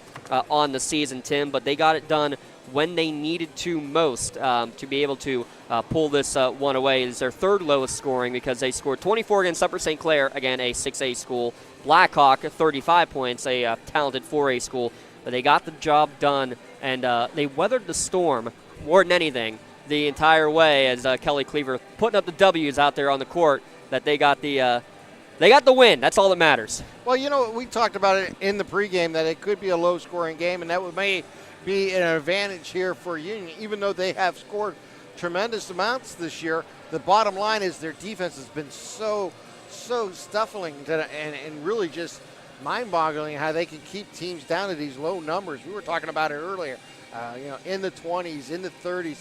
on the season, Tim. But they got it done when they needed to most to be able to pull this one away. It's their third lowest scoring because they scored 24 against Upper St. Clair, again a 6A school. Blackhawk, 35 points, a talented 4A school. But they got the job done, and they weathered the storm more than anything the entire way as Kelly Cleaver putting up the W's out there on the court that they got the win. That's all that matters. Well, you know, we talked about it in the pregame that it could be a low-scoring game, and that may be an advantage here for Union, even though they have scored tremendous amounts this year. The bottom line is their defense has been so stifling and really just mind-boggling how they can keep teams down to these low numbers. We were talking about it earlier, in the 20s, in the 30s.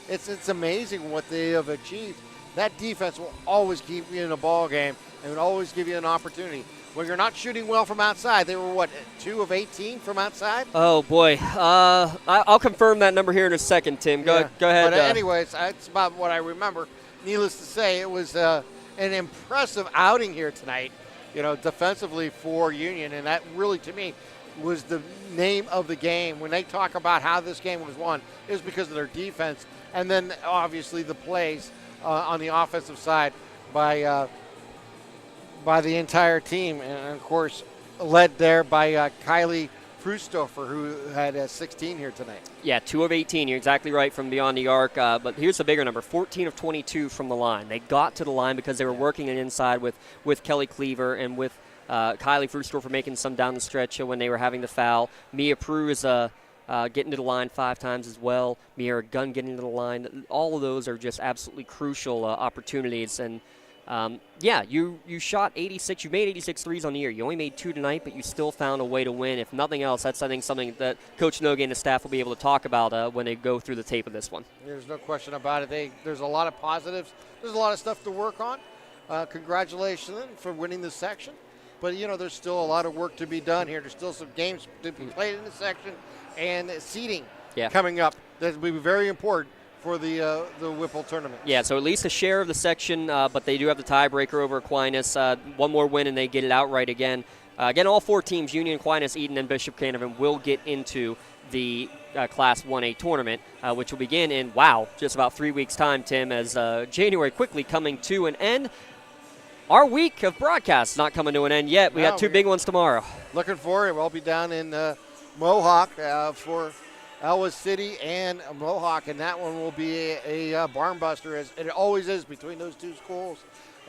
It's amazing what they have achieved. That defense will always keep you in a ball game and will always give you an opportunity. When you're not shooting well from outside, they were, 2 of 18 from outside? Oh, boy. I'll confirm that number here in a second, Tim. Go ahead. But anyways, that's about what I remember. Needless to say, it was an impressive outing here tonight, defensively for Union. And that really, to me, was the name of the game. When they talk about how this game was won, it was because of their defense. And then, obviously, the plays on the offensive side by the entire team, and of course led there by Kylie Frusthofer, who had 16 here tonight. Yeah, 2 of 18. You're exactly right from beyond the arc. But here's the bigger number: 14 of 22 from the line. They got to the line because they were working it inside with Kelly Cleaver and with Kylie Frusthofer making some down the stretch when they were having the foul. Mia Prue is getting to the line 5 times as well. Miera Gunn getting to the line. All of those are just absolutely crucial opportunities. And you shot 86. You made 86 threes on the year. You only made 2 tonight, but you still found a way to win. If nothing else, that's, I think, something that Coach Nogue and the staff will be able to talk about when they go through the tape of this one. There's no question about it. There's a lot of positives. There's a lot of stuff to work on. Congratulations for winning this section. But, there's still a lot of work to be done here. There's still some games to be played in the section and seeding coming up. That will be very important for the Whipple tournament. Yeah, so at least a share of the section, but they do have the tiebreaker over Aquinas. One more win and they get it outright again. Again, all 4 teams, Union, Aquinas, Eden, and Bishop Canevin, will get into the Class 1A tournament, which will begin in, just about 3 weeks' time, Tim, as January quickly coming to an end. Our week of broadcasts not coming to an end yet. We got 2 big ones tomorrow. Looking forward. We'll be down in Mohawk for Elwha City and Mohawk, and that one will be a barn buster, as it always is between those 2 schools.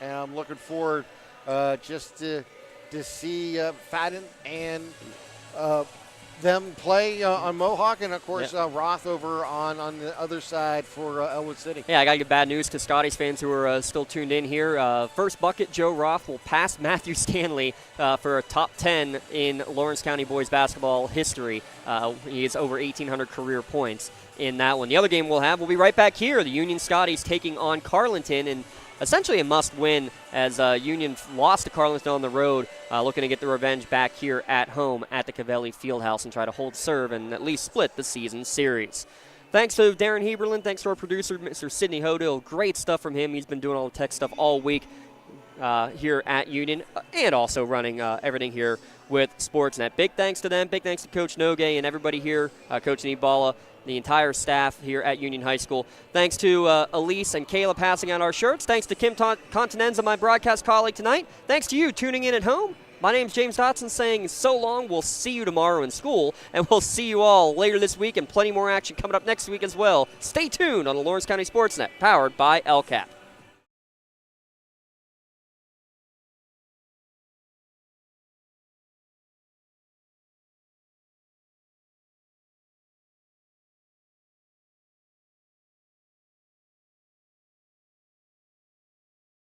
And I'm looking forward just to see Fadden and them play on Mohawk, and of course Roth over on the other side for Elwha City. Yeah, I got to give bad news to Scotties fans who are still tuned in here. First bucket, Joe Roth will pass Matthew Stanley for a top 10 in Lawrence County boys basketball history. He has over 1,800 career points in that one. The other game we'll be right back here. The Union Scotties taking on Carleton, and essentially a must-win as Union lost to Carleton on the road, looking to get the revenge back here at home at the Cavelli Fieldhouse and try to hold serve and at least split the season series. Thanks to Darren Heberlin. Thanks to our producer, Mr. Sidney Hodil. Great stuff from him. He's been doing all the tech stuff all week here at Union and also running everything here with Sportsnet. Big thanks to them. Big thanks to Coach Nogue and everybody here, Coach Nibala, the entire staff here at Union High School. Thanks to Elise and Kayla passing out our shirts. Thanks to Kim Continenza, my broadcast colleague tonight. Thanks to you tuning in at home. My name's James Dotson saying so long. We'll see you tomorrow in school, and we'll see you all later this week and plenty more action coming up next week as well. Stay tuned on the Lawrence County SportsNet, powered by LCAP.